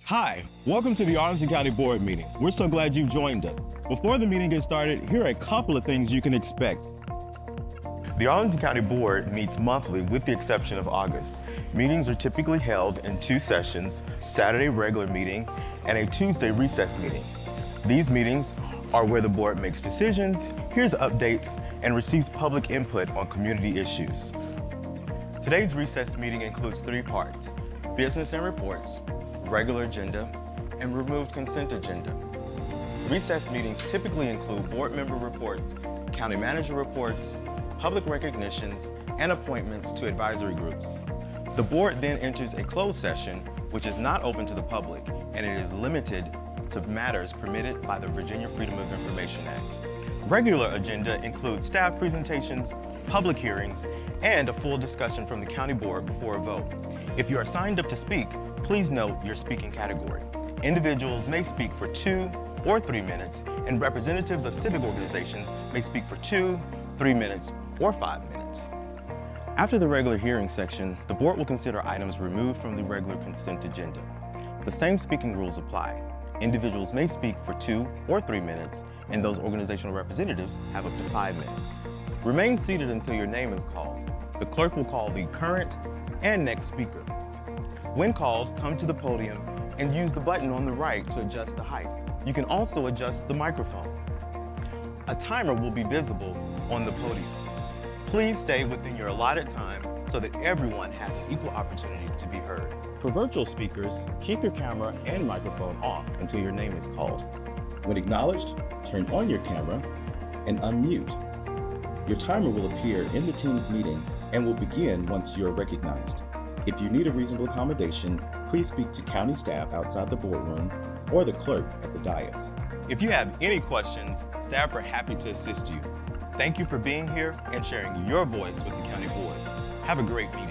Hi, welcome to the Arlington County Board meeting. We're so glad you've joined us. Before the meeting gets started, here are a couple of things you can expect. The Arlington County Board meets monthly with the exception of August. Meetings are typically held in 2 sessions, Saturday regular meeting and a Tuesday recess meeting. These meetings are where the board makes decisions, hears updates, and receives public input on community issues. Today's recess meeting includes 3 parts: business and reports, regular agenda, and removed consent agenda. Recess meetings typically include board member reports, county manager reports, public recognitions, and appointments to advisory groups. The board then enters a closed session, which is not open to the public, and it is limited to matters permitted by the Virginia Freedom of Information Act. Regular agenda includes staff presentations, public hearings, and a full discussion from the county board before a vote. If you are signed up to speak, please note your speaking category. Individuals may speak for 2 or 3 minutes, and representatives of civic organizations may speak for 2, 3 minutes, or 5 minutes. After the regular hearing section, the board will consider items removed from the regular consent agenda. The same speaking rules apply. Individuals may speak for 2 or 3 minutes, and those organizational representatives have up to 5 minutes. Remain seated until your name is called. The clerk will call the current and next speaker. When called, come to the podium and use the button on the right to adjust the height. You can also adjust the microphone. A timer will be visible on the podium. Please stay within your allotted time so that everyone has an equal opportunity to be heard. For virtual speakers, keep your camera and microphone off until your name is called. When acknowledged, turn on your camera and unmute. Your timer will appear in the Teams meeting and will begin once you are recognized. If you need a reasonable accommodation, please speak to county staff outside the boardroom or the clerk at the dais. If you have any questions, staff are happy to assist you. Thank you for being here and sharing your voice with the county board. Have a great meeting.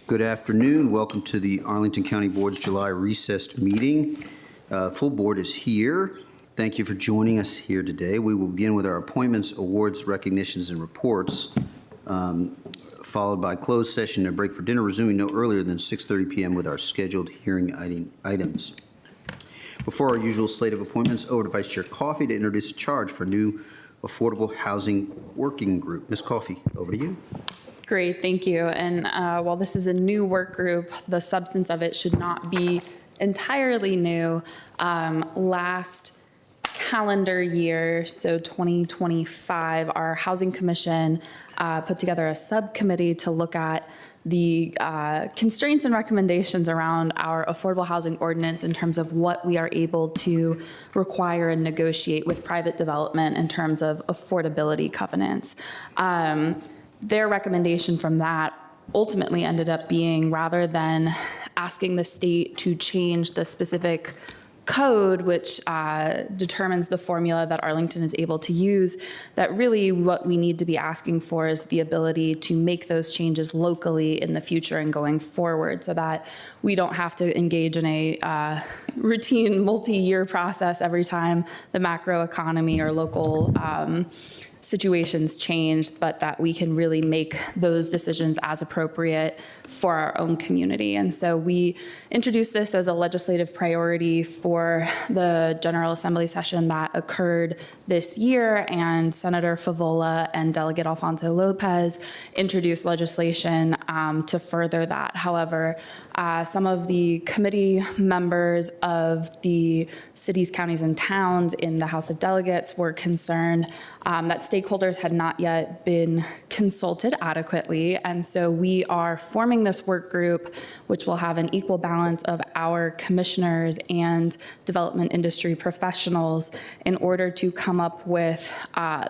Good afternoon. Welcome to the Arlington County Board's July recessed meeting. Full board is here. Thank you for joining us here today. We will begin with our appointments, awards, recognitions, and reports, followed by closed session and a break for dinner, resuming no earlier than 6:30 p.m. with our scheduled hearing items. Before our usual slate of appointments, over to Vice Chair Coffey to introduce a charge for new affordable housing working group. Ms. Coffey, over to you. Great, thank you. And while this is a new work group, the substance of it should not be entirely new. Last calendar year, so 2025, our Housing Commission put together a subcommittee to look at the constraints and recommendations around our affordable housing ordinance in terms of what we are able to require and negotiate with private development in terms of affordability covenants. Their recommendation from that ultimately ended up being, rather than asking the state to change the specific code which determines the formula that Arlington is able to use, that really what we need to be asking for is the ability to make those changes locally in the future and going forward, so that we don't have to engage in a routine multi-year process every time the macroeconomy or local situations changed, but that we can really make those decisions as appropriate for our own community. And so we introduced this as a legislative priority for the General Assembly session that occurred this year, and Senator Favola and Delegate Alfonso Lopez introduced legislation to further that. However, some of the committee members of the cities, counties, and towns in the House of Delegates were concerned that stakeholders had not yet been consulted adequately. And so we are forming this work group, which will have an equal balance of our commissioners and development industry professionals in order to come up with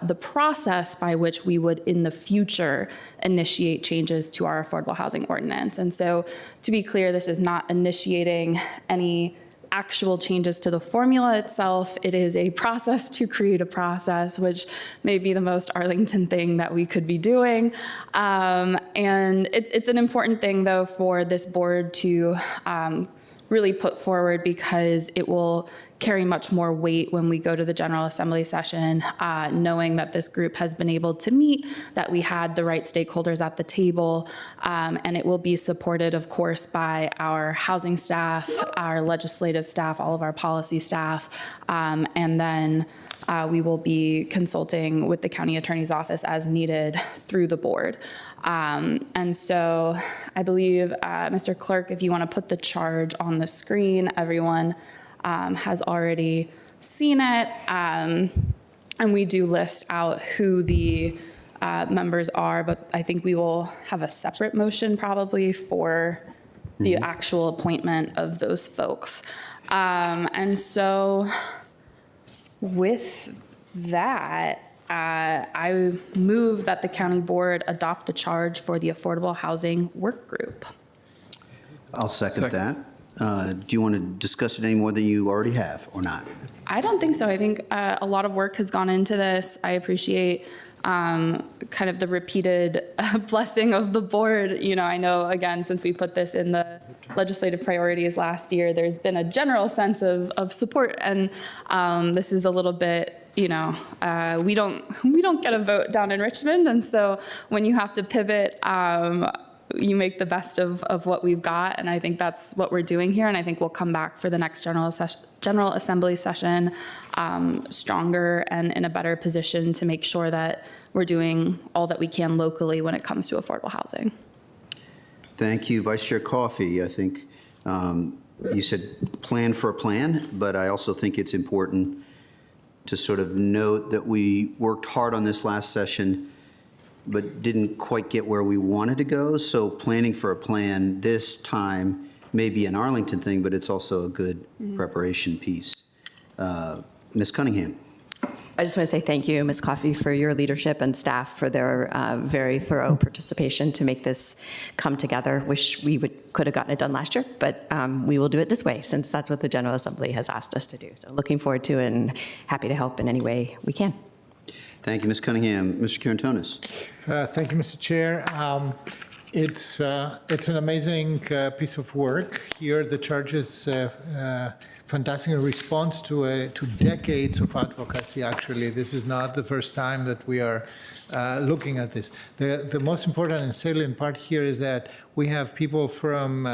the process by which we would in the future initiate changes to our affordable housing ordinance. And so to be clear, this is not initiating any actual changes to the formula itself. It is a process to create a process, which may be the most Arlington thing that we could be doing. And it's an important thing, though, for this board to really put forward, because it will carry much more weight when we go to the General Assembly session, knowing that this group has been able to meet, that we had the right stakeholders at the table, and it will be supported, of course, by our housing staff, our legislative staff, all of our policy staff, and then we will be consulting with the county attorney's office as needed through the board. And so I believe, Mr. Clerk, if you want to put the charge on the screen, everyone has already seen it. And we do list out who the members are, but I think we will have a separate motion probably for the actual appointment of those folks. And so with that, I move that the county board adopt the charge for the affordable housing work group. I'll second that. Do you want to discuss it any more than you already have, or not? I don't think so. I think a lot of work has gone into this. I appreciate kind of the repeated blessing of the board. You know, I know, again, since we put this in the legislative priorities last year, there's been a general sense of support, and this is a little bit, you know, we don't get a vote down in Richmond, and so when you have to pivot, you make the best of what we've got, and I think that's what we're doing here, and I think we'll come back for the next General Assembly session stronger and in a better position to make sure that we're doing all that we can locally when it comes to affordable housing. Thank you, Vice Chair Coffey. I think you said plan for a plan, but I also think it's important to sort of note that we worked hard on this last session, but didn't quite get where we wanted to go. So planning for a plan this time may be an Arlington thing, but it's also a good preparation piece. Ms. Cunningham. I just want to say thank you, Ms. Coffey, for your leadership and staff for their very thorough participation to make this come together. Wish we could have gotten it done last year, but we will do it this way since that's what the General Assembly has asked us to do. So looking forward to it and happy to help in any way we can. Thank you, Ms. Cunningham. Mr. Karantonis. Thank you, Mr. Chair. It's an amazing piece of work here. The charge is fantastic response to decades of advocacy. Actually, this is not the first time that we are looking at this. The most important and salient part here is that we have people from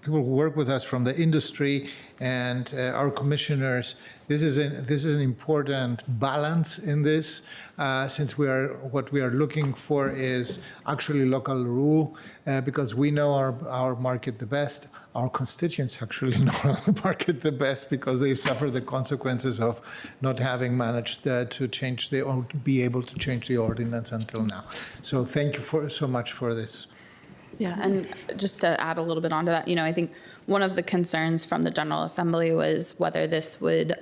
people who work with us from the industry and our commissioners. This is an important balance in this, since what we are looking for is actually local rule, because we know our market the best. Our constituents actually know our market the best because they suffer the consequences of not having managed to change or be able to change the ordinance until now. So thank you so much for this. Yeah, and just to add a little bit onto that, you know, I think one of the concerns from the General Assembly was whether this would,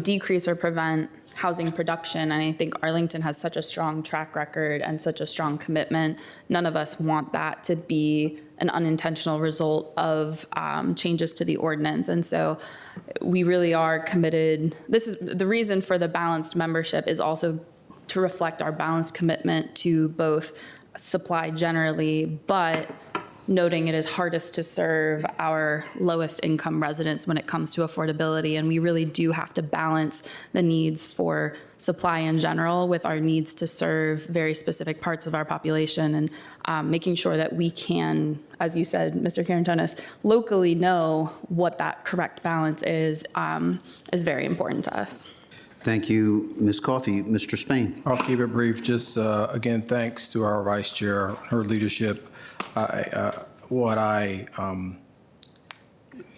decrease or prevent housing production. And I think Arlington has such a strong track record and such a strong commitment. None of us want that to be an unintentional result of changes to the ordinance. And so we really are committed. This is the reason for the balanced membership, is also to reflect our balanced commitment to both supply generally, but noting it is hardest to serve our lowest income residents when it comes to affordability. And we really do have to balance the needs for supply in general with our needs to serve very specific parts of our population, and making sure that we can, as you said, Mr. Karantonis, locally know what that correct balance is very important to us. Thank you, Ms. Coffey. Mr. Spain. I'll keep it brief. Just again, thanks to our vice chair, her leadership.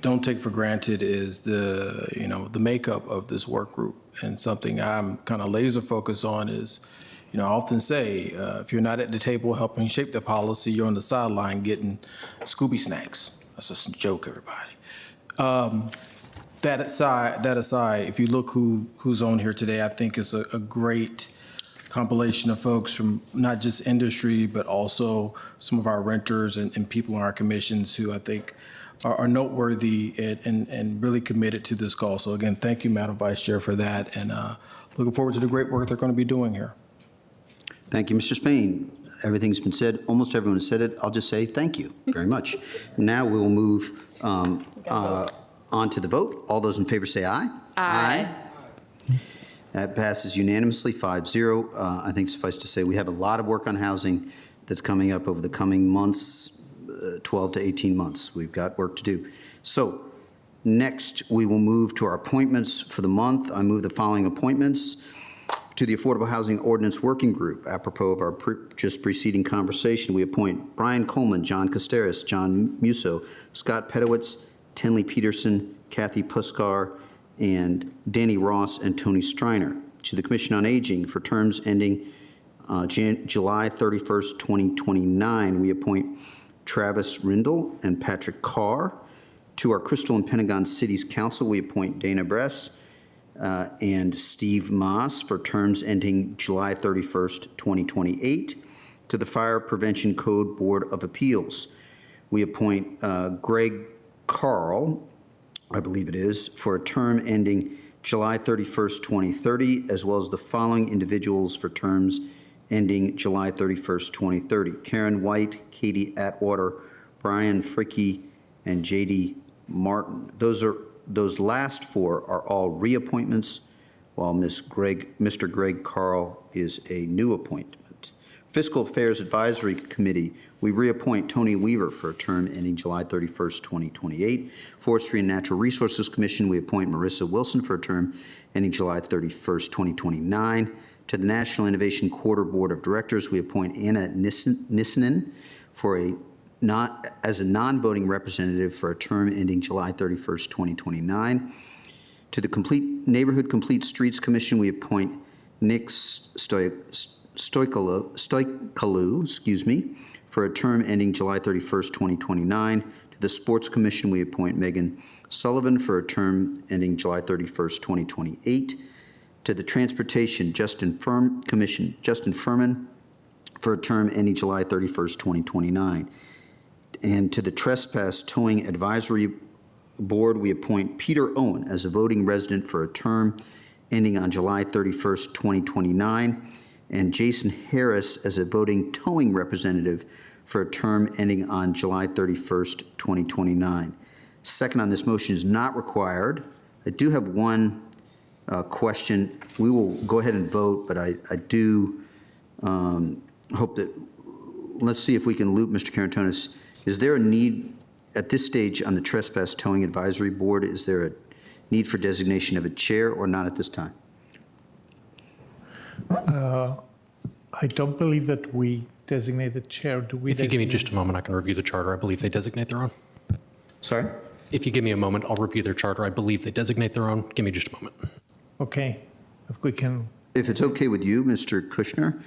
don't take for granted is the makeup of this work group. And something I'm kind of laser focused on is, I often say, if you're not at the table helping shape the policy, you're on the sideline getting Scooby snacks. That's just a joke, everybody. That aside, if you look who's on here today, I think it's a great compilation of folks from not just industry, but also some of our renters and people on our commissions who I think are noteworthy and really committed to this call. So again, thank you, Madam Vice Chair, for that, and looking forward to the great work they're going to be doing here. Thank you, Mr. Spain. Everything's been said. Almost everyone has said it. I'll just say thank you very much. Now we will move on to the vote. All those in favor say aye. Aye. That passes unanimously, 5-0. I think suffice to say we have a lot of work on housing that's coming up over the coming months, 12 to 18 months. We've got work to do. So next, we will move to our appointments for the month. I move the following appointments to the Affordable Housing Ordinance Working Group. Apropos of our just preceding conversation, we appoint Brian Coleman, John Casteris, John Musso, Scott Pedowitz, Tenley Peterson, Kathy Puskar, and Danny Ross and Tony Striner. To the Commission on Aging for terms ending July 31st, 2029, we appoint Travis Rindle and Patrick Carr. To our Crystal and Pentagon Cities Council, we appoint Dana Bress and Steve Moss for terms ending July 31st, 2028. To the Fire Prevention Code Board of Appeals, we appoint Greg Carl, I believe it is, for a term ending July 31st, 2030, as well as the following individuals for terms ending July 31st, 2030. Karen White, Katie Atwater, Brian Fricke, and J.D. Martin. Those last four are all reappointments, while Mr. Greg Carl is a new appointment. Fiscal Affairs Advisory Committee, we reappoint Tony Weaver for a term ending July 31st, 2028. Forestry and Natural Resources Commission, we appoint Marissa Wilson for a term ending July 31st, 2029. To the National Innovation Quarter Board of Directors, we appoint Anna Nissinen as a non-voting representative for a term ending July 31st, 2029. To the Neighborhood Complete Streets Commission, we appoint Nick Stoikalou, for a term ending July 31st, 2029. To the Sports Commission, we appoint Megan Sullivan for a term ending July 31st, 2028. To the Transportation Commission, Justin Furman for a term ending July 31st, 2029. And to the Trespass Towing Advisory Board, we appoint Peter Owen as a voting resident for a term ending on July 31st, 2029. And Jason Harris as a voting towing representative for a term ending on July 31st, 2029. Second on this motion is not required. I do have one question. We will go ahead and vote, but I do hope that, let's see if we can loop Mr. Karantonis. Is there a need at this stage on the Trespass Towing Advisory Board? Is there a need for designation of a chair or not at this time? I don't believe that we designate the chair. Do we? If you give me just a moment, I can review the charter. I believe they designate their own. Sorry? If you give me a moment, I'll review their charter. I believe they designate their own. Give me just a moment. Okay, if we can. If it's okay with you, Mr. Kushner,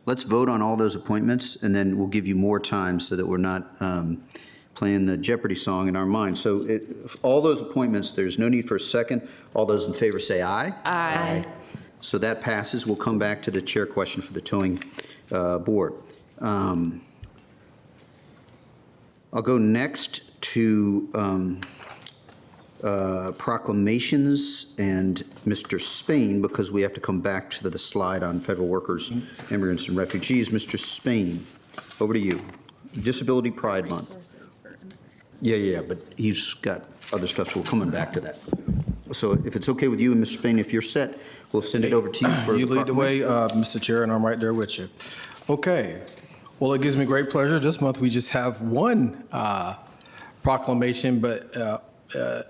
let's vote on all those appointments, and then we'll give you more time so that we're not playing the Jeopardy song in our mind. So all those appointments, there's no need for a second. All those in favor say aye. Aye. So that passes. We'll come back to the chair question for the towing board. I'll go next to proclamations and Mr. Spain, because we have to come back to the slide on federal workers, immigrants, and refugees. Mr. Spain, over to you. Disability Pride Month. Yeah, but he's got other stuff, so we're coming back to that. So if it's okay with you and Mr. Spain, if you're set, we'll send it over to you for You lead the way, Mr. Chair, and I'm right there with you. Okay. Well, it gives me great pleasure. This month, we just have one proclamation, but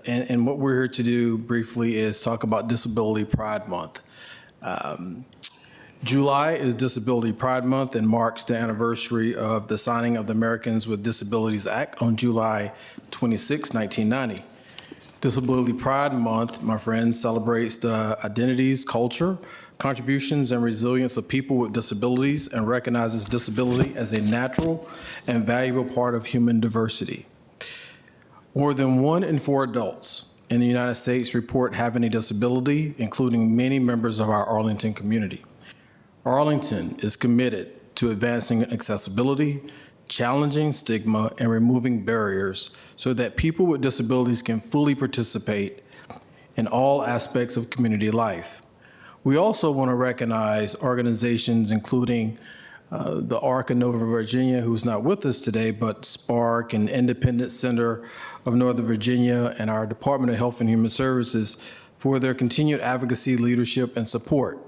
and what we're here to do briefly is talk about Disability Pride Month. July is Disability Pride Month and marks the anniversary of the signing of the Americans with Disabilities Act on July 26, 1990. Disability Pride Month, my friends, celebrates the identities, culture, contributions, and resilience of people with disabilities and recognizes disability as a natural and valuable part of human diversity. More than 1 in 4 adults in the United States report having a disability, including many members of our Arlington community. Arlington is committed to advancing accessibility, challenging stigma, and removing barriers so that people with disabilities can fully participate in all aspects of community life. We also want to recognize organizations including the ARC in Northern Virginia, who's not with us today, but SPARC and Independent Center of Northern Virginia and our Department of Health and Human Services for their continued advocacy, leadership, and support.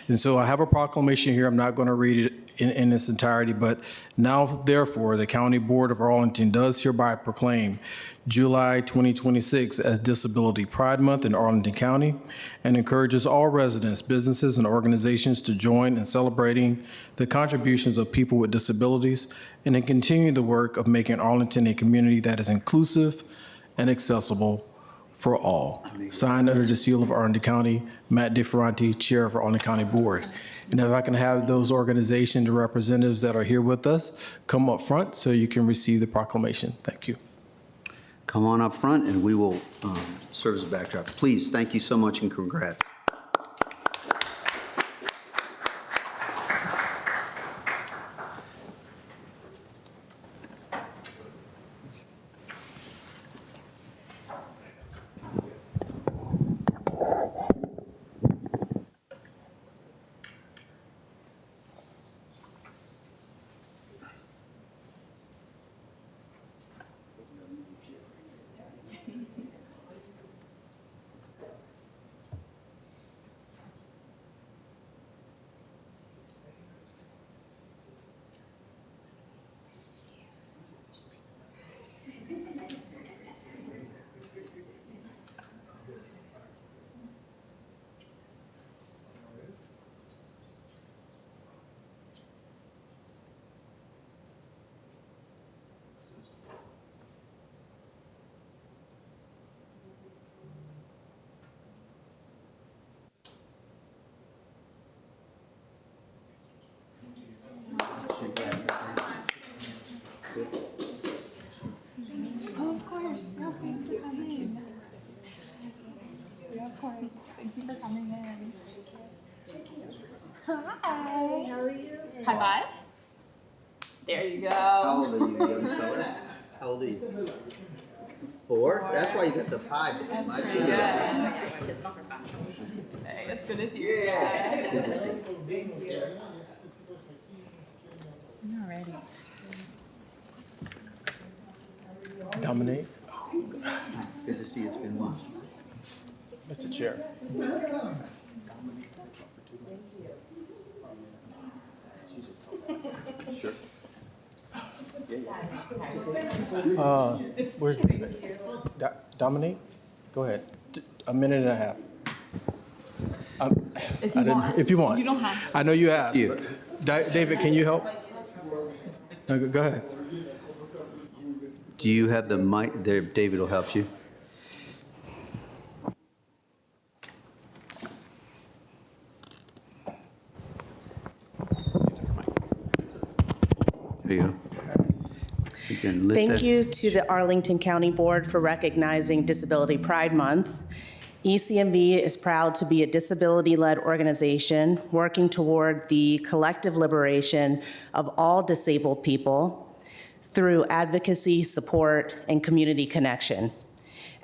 And so I have a proclamation here. I'm not going to read it in its entirety, but now, therefore, the County Board of Arlington does hereby proclaim July 2026 as Disability Pride Month in Arlington County and encourages all residents, businesses, and organizations to join in celebrating the contributions of people with disabilities and in continuing the work of making Arlington a community that is inclusive and accessible for all. Signed under the seal of Arlington County, Matt DeFerranti, Chair of Arlington County Board. And if I can have those organizations and representatives that are here with us come up front so you can receive the proclamation. Thank you. Come on up front and we will serve as a backdrop. Please, thank you so much and congrats. Oh, of course. Yes, thanks for coming. Yeah, of course. Thank you for coming in. Hi. How are you? High five. There you go. How old are you, young fella? How old are you? 4? That's why you got the 5. Hey, it's good to see you. Yeah. Good to see you. Alrighty. Dominique. Good to see you. It's been a while. Mr. Chair. Sure. Where's David? Dominique? Go ahead. A minute and a half. If you want. You don't have to. I know you asked. You. but David, can you help? No, go ahead. Do you have the mic there? David will help you. There you go. You can lift Thank that. you to the Arlington County Board for recognizing Disability Pride Month. ECMB is proud to be a disability-led organization working toward the collective liberation of all disabled people through advocacy, support, and community connection.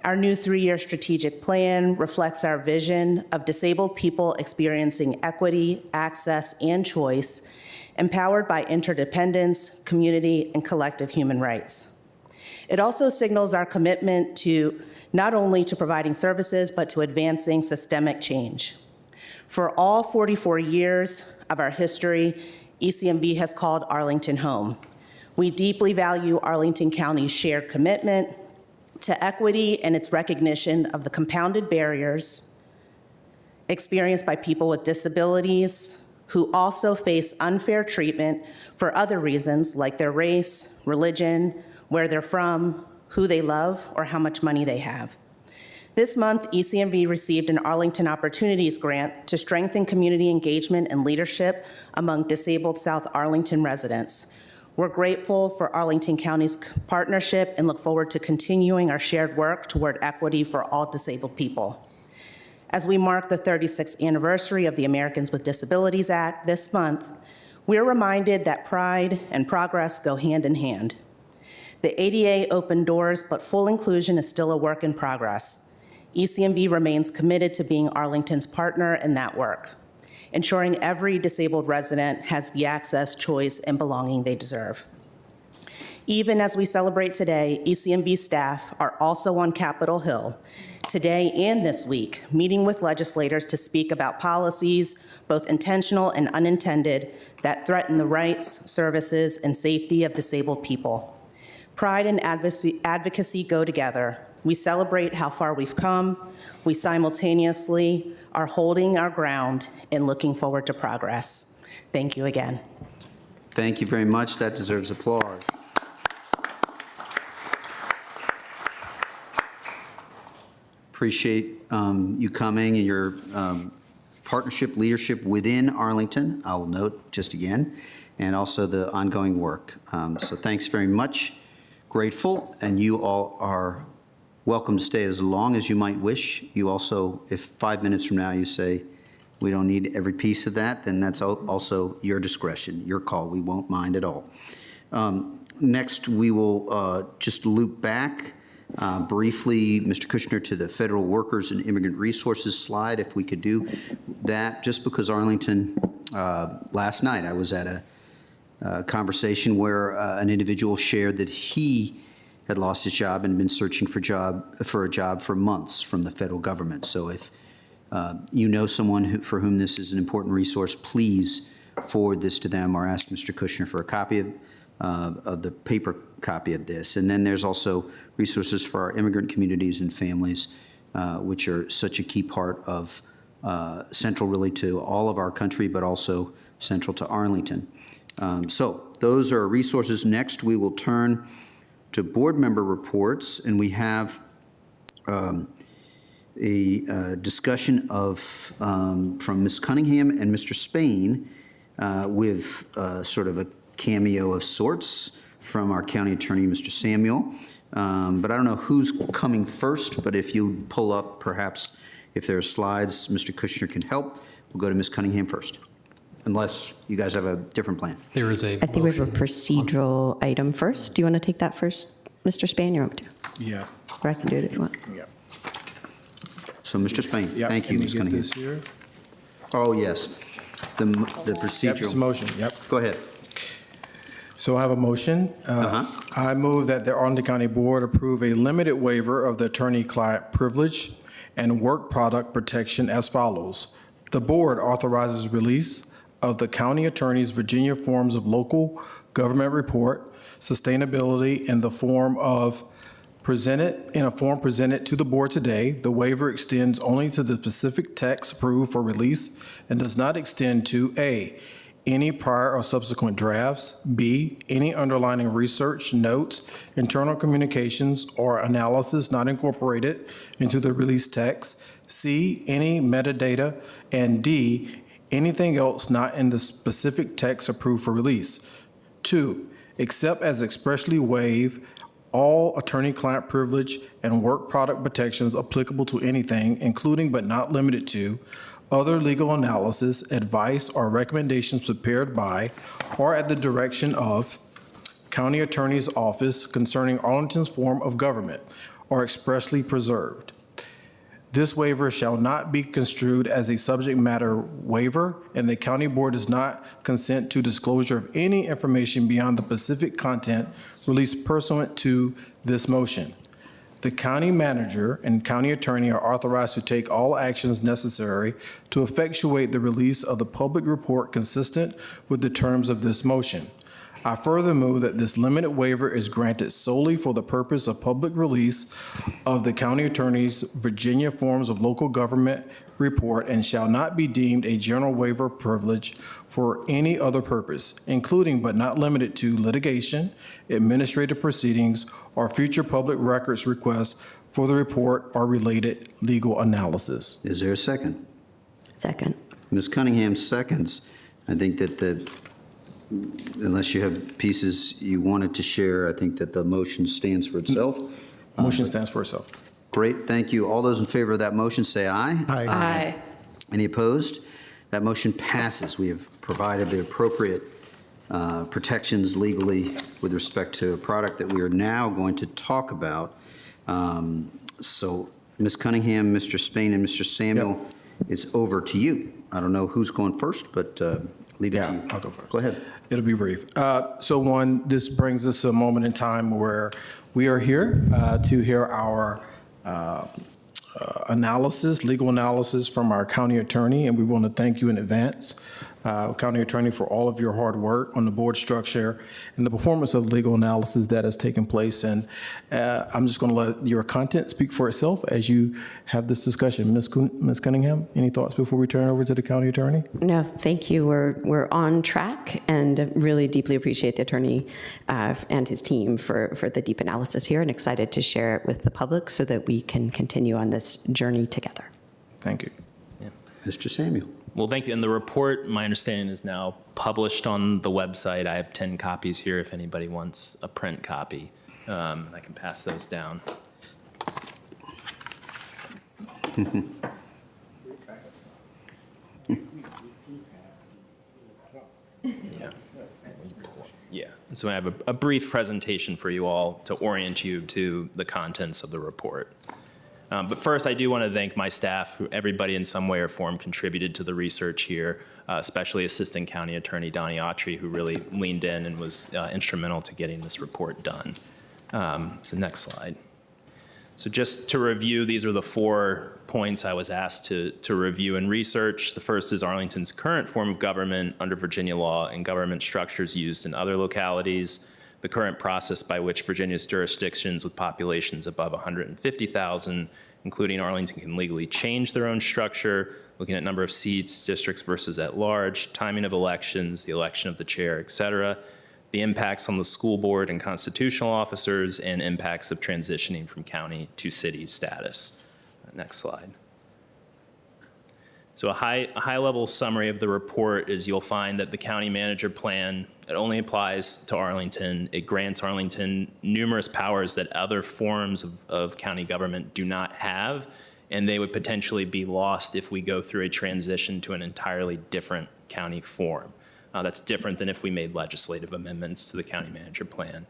Our new 3-year strategic plan reflects our vision of disabled people experiencing equity, access, and choice, empowered by interdependence, community, and collective human rights. It also signals our commitment to not only to providing services, but to advancing systemic change. For all 44 years of our history, ECMB has called Arlington home. We deeply value Arlington County's shared commitment to equity and its recognition of the compounded barriers experienced by people with disabilities who also face unfair treatment for other reasons like their race, religion, where they're from, who they love, or how much money they have. This month, ECMV received an Arlington Opportunities Grant to strengthen community engagement and leadership among disabled South Arlington residents. We're grateful for Arlington County's partnership and look forward to continuing our shared work toward equity for all disabled people. As we mark the 36th anniversary of the Americans with Disabilities Act this month, we are reminded that pride and progress go hand in hand. The ADA opened doors, but full inclusion is still a work in progress. ECMV remains committed to being Arlington's partner in that work, ensuring every disabled resident has the access, choice, and belonging they deserve. Even as we celebrate today, ECMV staff are also on Capitol Hill today and this week, meeting with legislators to speak about policies, both intentional and unintended, that threaten the rights, services, and safety of disabled people. Pride and advocacy go together. We celebrate how far we've come. We simultaneously are holding our ground and looking forward to progress. Thank you again. Thank you very much. That deserves applause. Appreciate you coming and your partnership, leadership within Arlington, I will note just again, and also the ongoing work. So thanks very much. Grateful, and you all are welcome to stay as long as you might wish. You also, if 5 minutes from now you say, we don't need every piece of that, then that's also your discretion, your call. We won't mind at all. Next, we will just loop back briefly, Mr. Kushner, to the Federal Workers and Immigrant Resources slide, if we could do that, just because Arlington, last night I was at a conversation where an individual shared that he had lost his job and been searching for a job for months from the federal government. So if you know someone for whom this is an important resource, please forward this to them or ask Mr. Kushner for a copy of the paper copy of this. And then there's also resources for our immigrant communities and families, which are such a key part of central really to all of our country, but also central to Arlington. So those are resources. Next, we will turn to board member reports, and we have a discussion of from Ms. Cunningham and Mr. Spain with sort of a cameo of sorts from our county attorney, Mr. Samuel. But I don't know who's coming first, but if you pull up, perhaps if there are slides, Mr. Kushner can help. We'll go to Ms. Cunningham first, unless you guys have a different plan. There is a I think we have a procedural item first. Do you want to take that first, Mr. Spain? You want me to? Yeah. Or I can do it if you want. Yeah. So, Mr. Spain, Yep. thank you, Let me Ms. get Cunningham. this here. Oh, yes, the Yep, it's a procedural. motion, yep. Go ahead. So I have a motion. I move that the Arlington County Board approve a limited waiver of the attorney-client privilege and work product protection as follows. The board authorizes release of the county attorney's Virginia forms of local government report, sustainability in a form presented to the board today. The waiver extends only to the specific text approved for release and does not extend to A, any prior or subsequent drafts, B, any underlying research, notes, internal communications, or analysis not incorporated into the release text, C, any metadata, and D, anything else not in the specific text approved for release. 2, except as expressly waive all attorney-client privilege and work product protections applicable to anything, including but not limited to other legal analysis, advice, or recommendations prepared by or at the direction of County Attorney's Office concerning Arlington's form of government, or expressly preserved. This waiver shall not be construed as a subject matter waiver, and the county board does not consent to disclosure of any information beyond the specific content released pursuant to this motion. The county manager and county attorney are authorized to take all actions necessary to effectuate the release of the public report consistent with the terms of this motion. I further move that this limited waiver is granted solely for the purpose of public release of the county attorney's Virginia forms of local government report and shall not be deemed a general waiver privilege for any other purpose, including but not limited to litigation, administrative proceedings, or future public records requests for the report or related legal analysis. Is there a second? Second. Ms. Cunningham seconds. I think that unless you have pieces you wanted to share, I think that the motion stands for itself. Motion stands for itself. Great, thank you. All those in favor of that motion, say aye. Aye. Any opposed? That motion passes. We have provided the appropriate protections legally with respect to a product that we are now going to talk about. So, Ms. Cunningham, Mr. Spain, and Mr. Samuel, it's over to you. I don't know who's going first, but leave it to you. I'll go first. Go ahead. It'll be brief. So one, this brings us a moment in time where we are here to hear our analysis, legal analysis from our county attorney, and we want to thank you in advance, County Attorney, for all of your hard work on the board structure and the performance of legal analysis that has taken place. And I'm just going to let your content speak for itself as you have this discussion. Ms. Cunningham, any thoughts before we turn over to the County Attorney? No, thank you. We're on track and really deeply appreciate the attorney and his team for the deep analysis here, and excited to share it with the public so that we can continue on this journey together. Thank you. Mr. Samuel. Well, thank you. And the report, my understanding, is now published on the website. I have 10 copies here if anybody wants a print copy. I can pass those down. Yeah. So I have a brief presentation for you all to orient you to the contents of the report. But first, I do want to thank my staff, who everybody in some way or form contributed to the research here, especially Assistant County Attorney Donnie Autry, who really leaned in and was instrumental to getting this report done. So next slide. So just to review, these are the 4 points I was asked to review and research. The first is Arlington's current form of government under Virginia law and government structures used in other localities, the current process by which Virginia's jurisdictions with populations above 150,000, including Arlington, can legally change their own structure, looking at number of seats, districts versus at large, timing of elections, the election of the chair, et cetera, the impacts on the school board and constitutional officers, and impacts of transitioning from county to city status. Next slide. So a high-level summary of the report is you'll find that the county manager plan, it only applies to Arlington. It grants Arlington numerous powers that other forms of county government do not have, and they would potentially be lost if we go through a transition to an entirely different county form. That's different than if we made legislative amendments to the county manager plan.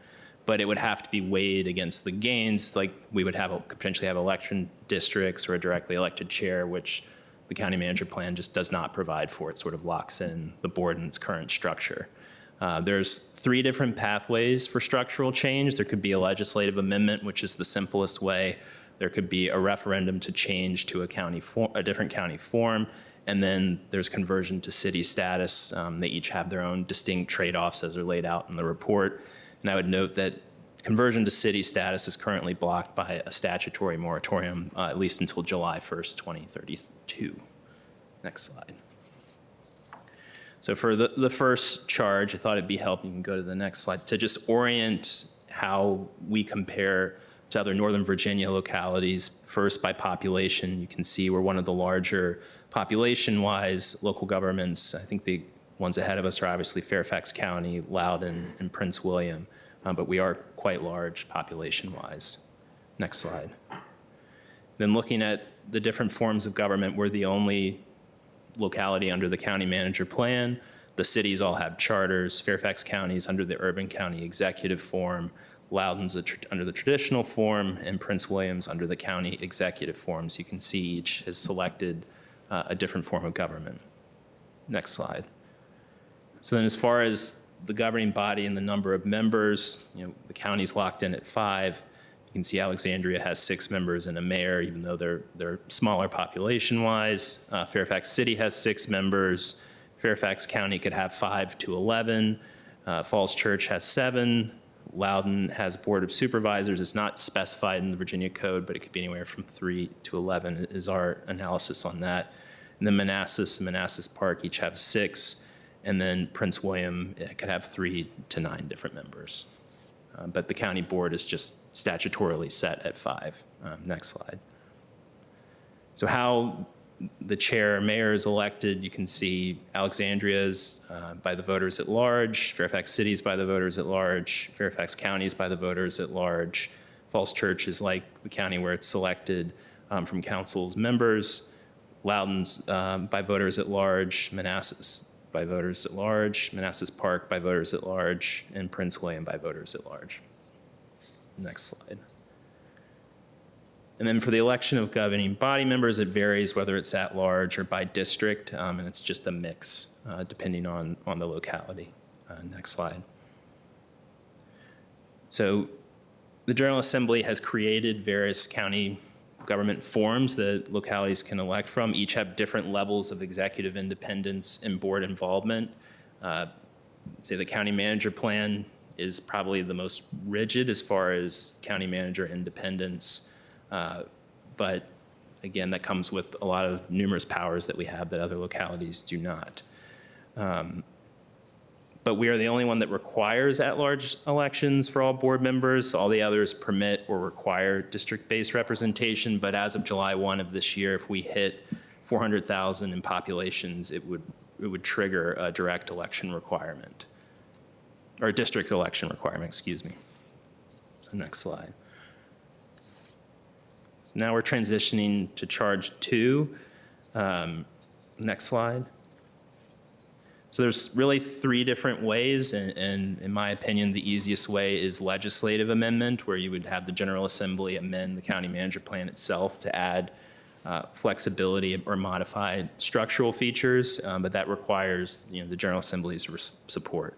But it would have to be weighed against the gains, like we would potentially have election districts or a directly elected chair, which the county manager plan just does not provide for. It sort of locks in the board in its current structure. There's 3 different pathways for structural change. There could be a legislative amendment, which is the simplest way. There could be a referendum to change to a different county form. And then there's conversion to city status. They each have their own distinct trade-offs as are laid out in the report. And I would note that conversion to city status is currently blocked by a statutory moratorium, at least until July 1st, 2032. Next slide. So for the first charge, I thought it'd be helpful, you can go to the next slide, to just orient how we compare to other Northern Virginia localities. First, by population, you can see we're one of the larger population-wise local governments. I think the ones ahead of us are obviously Fairfax County, Loudoun, and Prince William, but we are quite large population-wise. Next slide. Then looking at the different forms of government, we're the only locality under the county manager plan. The cities all have charters. Fairfax County is under the urban county executive form. Loudoun's under the traditional form, and Prince William's under the county executive form. So you can see each has selected a different form of government. Next slide. So then as far as the governing body and the number of members, the county's locked in at 5. You can see Alexandria has 6 members and a mayor, even though they're smaller population-wise. Fairfax City has 6 members. Fairfax County could have 5 to 11. Falls Church has 7. Loudoun has Board of Supervisors. It's not specified in the Virginia Code, but it could be anywhere from 3 to 11 is our analysis on that. And then Manassas and Manassas Park each have 6. And then Prince William could have 3 to 9 different members. But the county board is just statutorily set at 5. Next slide. So how the chair or mayor is elected, you can see Alexandria's by the voters at large, Fairfax City's by the voters at large, Fairfax County's by the voters at large, Falls Church is like the county where it's selected from council's members, Loudoun's by voters at large, Manassas by voters at large, Manassas Park by voters at large, and Prince William by voters at large. Next slide. And then for the election of governing body members, it varies whether it's at large or by district, and it's just a mix depending on the locality. Next slide. So the General Assembly has created various county government forms that localities can elect from. Each have different levels of executive independence and board involvement. Say the county manager plan is probably the most rigid as far as county manager independence. But again, that comes with a lot of numerous powers that we have that other localities do not. But we are the only one that requires at-large elections for all board members. All the others permit or require district-based representation. But as of July 1 of this year, if we hit 400,000 in populations, it would trigger a direct election requirement, or a district election requirement, excuse me. So next slide. So now we're transitioning to charge 2. Next slide. So there's really 3 different ways, and in my opinion, the easiest way is legislative amendment, where you would have the General Assembly amend the county manager plan itself to add flexibility or modify structural features, but that requires the General Assembly's support.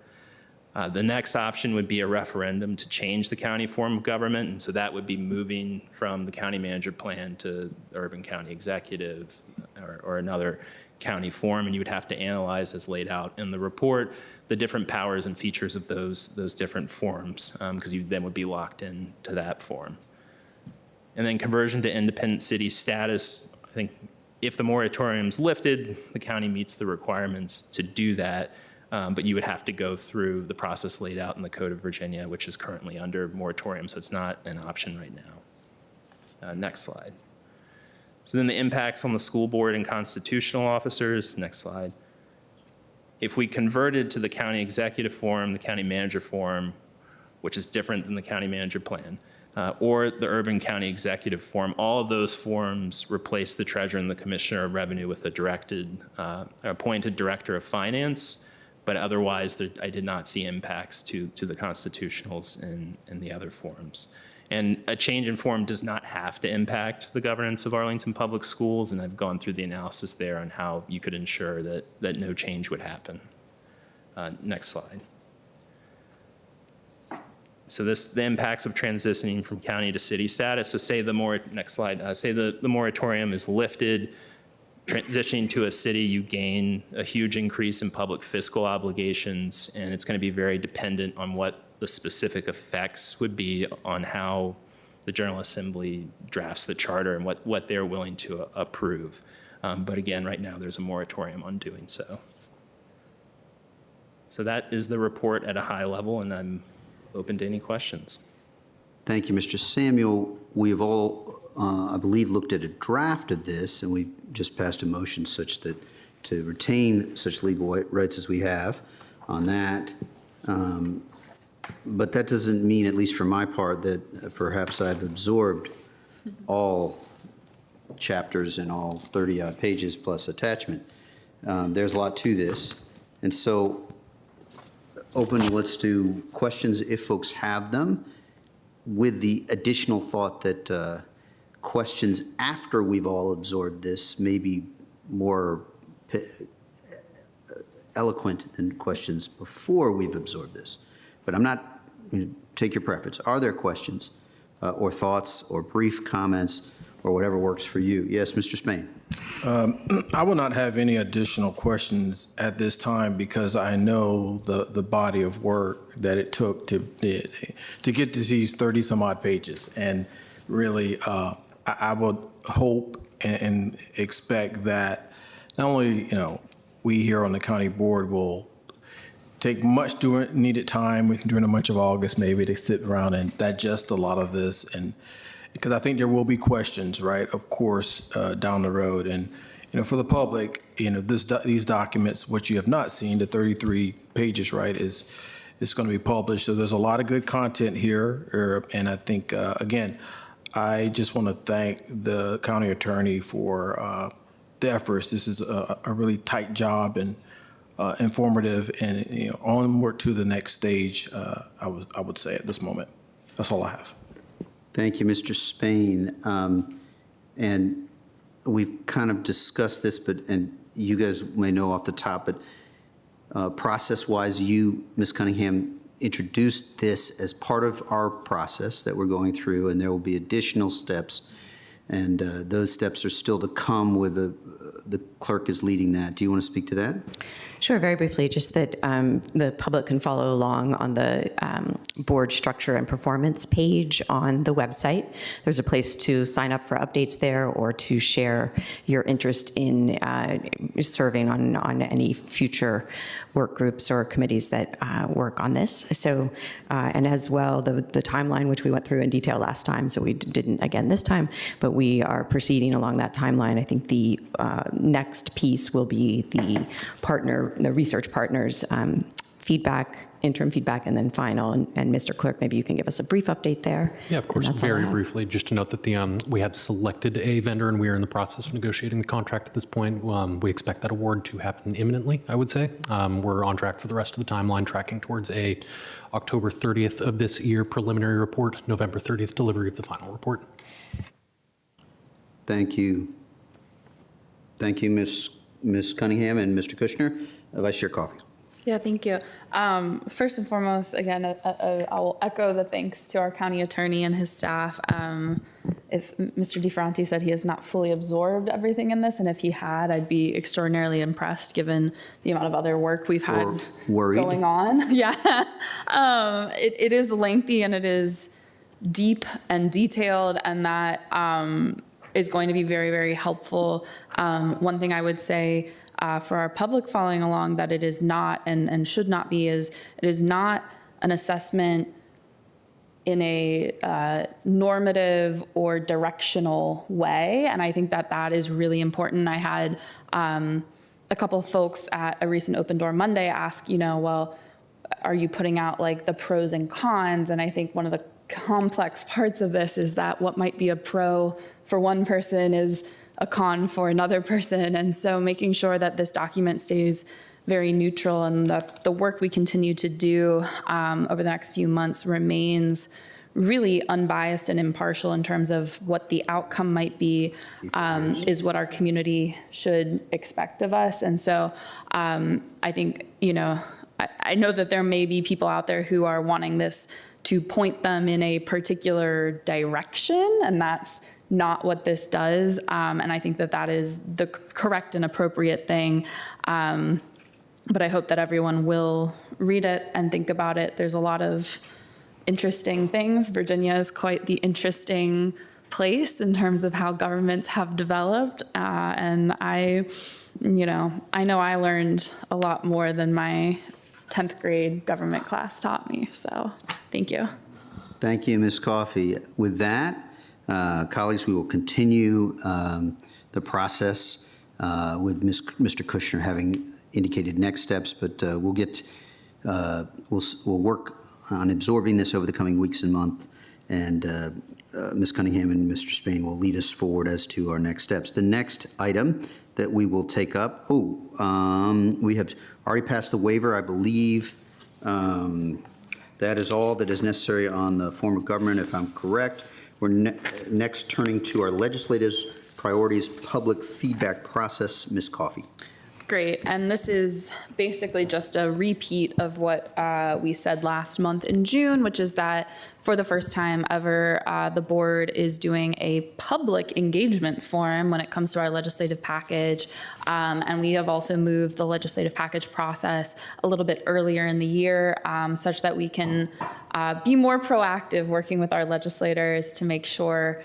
The next option would be a referendum to change the county form of government, and so that would be moving from the county manager plan to the urban county executive or another county form, and you would have to analyze, as laid out in the report, the different powers and features of those different forms, because you then would be locked in to that form. And then conversion to independent city status, I think if the moratorium's lifted, the county meets the requirements to do that, but you would have to go through the process laid out in the Code of Virginia, which is currently under moratorium, so it's not an option right now. Next slide. So then the impacts on the school board and constitutional officers, next slide. If we converted to the county executive form, the county manager form, which is different than the county manager plan, or the urban county executive form, all of those forms replace the treasurer and the commissioner of revenue with a appointed director of finance, but otherwise I did not see impacts to the constitutionals in the other forms. And a change in form does not have to impact the governance of Arlington Public Schools, and I've gone through the analysis there on how you could ensure that no change would happen. Next slide. So the impacts of transitioning from county to city status. So say next slide, say the moratorium is lifted, transitioning to a city, you gain a huge increase in public fiscal obligations, and it's going to be very dependent on what the specific effects would be on how the General Assembly drafts the charter and what they're willing to approve. But again, right now, there's a moratorium on doing so. So that is the report at a high level, and I'm open to any questions. Thank you, Mr. Samuel. We have all, I believe, looked at a draft of this, and we just passed a motion such that to retain such legal rights as we have on that. But that doesn't mean, at least for my part, that perhaps I've absorbed all chapters and all 30-odd pages plus attachment. There's a lot to this. And so let's do questions if folks have them, with the additional thought that questions after we've all absorbed this may be more eloquent than questions before we've absorbed this. But I'm not, take your preference. Are there questions or thoughts or brief comments or whatever works for you? Yes, Mr. Spain. I will not have any additional questions at this time because I know the body of work that it took to get to these 30 some odd pages. And really, I would hope and expect that not only, we here on the county board will take much needed time during the month of August maybe to sit around and digest a lot of this because I think there will be questions, right, of course, down the road. And, for the public, these documents, what you have not seen, the 33 pages, right, is going to be published. So there's a lot of good content here. And I think, again, I just want to thank the county attorney for the efforts. This is a really tight job and informative, and onward to the next stage. I would say at this moment. That's all I have. Thank you, Mr. Spain. And we've kind of discussed this, and you guys may know off the top, but process-wise, you, Ms. Cunningham, introduced this as part of our process that we're going through, and there will be additional steps, and those steps are still to come with the clerk is leading that. Do you want to speak to that? Sure, very briefly, just that the public can follow along on the board structure and performance page on the website. There's a place to sign up for updates there or to share your interest in serving on any future work groups or committees that work on this. So, and as well, the timeline, which we went through in detail last time, so we didn't again this time, but we are proceeding along that timeline. I think the next piece will be the research partners' feedback, interim feedback, and then final. And Mr. Clerk, maybe you can give us a brief update there. Yeah, of course. Very briefly, just to note that we have selected a vendor and we are in the process of negotiating the contract at this point. We expect that award to happen imminently, I would say. We're on track for the rest of the timeline, tracking towards a October 30th of this year preliminary report, November 30th delivery of the final report. Thank you. Thank you, Ms. Cunningham and Mr. Kushner. Vice Chair Coffey. Yeah, thank you. First and foremost, again, I will echo the thanks to our county attorney and his staff. If Mr. DeFranti said he has not fully absorbed everything in this, and if he had, I'd be extraordinarily impressed given the amount of other work we've had going on. Yeah, it is lengthy and it is deep and detailed, and that is going to be very, very helpful. One thing I would say for our public following along that it is not and should not be is it is not an assessment in a normative or directional way. And I think that is really important. I had a couple of folks at a recent Open Door Monday ask, well, are you putting out like the pros and cons? And I think one of the complex parts of this is that what might be a pro for one person is a con for another person. And so making sure that this document stays very neutral and that the work we continue to do over the next few months remains really unbiased and impartial in terms of what the outcome might be is what our community should expect of us. And so I think, I know that there may be people out there who are wanting this to point them in a particular direction, and that's not what this does. And I think that is the correct and appropriate thing. But I hope that everyone will read it and think about it. There's a lot of interesting things. Virginia is quite the interesting place in terms of how governments have developed. And I know I learned a lot more than my 10th grade government class taught me. So thank you. Thank you, Ms. Coffey. With that, colleagues, we will continue the process with Mr. Kushner having indicated next steps, but we'll work on absorbing this over the coming weeks and months, and Ms. Cunningham and Mr. Spain will lead us forward as to our next steps. The next item that we will take up, we have already passed the waiver, I believe. That is all that is necessary on the form of government, if I'm correct. We're next turning to our legislative priorities public feedback process. Ms. Coffey. Great, and this is basically just a repeat of what we said last month in June, which is that for the first time ever, the board is doing a public engagement forum when it comes to our legislative package. And we have also moved the legislative package process a little bit earlier in the year such that we can be more proactive working with our legislators to make sure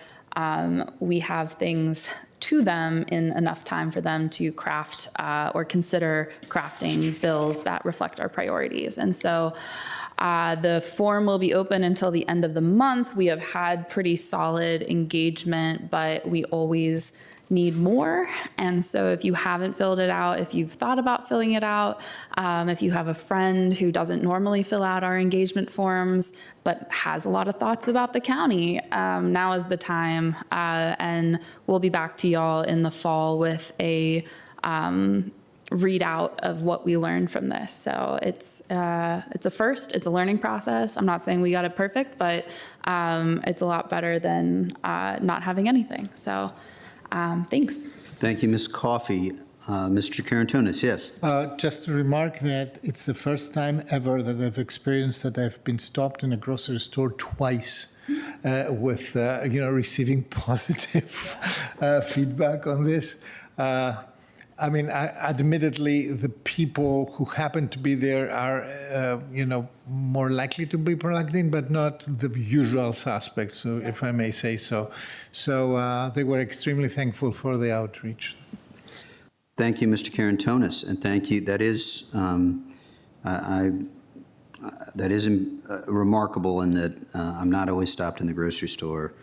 we have things to them in enough time for them to craft or consider crafting bills that reflect our priorities. And so The form will be open until the end of the month. We have had pretty solid engagement, but we always need more. And so if you haven't filled it out, if you've thought about filling it out, if you have a friend who doesn't normally fill out our engagement forms, but has a lot of thoughts about the county, now is the time. And we'll be back to y'all in the fall with a readout of what we learned from this. So it's a first, it's a learning process. I'm not saying we got it perfect, but it's a lot better than not having anything. So thanks. Thank you, Ms. Coffey. Mr. Karantonis, yes. Just to remark that it's the first time ever that I've experienced that I've been stopped in a grocery store twice with, receiving positive feedback on this. I mean, admittedly, the people who happen to be there are, more likely to be prolactin, but not the usual suspects, so if I may say so. So they were extremely thankful for the outreach. Thank you, Mr. Karantonis, and thank you. That is, that is remarkable in that I'm not always stopped in the grocery store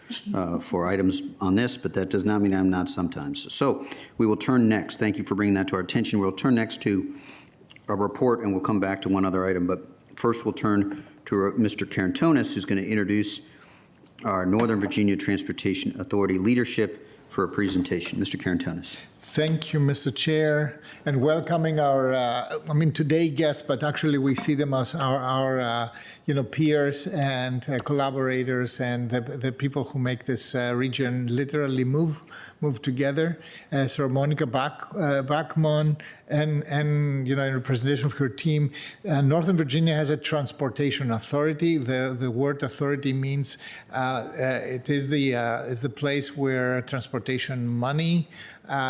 for items on this, but that does not mean I'm not sometimes. So we will turn next. Thank you for bringing that to our attention. We'll turn next to a report, and we'll come back to one other item. But first, we'll turn to Mr. Karantonis, who's going to introduce our Northern Virginia Transportation Authority leadership for a presentation. Mr. Karantonis. Thank you, Mr. Chair, and welcoming our, today guests, but actually we see them as our peers and collaborators and the people who make this region literally move together. Sir Monica Bachmann and in representation of her team, Northern Virginia has a transportation authority. The word authority means it is the place where transportation money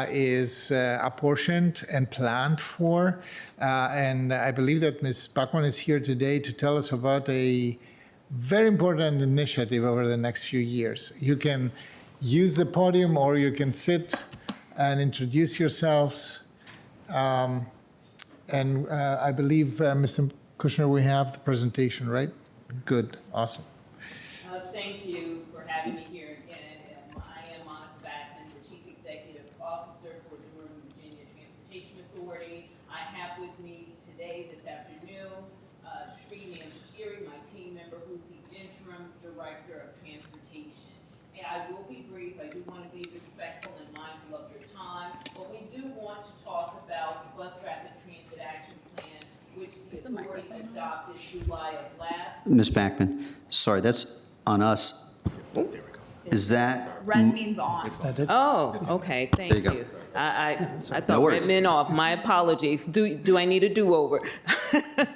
is apportioned and planned for. And I believe that Ms. Bachmann is here today to tell us about a very important initiative over the next few years. You can use the podium or you can sit and introduce yourselves. And I believe, Mr. Kushner, we have the presentation, right? Good, awesome. Thank you for having me here again. I am Monica Bachmann, the Chief Executive Officer for the Northern Virginia Transportation Authority. I have with me today, this afternoon, Srini Amkiri, my team member, who's the Interim Director of Transportation. And I will be brief. I do want to be respectful and mindful of your time, but we do want to talk about the Bus Rapid Transit Action Plan, which the authority adopted July of last. Ms. Bachmann, sorry, that's on us. Is that? Red means on. Oh, okay, thank There you go. you. I thought No worries. red meant off. My apologies. Do I need a do-over?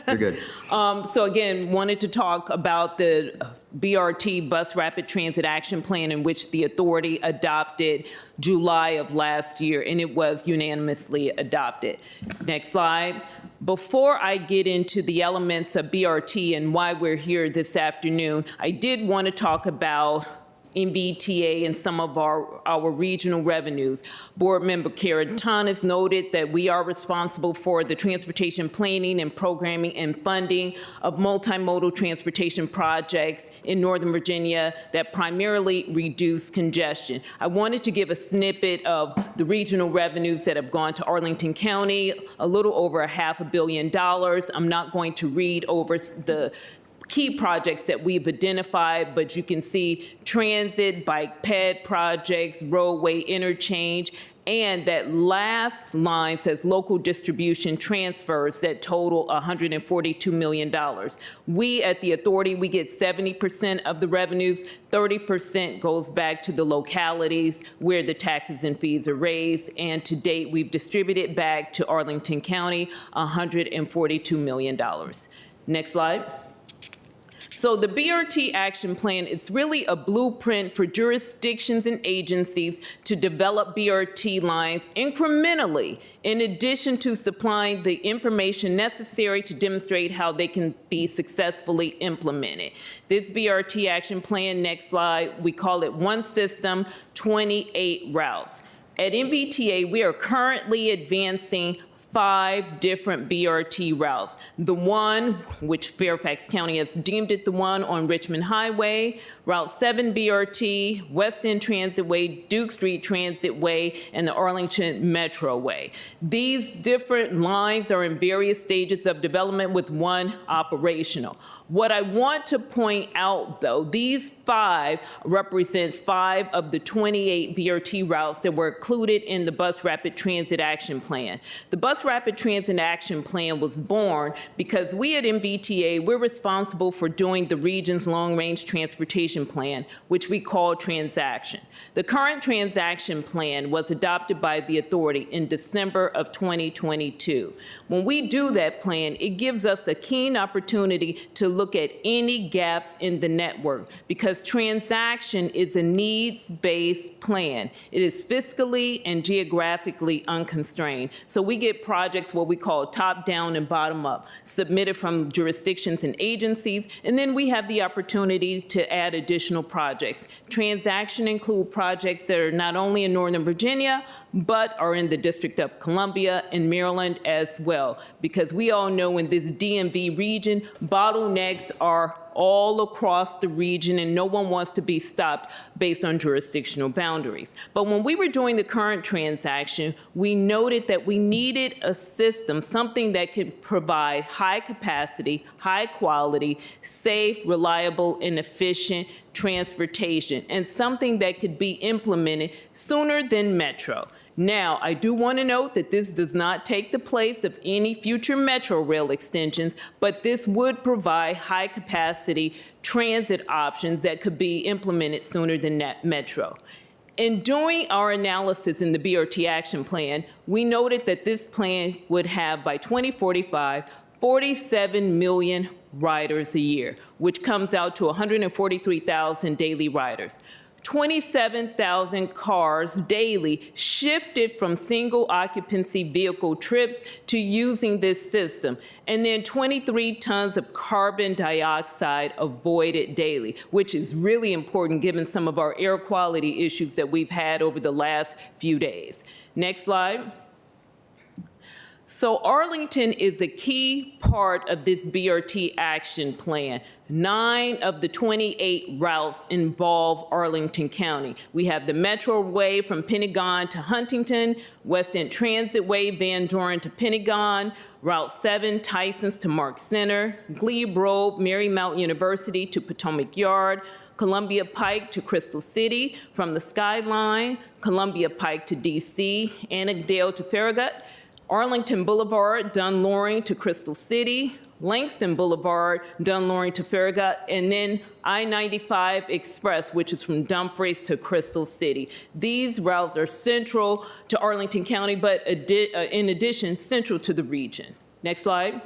You're good. So again, wanted to talk about the BRT Bus Rapid Transit Action Plan in which the authority adopted July of last year, and it was unanimously adopted. Next slide. Before I get into the elements of BRT and why we're here this afternoon, I did want to talk about MBTA and some of our regional revenues. Board Member Karantonis noted that we are responsible for the transportation planning and programming and funding of multimodal transportation projects in Northern Virginia that primarily reduce congestion. I wanted to give a snippet of the regional revenues that have gone to Arlington County, a little over $500 million. I'm not going to read over the key projects that we've identified, but you can see transit, bike ped projects, roadway interchange, and that last line says local distribution transfers that total $142 million. We at the authority, we get 70% of the revenues, 30% goes back to the localities where the taxes and fees are raised, and to date, we've distributed back to Arlington County $142 million. Next slide. So the BRT Action Plan, it's really a blueprint for jurisdictions and agencies to develop BRT lines incrementally, in addition to supplying the information necessary to demonstrate how they can be successfully implemented. This BRT Action Plan, next slide, we call it One System, 28 Routes. At MVTA, we are currently advancing 5 different BRT routes. The one, which Fairfax County has deemed it the one on Richmond Highway, Route 7 BRT, West End Transitway, Duke Street Transitway, and the Arlington Metro Way. These different lines are in various stages of development with one operational. What I want to point out, though, these 5 represent 5 of the 28 BRT routes that were included in the Bus Rapid Transit Action Plan. The Bus Rapid Transit Action Plan was born because we at MBTA, we're responsible for doing the region's long-range transportation plan, which we call Transaction. The current Transaction Plan was adopted by the authority in December of 2022. When we do that plan, it gives us a keen opportunity to look at any gaps in the network, because Transaction is a needs-based plan. It is fiscally and geographically unconstrained. So we get projects, what we call top-down and bottom-up, submitted from jurisdictions and agencies, and then we have the opportunity to add additional projects. Transaction include projects that are not only in Northern Virginia, but are in the District of Columbia and Maryland as well, because we all know in this DMV region, bottlenecks are all across the region, and no one wants to be stopped based on jurisdictional boundaries. But when we were doing the current transaction, we noted that we needed a system, something that could provide high capacity, high quality, safe, reliable, and efficient transportation, and something that could be implemented sooner than Metro. Now, I do want to note that this does not take the place of any future Metro rail extensions, but this would provide high-capacity transit options that could be implemented sooner than Metro. In doing our analysis in the BRT Action Plan, we noted that this plan would have, by 2045, 47 million riders a year, which comes out to 143,000 daily riders. 27,000 cars daily shifted from single occupancy vehicle trips to using this system, and then 23 tons of carbon dioxide avoided daily, which is really important given some of our air quality issues that we've had over the last few days. Next slide. So Arlington is a key part of this BRT action plan. 9 of the 28 routes involve Arlington County. We have the Metro Way from Pentagon to Huntington, West End Transitway, Van Doren to Pentagon, Route 7, Tysons to Mark Center, Glebe Road, Marymount University to Potomac Yard, Columbia Pike to Crystal City, from the Skyline, Columbia Pike to DC, Annandale to Farragut, Arlington Boulevard, Dunn-Loring to Crystal City, Langston Boulevard, Dunn-Loring to Farragut, and then I-95 Express, which is from Dumfries to Crystal City. These routes are central to Arlington County, but in addition, central to the region. Next slide.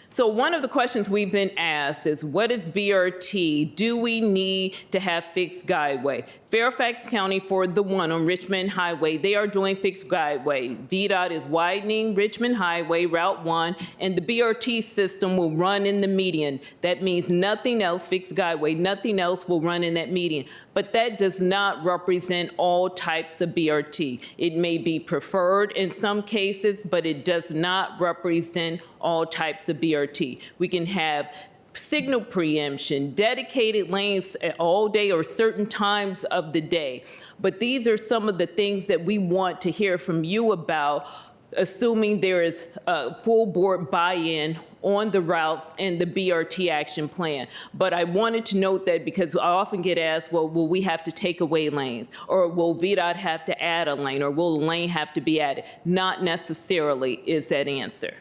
So one of the questions we've been asked is, what is BRT? Do we need to have fixed guideway? Fairfax County, for the one on Richmond Highway, they are doing fixed guideway. VDOT is widening Richmond Highway, Route 1, and the BRT system will run in the median. That means nothing else, fixed guideway, nothing else will run in that median. But that does not represent all types of BRT. It may be preferred in some cases, but it does not represent all types of BRT. We can have signal preemption, dedicated lanes all day or certain times of the day. But these are some of the things that we want to hear from you about, assuming there is full board buy-in on the routes and the BRT action plan. But I wanted to note that because I often get asked, well, will we have to take away lanes? Or will VDOT have to add a lane? Or will a lane have to be added? Not necessarily is that answer.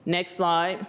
Next slide.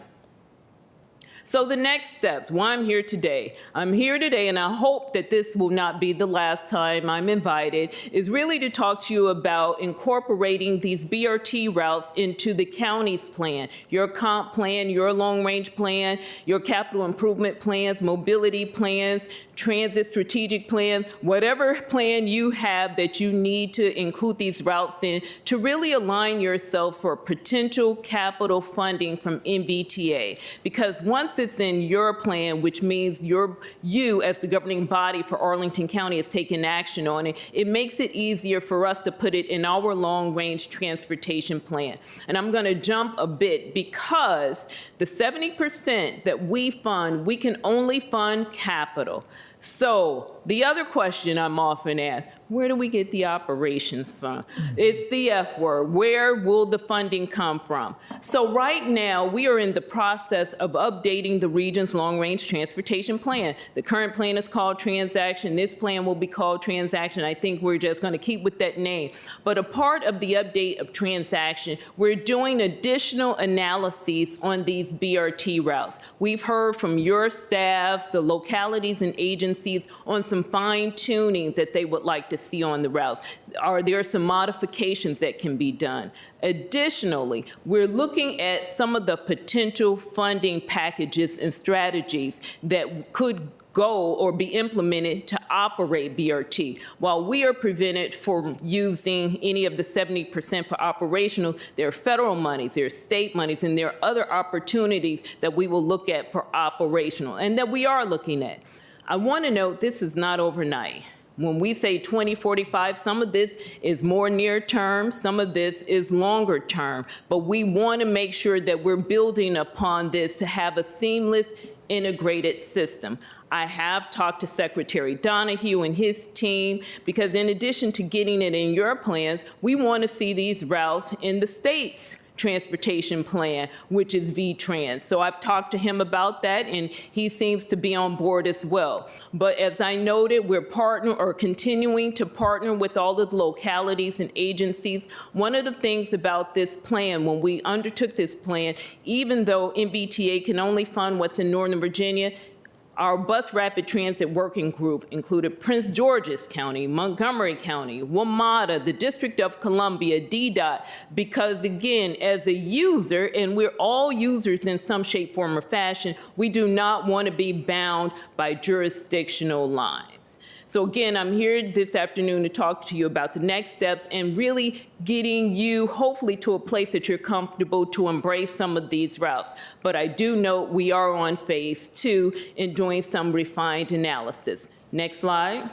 So the next steps, why I'm here today. I'm here today, and I hope that this will not be the last time I'm invited, is really to talk to you about incorporating these BRT routes into the county's plan, your comp plan, your long-range plan, your capital improvement plans, mobility plans, transit strategic plans, whatever plan you have that you need to include these routes in, to really align yourself for potential capital funding from MBTA. Because once is in your plan, which means you as the governing body for Arlington County has taken action on it. It makes it easier for us to put it in our long-range transportation plan. And I'm going to jump a bit because the 70% that we fund, we can only fund capital. So the other question I'm often asked, where do we get the operations from? It's the F word. Where will the funding come from? So right now, we are in the process of updating the region's long-range transportation plan. The current plan is called Transaction. This plan will be called Transaction. I think we're just going to keep with that name. But a part of the update of Transaction, we're doing additional analyses on these BRT routes. We've heard from your staffs, the localities and agencies on some fine-tuning that they would like to see on the routes. Are there some modifications that can be done? Additionally, we're looking at some of the potential funding packages and strategies that could go or be implemented to operate BRT. While we are prevented from using any of the 70% for operational, there are federal monies, there are state monies, and there are other opportunities that we will look at for operational and that we are looking at. I want to note this is not overnight. When we say 2045, some of this is more near term, some of this is longer term, but we want to make sure that we're building upon this to have a seamless, integrated system. I have talked to Secretary Donahue and his team because in addition to getting it in your plans, we want to see these routes in the state's transportation plan, which is VTrans. So I've talked to him about that, and he seems to be on board as well. But as I noted, we're continuing to partner with all of the localities and agencies. One of the things about this plan, when we undertook this plan, even though MBTA can only fund what's in Northern Virginia, our bus rapid transit working group included Prince George's County, Montgomery County, WMATA, the District of Columbia, DDOT, because again, as a user, and we're all users in some shape, form, or fashion, we do not want to be bound by jurisdictional lines. So again, I'm here this afternoon to talk to you about the next steps and really getting you hopefully to a place that you're comfortable to embrace some of these routes. But I do note we are on phase 2 and doing some refined analysis. Next slide.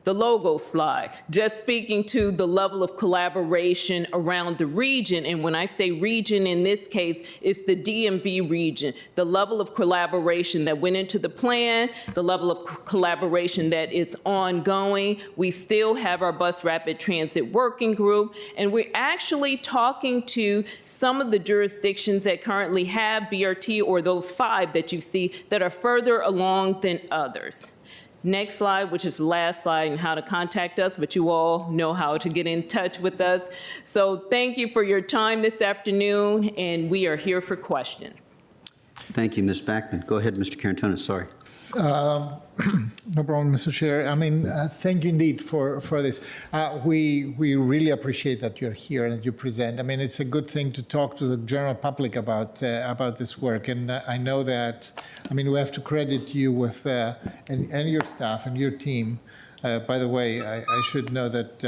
The logo slide, just speaking to the level of collaboration around the region. And when I say region in this case, it's the DMV region. The level of collaboration that went into the plan, the level of collaboration that is ongoing. We still have our bus rapid transit working group, and we're actually talking to some of the jurisdictions that currently have BRT, or those 5 that you see that are further along than others. Next slide, which is the last slide, and how to contact us, but you all know how to get in touch with us. So thank you for your time this afternoon, and we are here for questions. Thank you, Ms. Backman. Go ahead, Mr. Carantonis, sorry. No problem, Mr. Chair. I mean, thank you indeed for this. We really appreciate that you're here and that you present. I mean, it's a good thing to talk to the general public about this work. And I know that, I mean, we have to credit you with, and your staff and your team. By the way, I should know that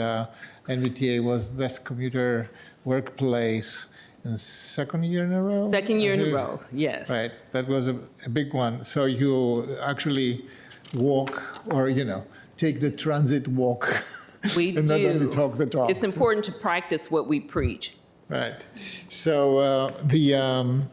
NVTA was Best Commuter Workplace in the second year in a row? Second year in a row, yes. Right, that was a big one. So you actually walk, or, you know, take the transit walk. We and do. not only talk the talk. It's important to practice what we preach. Right. So one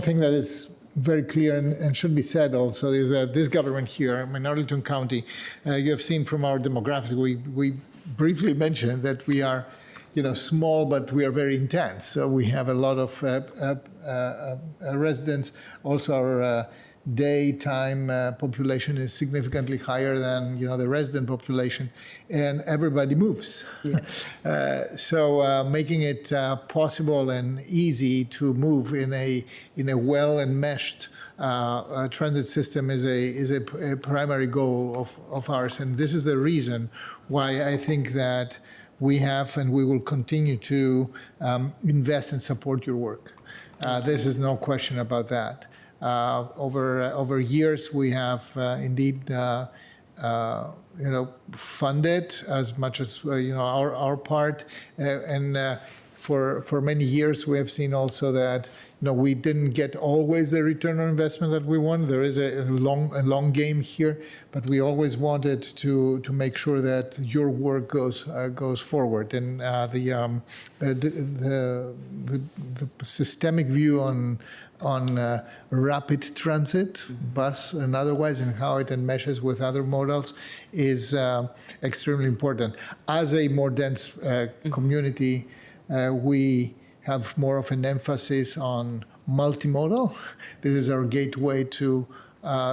thing that is very clear and should be said also is that this government here in Arlington County, you have seen from our demographics, we briefly mentioned that we are, you know, small, but we are very intense. So we have a lot of residents. Also, our daytime population is significantly higher than, you know, the resident population, and everybody moves. Yes. So making it possible and easy to move in a well enmeshed transit system is a primary goal of ours, and this is the reason why I think that we have and we will continue to invest and support your work. This is no question about that. Over years, we have indeed, funded as much as our part, and for many years, we have seen also that we didn't get always the return on investment that we want. There is a long game here, but we always wanted to make sure that your work goes forward. And the systemic view on rapid transit, bus and otherwise, and how it enmeshes with other modals is extremely important. As a more dense community, we have more of an emphasis on multimodal. This is our gateway to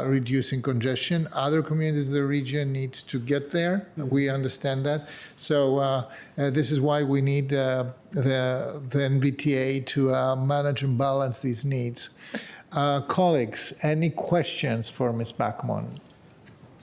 reducing congestion. Other communities in the region need to get there. We understand that. So this is why we need the NVTA to manage and balance these needs. Colleagues, any questions for Ms. Bachmann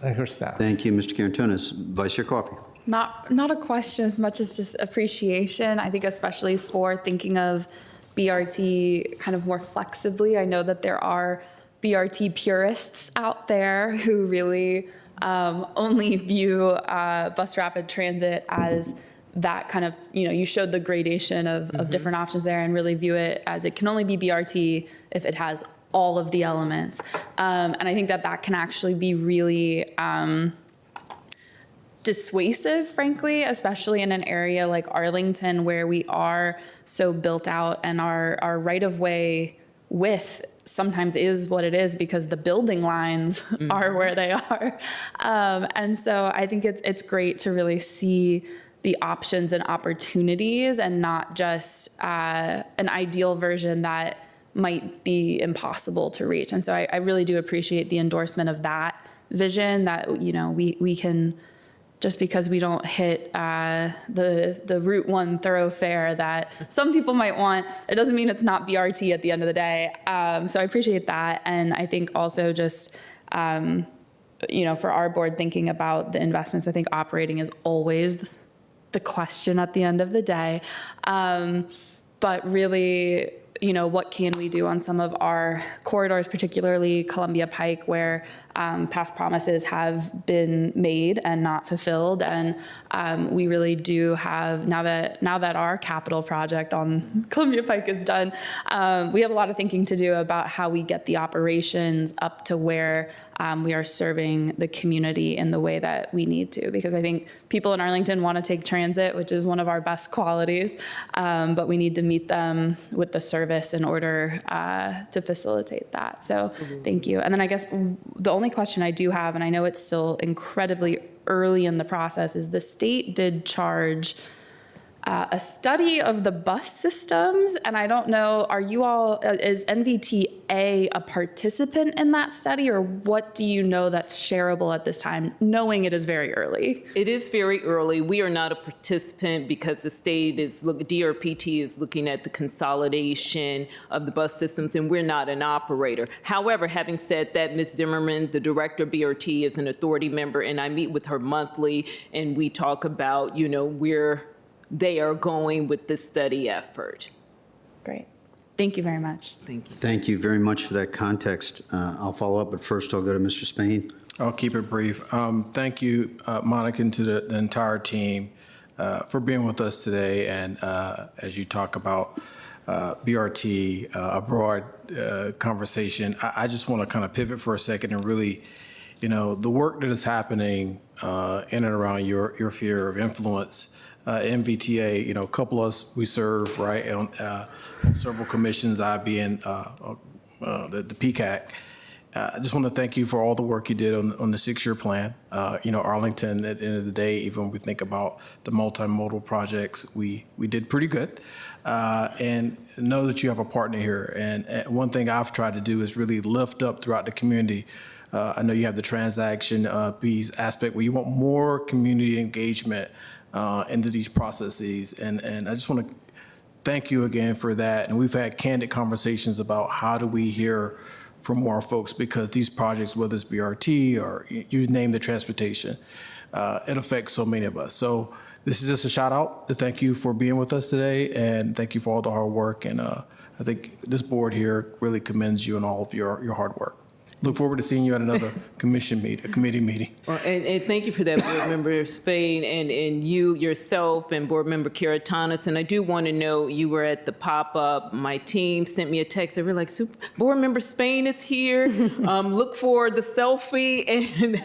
and her staff? Thank you, Mr. Carantonis. Vice Chair Coffey. Not a question as much as just appreciation. I think especially for thinking of BRT kind of more flexibly. I know that there are BRT purists out there who really only view bus rapid transit as that kind of, you showed the gradation of different options there and really view it as it can only be BRT if it has all of the elements. And I think that can actually be really dissuasive, frankly, especially in an area like Arlington where we are so built out and our right-of-way width sometimes is what it is because the building lines are where they are. And so I think it's great to really see the options and opportunities and not just an ideal version that might be impossible to reach. And so I really do appreciate the endorsement of that vision that, we can, just because we don't hit the Route 1 thoroughfare that some people might want, it doesn't mean it's not BRT at the end of the day. So I appreciate that. And I think also just, for our board thinking about the investments, I think operating is always the question at the end of the day. But really, what can we do on some of our corridors, particularly Columbia Pike, where past promises have been made and not fulfilled. And we really do have, now that our capital project on Columbia Pike is done, we have a lot of thinking to do about how we get the operations up to where we are serving the community in the way that we need to. Because I think people in Arlington want to take transit, which is one of our best qualities, but we need to meet them with the service in order to facilitate that. So thank you. And then I guess the only question I do have, and I know it's still incredibly early in the process, is the state did charge a study of the bus systems. And I don't know, is NVTA a participant in that study, or what do you know that's shareable at this time, knowing it is very early? It is very early. We are not a participant because the state DRPT is looking at the consolidation of the bus systems, and we're not an operator. However, having said that, Ms. Zimmerman, the director of BRT, is an authority member, and I meet with her monthly, and we talk about, where they are going with this study effort. Great. Thank you very much. Thank you. Thank you very much for that context. I'll follow up, but first I'll go to Mr. Spain. I'll keep it brief. Thank you, Monica, and to the entire team for being with us today. And as you talk about BRT, a broad conversation, I just want to kind of pivot for a second and really, the work that is happening in and around your sphere of influence. MVTA, a couple of us, we serve, right, on several commissions, I being the PCAC. I just want to thank you for all the work you did on the 6-year plan. Arlington, at the end of the day, even when we think about the multimodal projects, we did pretty good. And know that you have a partner here. And one thing I've tried to do is really lift up throughout the community. I know you have the transaction piece aspect where you want more community engagement into these processes. And I just want to thank you again for that. And we've had candid conversations about how do we hear from more folks, because these projects, whether it's BRT or you name the transportation, it affects so many of us. So this is just a shout out to thank you for being with us today, and thank you for all the hard work. And I think this board here really commends you and all of your hard work. Look forward to seeing you at another committee meeting. And thank you for that, Board Member Spain, and you yourself and Board Member Karatanis. And I do want to know, you were at the pop-up. My team sent me a text. They were like, Board Member Spain is here. Look for the selfie.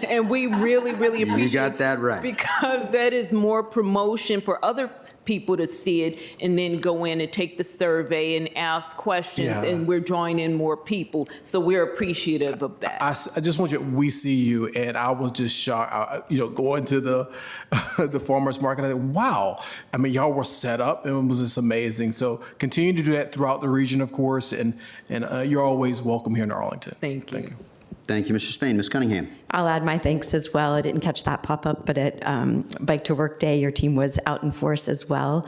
And we really, really appreciate it. You got that right. Because that is more promotion for other people to see it and then go in and take the survey and ask questions, and we're drawing in more people. So we're appreciative of that. I just want you, we see you, and I was just shocked, going to the farmer's market. I thought, wow, I mean, y'all were set up, and it was just amazing. So continue to do that throughout the region, of course, and you're always welcome here in Arlington. Thank you. Thank you, Mr. Spain. Ms. Cunningham. I'll add my thanks as well. I didn't catch that pop-up, but at Bike to Work Day, your team was out in force as well.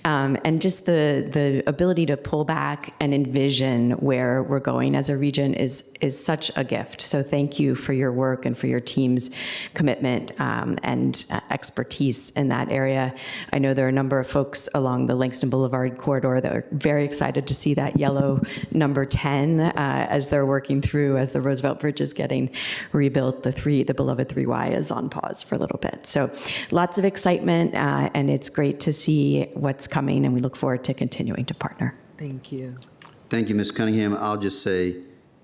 And just the ability to pull back and envision where we're going as a region is such a gift. So thank you for your work and for your team's commitment and expertise in that area. I know there are a number of folks along the Langston Boulevard corridor that are very excited to see that yellow number 10 as they're working through, as the Roosevelt Bridge is getting rebuilt. The beloved 3Y is on pause for a little bit. So lots of excitement, and it's great to see what's coming, and we look forward to continuing to partner. Thank you. Thank you, Ms. Cunningham. I'll just say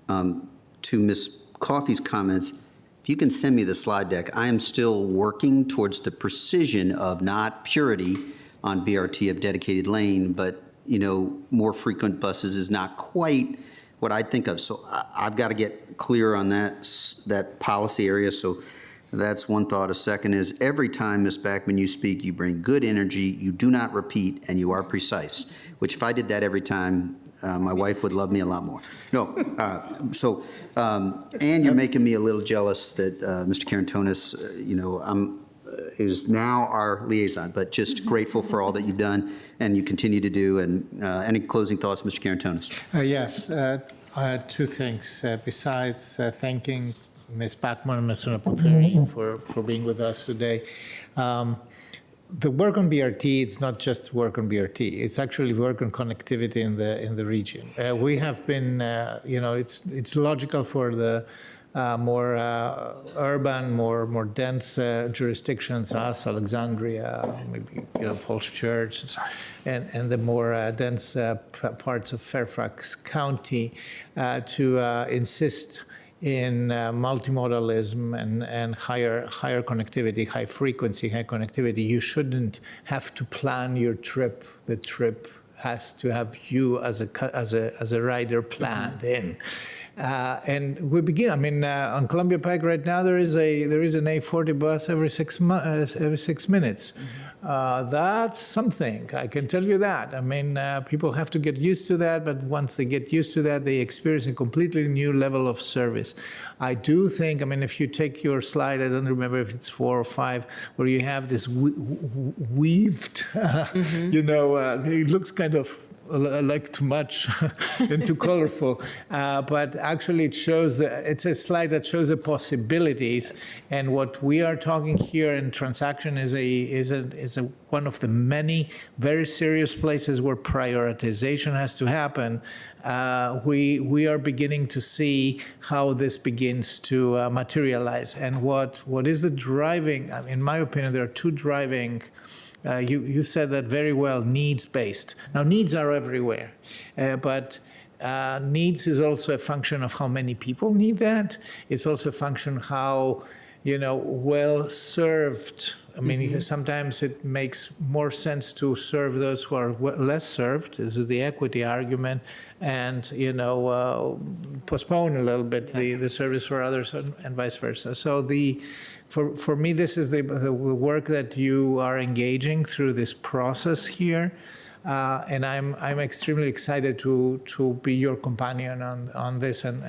to Ms. Coffey's comments, if you can send me the slide deck, I am still working towards the precision of not purity on BRT of dedicated lane, but more frequent buses is not quite what I think of. So I've got to get clear on that policy area. So that's one thought. A second is, every time, Ms. Backman, you speak, you bring good energy, you do not repeat, and you are precise, which if I did that every time, my wife would love me a lot more. No, and you're making me a little jealous that Mr. Karantonis, is now our liaison, but just grateful for all that you've done and you continue to do. And any closing thoughts, Mr. Karantonis? Yes, two things. Besides thanking Ms. Backman and Mr. Napoltheri for being with us today. The work on BRT, it's not just work on BRT. It's actually work on connectivity in the region. We have been, it's logical for the more urban, more dense jurisdictions, us, Alexandria, maybe Falls Church, and the more dense parts of Fairfax County to insist in multimodalism and higher connectivity, high frequency, high connectivity. You shouldn't have to plan your trip. The trip has to have you as a rider planned in. And we begin. I mean, on Columbia Pike right now there is an A40 bus every 6 minutes. That's something, I can tell you that. I mean, people have to get used to that, but once they get used to that, they experience a completely new level of service. I do think, I mean, if you take your slide, I don't remember if it's 4 or 5, where you have this weaved, it looks kind of like too much and too colorful, but actually it's a slide that shows the possibilities, and what we are talking here in transaction is one of the many very serious places where prioritization has to happen. We are beginning to see how this begins to materialize, and what is the driving, in my opinion, there are two driving. You said that very well, needs-based. Now, needs are everywhere, but needs is also a function of how many people need that. It's also a function of how, well-served. I mean, sometimes it makes more sense to serve those who are less served. This is the equity argument, and postpone a little bit the service for others, and vice versa. So for me, this is the work that you are engaging through this process here, and I'm extremely excited to be your companion on this, and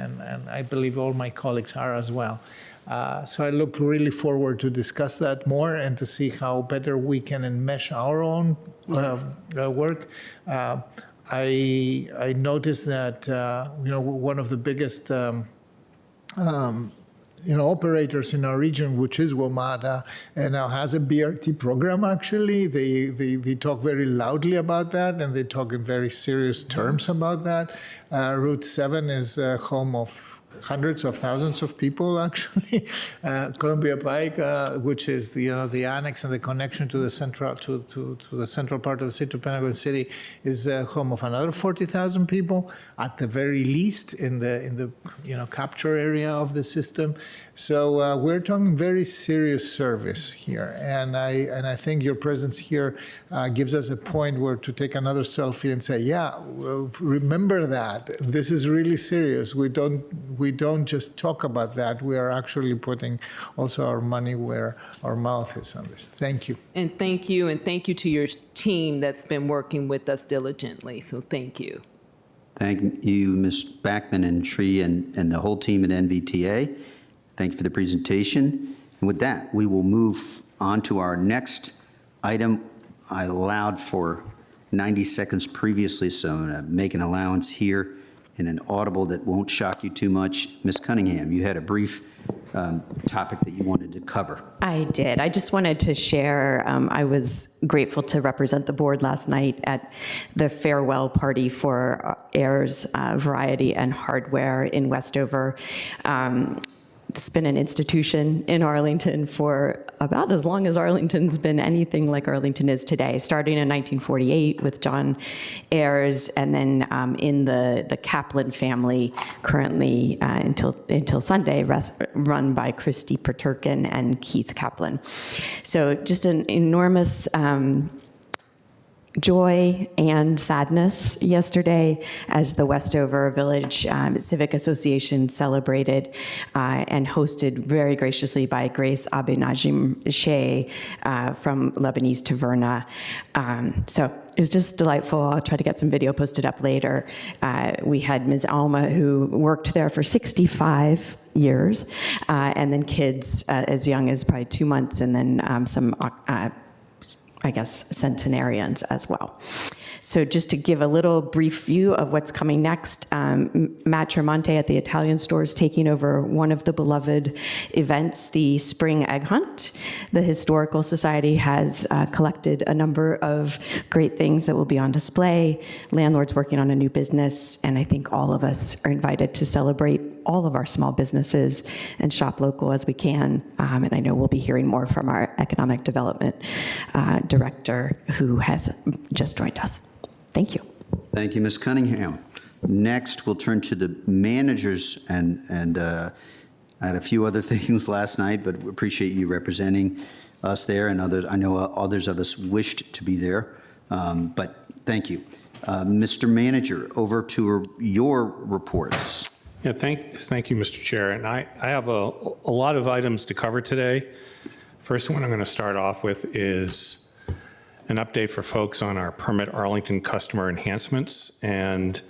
I believe all my colleagues are as well. So I look really forward to discuss that more and to see how better we can enmesh our own work. I noticed that one of the biggest operators in our region, which is WMATA, and now has a BRT program. Actually, they talk very loudly about that, and they talk in very serious terms about that. Route 7 is home of hundreds of thousands of people, actually. Columbia Pike, which is the annex and the connection to the central to the central part of the city of Pentagon City, is home of another 40,000 people at the very least in the capture area of the system. So we're talking very serious service here, and I think your presence here gives us a point where to take another selfie and say, yeah, well, remember that this is really serious. We don't just talk about that. We are actually putting also our money where our mouth is on this. Thank you. And thank you to your team that's been working with us diligently. So thank you. Thank you, Ms. Backman and Tree and the whole team at NVTA. Thank you for the presentation. And with that, we will move on to our next item. I allowed for 90 seconds previously, so I'm going to make an allowance here in an audible that won't shock you too much. Ms. Cunningham, you had a brief topic that you wanted to cover. I did. I just wanted to share, I was grateful to represent the board last night at the farewell party for Ayers Variety and Hardware in Westover. It's been an institution in Arlington for about as long as Arlington's been anything like Arlington is today, starting in 1948 with John Ayers, and then in the Kaplan family, currently until Sunday, run by Christy Paterkin and Keith Kaplan. So just an enormous joy and sadness yesterday as the Westover Village Civic Association celebrated and hosted very graciously by Grace Abenajim Shea from Lebanese Taverna. So it was just delightful. I'll try to get some video posted up later. We had Ms. Alma, who worked there for 65 years, and then kids as young as probably 2 months, and then some I guess, centenarians as well. So just to give a little brief view of what's coming next, Matt Tremonte at the Italian store is taking over one of the beloved events, the Spring Egg Hunt. The Historical Society has collected a number of great things that will be on display. Landlords working on a new business, and I think all of us are invited to celebrate all of our small businesses and shop local as we can. And I know we'll be hearing more from our economic development director, who has just joined us. Thank you. Thank you, Ms. Cunningham. Next, we'll turn to the managers, and I had a few other things last night, but we appreciate you representing us there, and others. I know others of us wished to be there, but thank you. Mr. Manager, over to your reports. Yeah, thank you, Mr. Chair. And I have a lot of items to cover today. First one I'm going to start off with is an update for folks on our Permit Arlington customer enhancements. And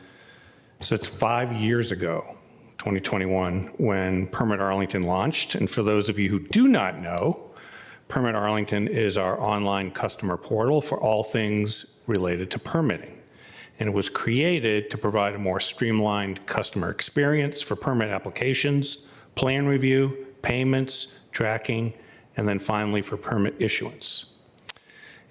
so it's 5 years ago, 2021, when Permit Arlington launched. And for those of you who do not know, Permit Arlington is our online customer portal for all things related to permitting. And it was created to provide a more streamlined customer experience for permit applications, plan review, payments, tracking, and then finally for permit issuance.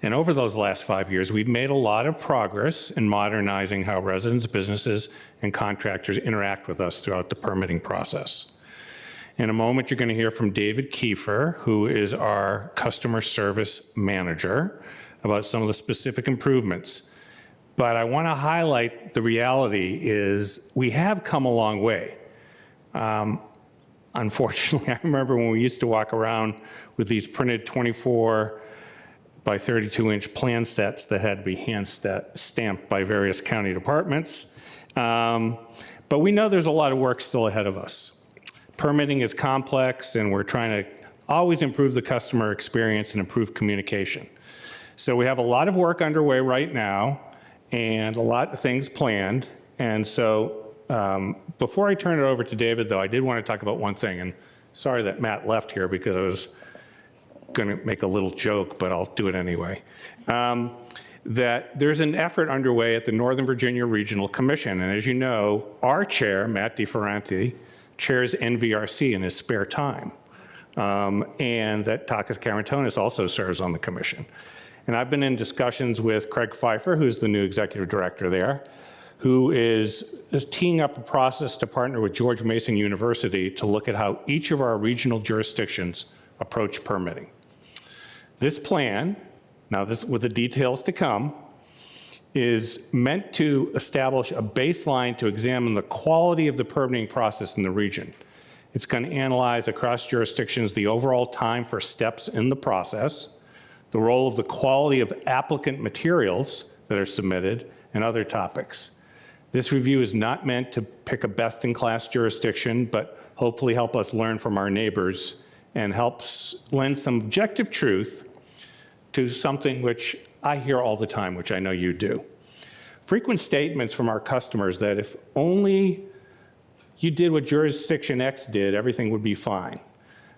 And over those last 5 years, we've made a lot of progress in modernizing how residents, businesses, and contractors interact with us throughout the permitting process. In a moment, you're going to hear from David Kiefer, who is our customer service manager, about some of the specific improvements. But I want to highlight the reality is we have come a long way. Unfortunately, I remember when we used to walk around with these printed 24 by 32-inch plan sets that had to be hand stamped by various county departments. But we know there's a lot of work still ahead of us. Permitting is complex, and we're trying to always improve the customer experience and improve communication. So we have a lot of work underway right now, and a lot of things planned. And so before I turn it over to David, though, I did want to talk about one thing. And sorry that Matt left here, because I was going to make a little joke, but I'll do it anyway. That there's an effort underway at the Northern Virginia Regional Commission. And as you know, our chair, Matt DeFerranti, chairs NVRC in his spare time. And that Takis Karantonis also serves on the commission. And I've been in discussions with Craig Pfeiffer, who's the new executive director there, who is teeing up a process to partner with George Mason University to look at how each of our regional jurisdictions approach permitting. This plan, now this, with the details to come, is meant to establish a baseline to examine the quality of the permitting process in the region. It's going to analyze across jurisdictions the overall time for steps in the process, the role of the quality of applicant materials that are submitted, and other topics. This review is not meant to pick a best-in-class jurisdiction, but hopefully help us learn from our neighbors and helps lend some objective truth to something which I hear all the time, which I know you do. Frequent statements from our customers that if only you did what jurisdiction X did, everything would be fine.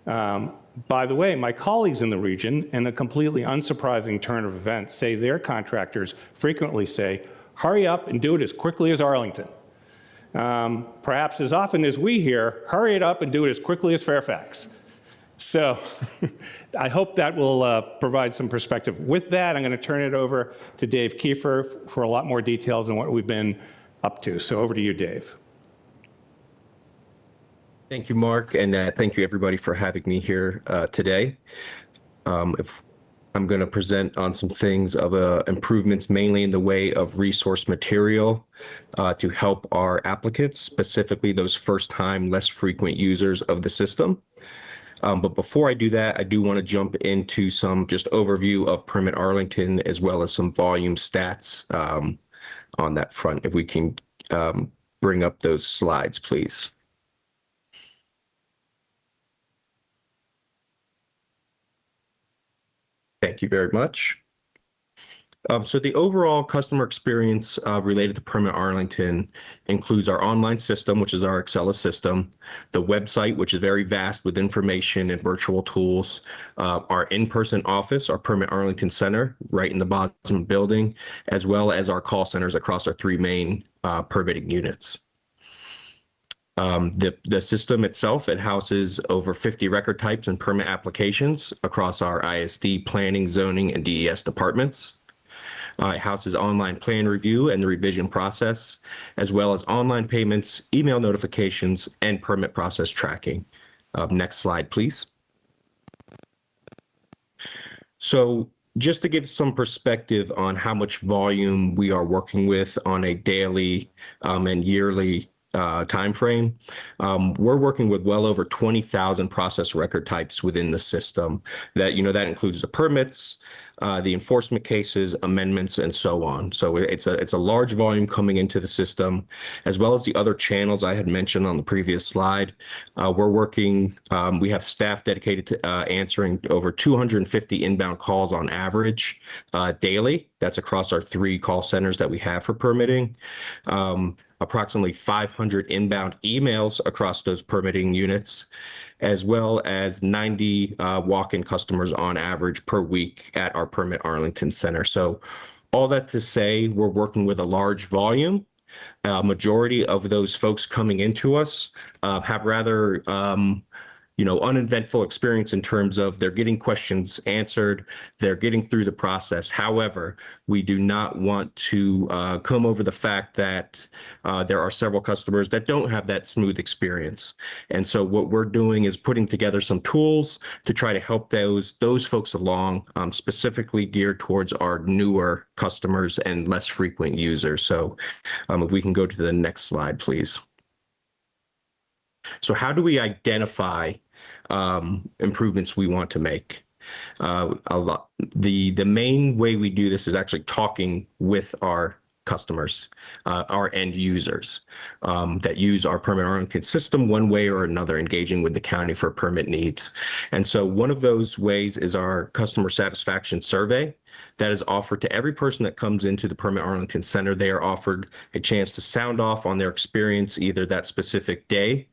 By the way, my colleagues in the region, in a completely unsurprising turn of events, say their contractors frequently say, hurry up and do it as quickly as Arlington. Perhaps as often as we hear, hurry it up and do it as quickly as Fairfax. So I hope that will provide some perspective. With that, I'm going to turn it over to Dave Kiefer for a lot more details on what we've been up to. So over to you, Dave. Thank you, Mark, and thank you everybody for having me here today. If I'm going to present on some things of improvements, mainly in the way of resource material to help our applicants, specifically those first-time, less frequent users of the system. But before I do that, I do want to jump into some just overview of Permit Arlington, as well as some volume stats on that front. If we can bring up those slides, please. Thank you very much. So the overall customer experience related to Permit Arlington includes our online system, which is our Excella system, the website, which is very vast with information and virtual tools, our in-person office, our Permit Arlington Center, right in the bottom building, as well as our call centers across our three main permitting units. The system itself, it houses over 50 record types and permit applications across our ISD, planning, zoning, and DES departments. It houses online plan review and the revision process, as well as online payments, email notifications, and permit process tracking. Next slide, please. So just to give some perspective on how much volume we are working with on a daily and yearly time frame, we're working with well over 20,000 process record types within the system. That includes the permits, the enforcement cases, amendments, and so on. So it's a large volume coming into the system, as well as the other channels I had mentioned on the previous slide. We're working, we have staff dedicated to answering over 250 inbound calls on average daily. That's across our three call centers that we have for permitting. Approximately 500 inbound emails across those permitting units, as well as 90 walk-in customers on average per week at our Permit Arlington Center. So all that to say, we're working with a large volume. Majority of those folks coming into us have rather uneventful experience in terms of they're getting questions answered, they're getting through the process. However, we do not want to come over the fact that there are several customers that don't have that smooth experience. And so what we're doing is putting together some tools to try to help those folks along, specifically geared towards our newer customers and less frequent users. So if we can go to the next slide, please. So how do we identify improvements we want to make? The main way we do this is actually talking with our customers, our end users that use our Permit Arlington system one way or another, engaging with the county for permit needs. And so one of those ways is our customer satisfaction survey that is offered to every person that comes into the Permit Arlington Center. They are offered a chance to sound off on their experience either that specific day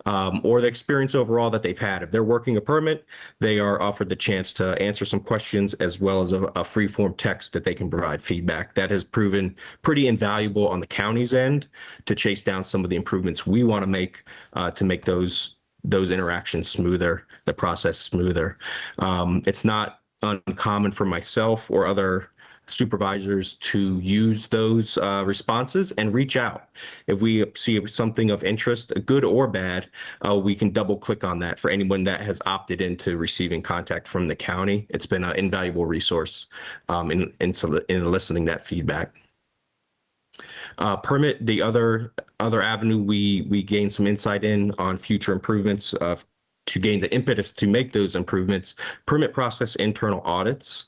or the experience overall that they've had. If they're working a permit, they are offered the chance to answer some questions, as well as a free-form text that they can provide feedback. That has proven pretty invaluable on the county's end to chase down some of the improvements we want to make those interactions smoother, the process smoother. It's not uncommon for myself or other supervisors to use those responses and reach out. If we see something of interest, good or bad, we can double click on that for anyone that has opted into receiving contact from the county. It's been an invaluable resource in eliciting that feedback. Permit, the other avenue we gain some insight in on future improvements to gain the impetus to make those improvements. Permit process internal audits.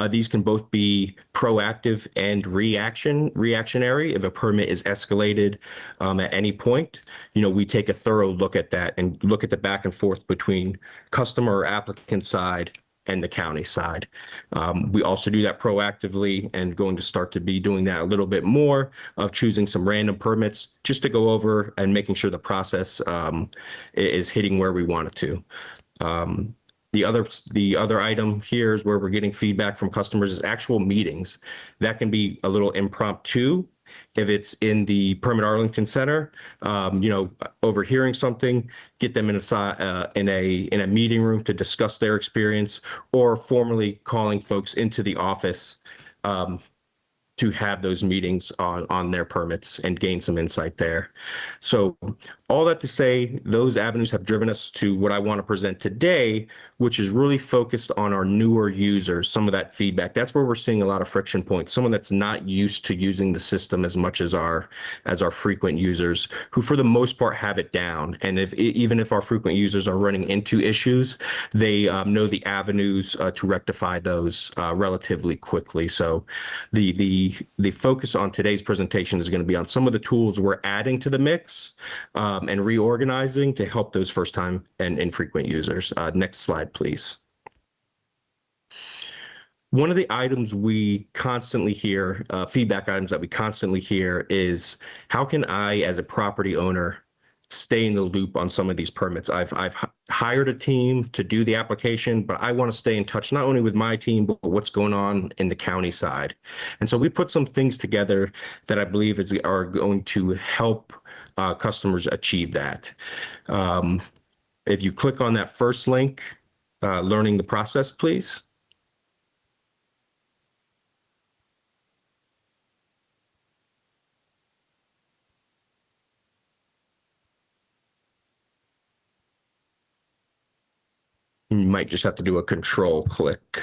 These can both be proactive and reactionary. If a permit is escalated at any point, we take a thorough look at that and look at the back and forth between customer or applicant side and the county side. We also do that proactively and going to start to be doing that a little bit more of choosing some random permits just to go over and making sure the process is hitting where we want it to. The other item here is where we're getting feedback from customers is actual meetings. That can be a little impromptu. If it's in the Permit Arlington Center, overhearing something, get them in a meeting room to discuss their experience, or formally calling folks into the office to have those meetings on their permits and gain some insight there. So all that to say, those avenues have driven us to what I want to present today, which is really focused on our newer users, some of that feedback. That's where we're seeing a lot of friction points. Someone that's not used to using the system as much as our frequent users, who for the most part have it down. And even if our frequent users are running into issues, they know the avenues to rectify those relatively quickly. So the focus on today's presentation is going to be on some of the tools we're adding to the mix and reorganizing to help those first time and infrequent users. Next slide, please. One of the items we constantly hear, feedback items that we constantly hear is, how can I, as a property owner, stay in the loop on some of these permits? I've hired a team to do the application, but I want to stay in touch not only with my team, but what's going on in the county side. And so we put some things together that I believe are going to help customers achieve that. If you click on that first link, learning the process, please. You might just have to do a control click.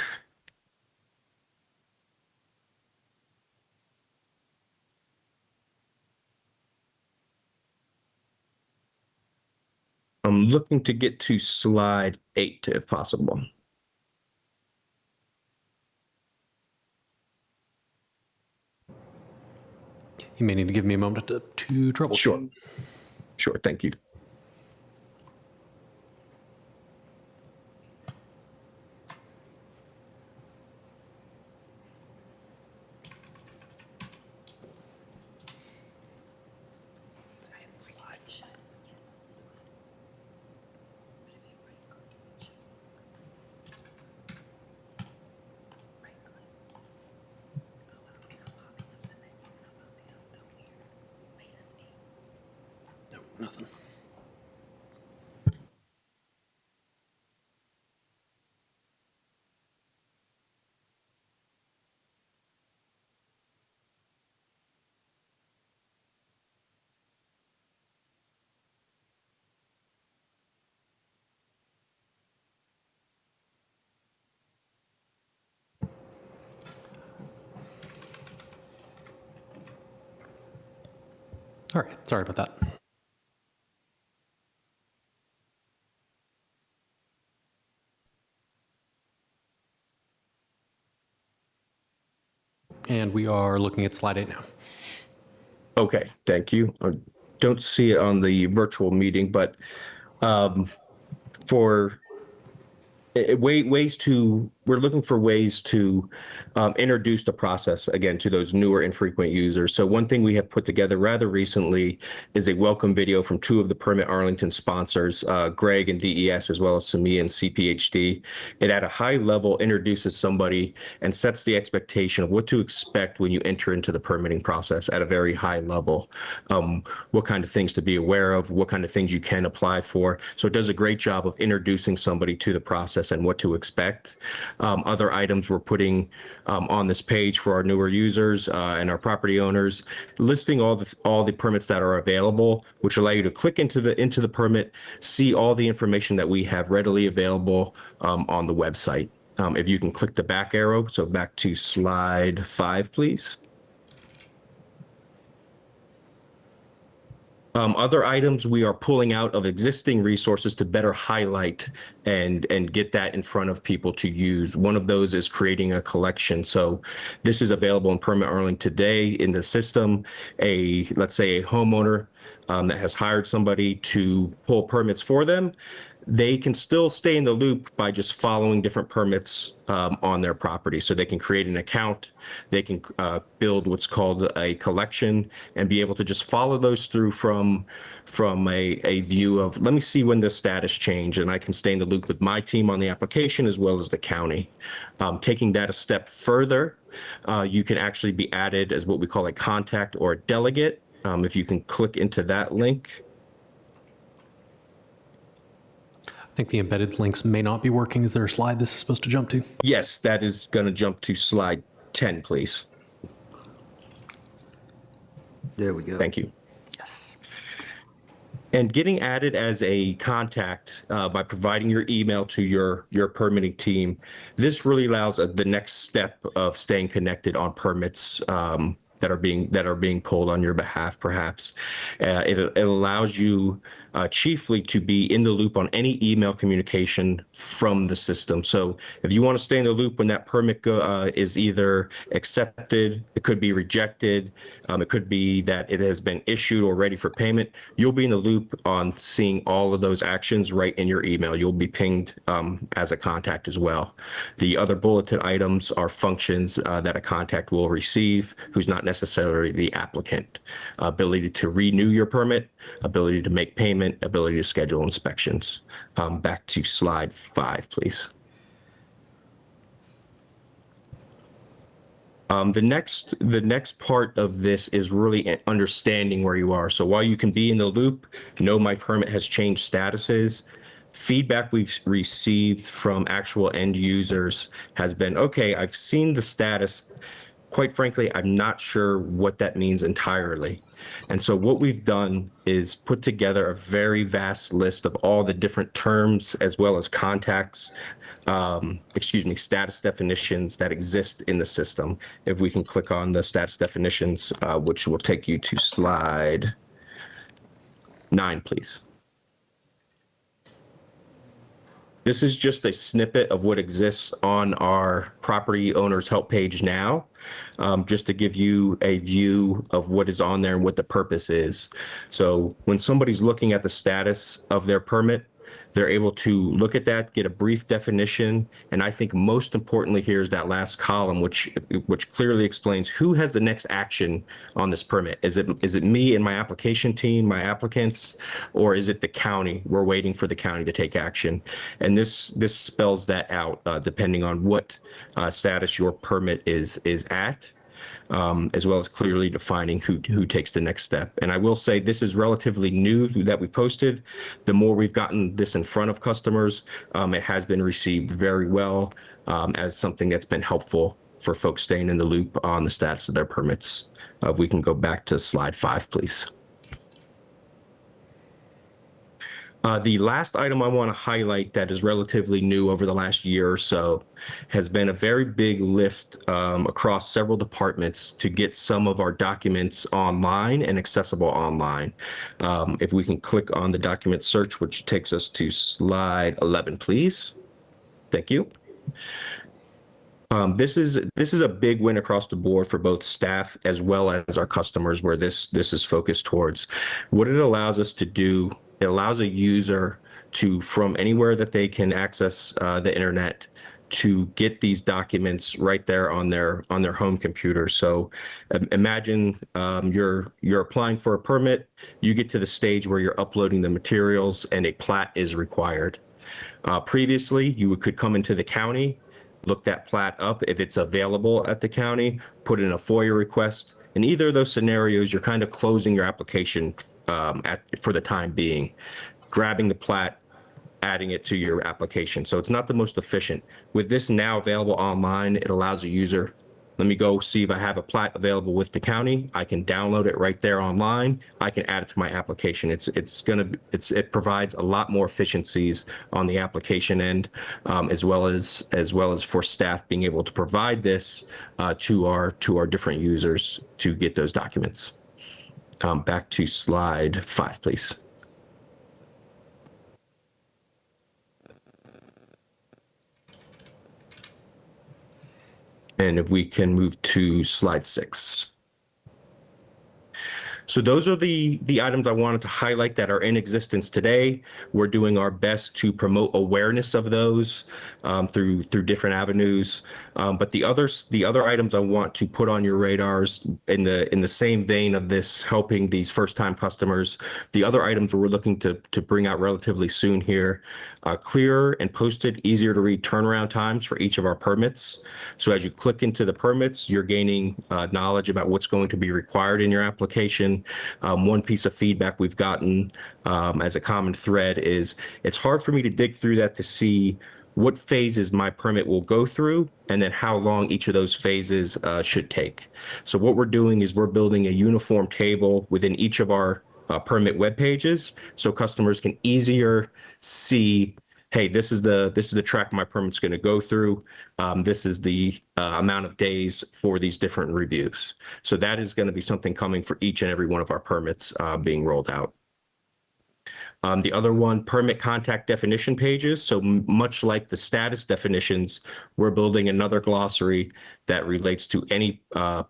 I'm looking to get to slide 8 if possible. You may need to give me a moment to troubleshoot. Sure, thank you. Nothing. All right, sorry about that. And we are looking at slide 8 now. Okay, thank you. I don't see it on the virtual meeting, but for we're looking for ways to introduce the process again to those newer infrequent users. So one thing we have put together rather recently is a welcome video from 2 of the Permit Arlington sponsors, Greg and DES, as well as Sami and CPHD. It at a high level introduces somebody and sets the expectation of what to expect when you enter into the permitting process at a very high level. What kind of things to be aware of, what kind of things you can apply for. So it does a great job of introducing somebody to the process and what to expect. other items we're putting on this page for our newer users and our property owners, listing all the permits that are available, which allow you to click into the permit, see all the information that we have readily available on the website. If you can click the back arrow, so back to slide 5, please. Other items we are pulling out of existing resources to better highlight and get that in front of people to use. One of those is creating a collection. So this is available in Permit Arlington today in the system. Let's say a homeowner that has hired somebody to pull permits for them, they can still stay in the loop by just following different permits on their property. So they can create an account, they can build what's called a collection and be able to just follow those through from a view of, let me see when the status changed, and I can stay in the loop with my team on the application as well as the county. Taking that a step further, you can actually be added as what we call a contact or a delegate. If you can click into that link. I think the embedded links may not be working. Is there a slide this is supposed to jump to? Yes, that is going to jump to slide 10, please. There we go. Thank you. Yes. And getting added as a contact by providing your email to your permitting team, this really allows the next step of staying connected on permits that are being pulled on your behalf, perhaps. It allows you chiefly to be in the loop on any email communication from the system. So if you want to stay in the loop when that permit is either accepted, it could be rejected, it could be that it has been issued or ready for payment, you'll be in the loop on seeing all of those actions right in your email. You'll be pinged as a contact as well. The other bulleted items are functions that a contact will receive who's not necessarily the applicant. Ability to renew your permit, ability to make payment, ability to schedule inspections. Back to slide 5, please. The next part of this is really understanding where you are. So while you can be in the loop, know my permit has changed statuses, feedback we've received from actual end users has been, okay, I've seen the status. Quite frankly, I'm not sure what that means entirely. And so what we've done is put together a very vast list of all the different terms as well as contacts, status definitions that exist in the system. If we can click on the status definitions, which will take you to slide 9, please. This is just a snippet of what exists on our property owners help page now, just to give you a view of what is on there and what the purpose is. So when somebody's looking at the status of their permit, they're able to look at that, get a brief definition, and I think most importantly here is that last column, which clearly explains who has the next action on this permit. Is it me and my application team, my applicants, or is it the county? We're waiting for the county to take action, and this spells that out depending on what status your permit is at. As well as clearly defining who takes the next step. And I will say this is relatively new that we posted. The more we've gotten this in front of customers, it has been received very well as something that's been helpful for folks staying in the loop on the status of their permits. If we can go back to slide 5, please. The last item I want to highlight that is relatively new over the last year or so has been a very big lift across several departments to get some of our documents online and accessible online. If we can click on the document search, which takes us to slide 11, please. Thank you. This is a big win across the board for both staff as well as our customers, where this is focused towards. What it allows us to do, it allows a user to, from anywhere that they can access the internet, to get these documents right there on their home computer. So imagine you're applying for a permit, you get to the stage where you're uploading the materials and a plat is required. Previously, you could come into the county, look that plat up if it's available at the county, put in a FOIA request. In either of those scenarios, you're kind of closing your application for the time being. Grabbing the plat, adding it to your application. So it's not the most efficient. With this now available online, it allows a user, let me go see if I have a plat available with the county. I can download it right there online. I can add it to my application. It provides a lot more efficiencies on the application end, as well as for staff being able to provide this to our different users to get those documents. Back to slide 5, please. And if we can move to slide 6. So those are the items I wanted to highlight that are in existence today. We're doing our best to promote awareness of those through different avenues. But the other items I want to put on your radars in the same vein of this, helping these first-time customers. The other items we're looking to bring out relatively soon here, clearer and posted, easier to read turnaround times for each of our permits. So as you click into the permits, you're gaining knowledge about what's going to be required in your application. One piece of feedback we've gotten as a common thread is it's hard for me to dig through that to see what phases my permit will go through and then how long each of those phases should take. So what we're doing is we're building a uniform table within each of our permit web pages so customers can easier see, hey, this is the track my permit's going to go through. This is the amount of days for these different reviews. So that is going to be something coming for each and every one of our permits being rolled out. The other one, permit contact definition pages. So much like the status definitions, we're building another glossary that relates to any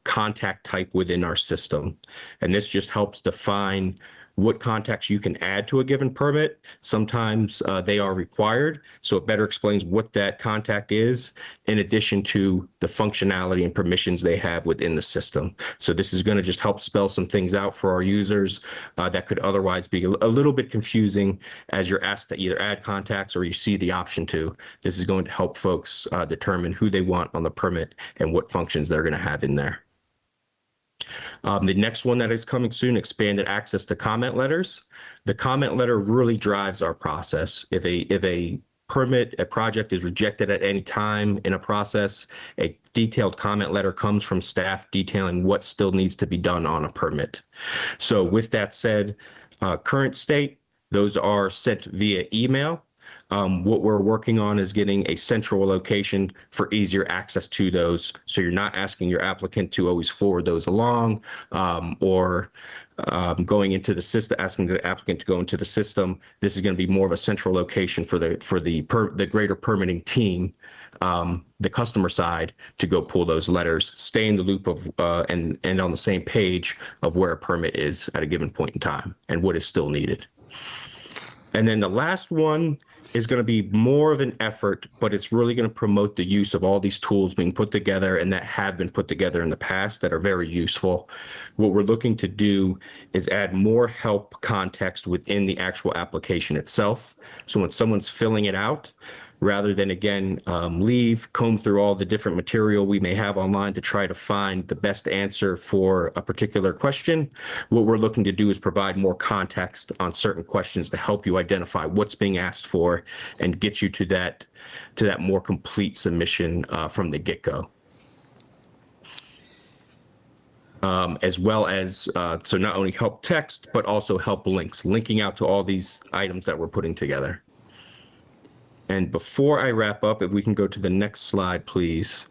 contact type within our system. And this just helps define what contacts you can add to a given permit. Sometimes they are required, so it better explains what that contact is in addition to the functionality and permissions they have within the system. So this is going to just help spell some things out for our users that could otherwise be a little bit confusing as you're asked to either add contacts or you see the option to. This is going to help folks determine who they want on the permit and what functions they're going to have in there. The next one that is coming soon, expanded access to comment letters. The comment letter really drives our process. If a project is rejected at any time in a process, a detailed comment letter comes from staff detailing what still needs to be done on a permit. So with that said, current state, those are sent via email. What we're working on is getting a central location for easier access to those. So you're not asking your applicant to always forward those along or going into the system, asking the applicant to go into the system. This is going to be more of a central location for the greater permitting team, the customer side, to go pull those letters, stay in the loop of and on the same page of where a permit is at a given point in time and what is still needed. And then the last one is going to be more of an effort, but it's really going to promote the use of all these tools being put together and that have been put together in the past that are very useful. What we're looking to do is add more help context within the actual application itself. So when someone's filling it out, rather than, again, comb through all the different material we may have online to try to find the best answer for a particular question, what we're looking to do is provide more context on certain questions to help you identify what's being asked for and get you to that more complete submission from the get-go. As well as, so not only help text, but also help linking out to all these items that we're putting together. And before I wrap up, if we can go to the next slide, please.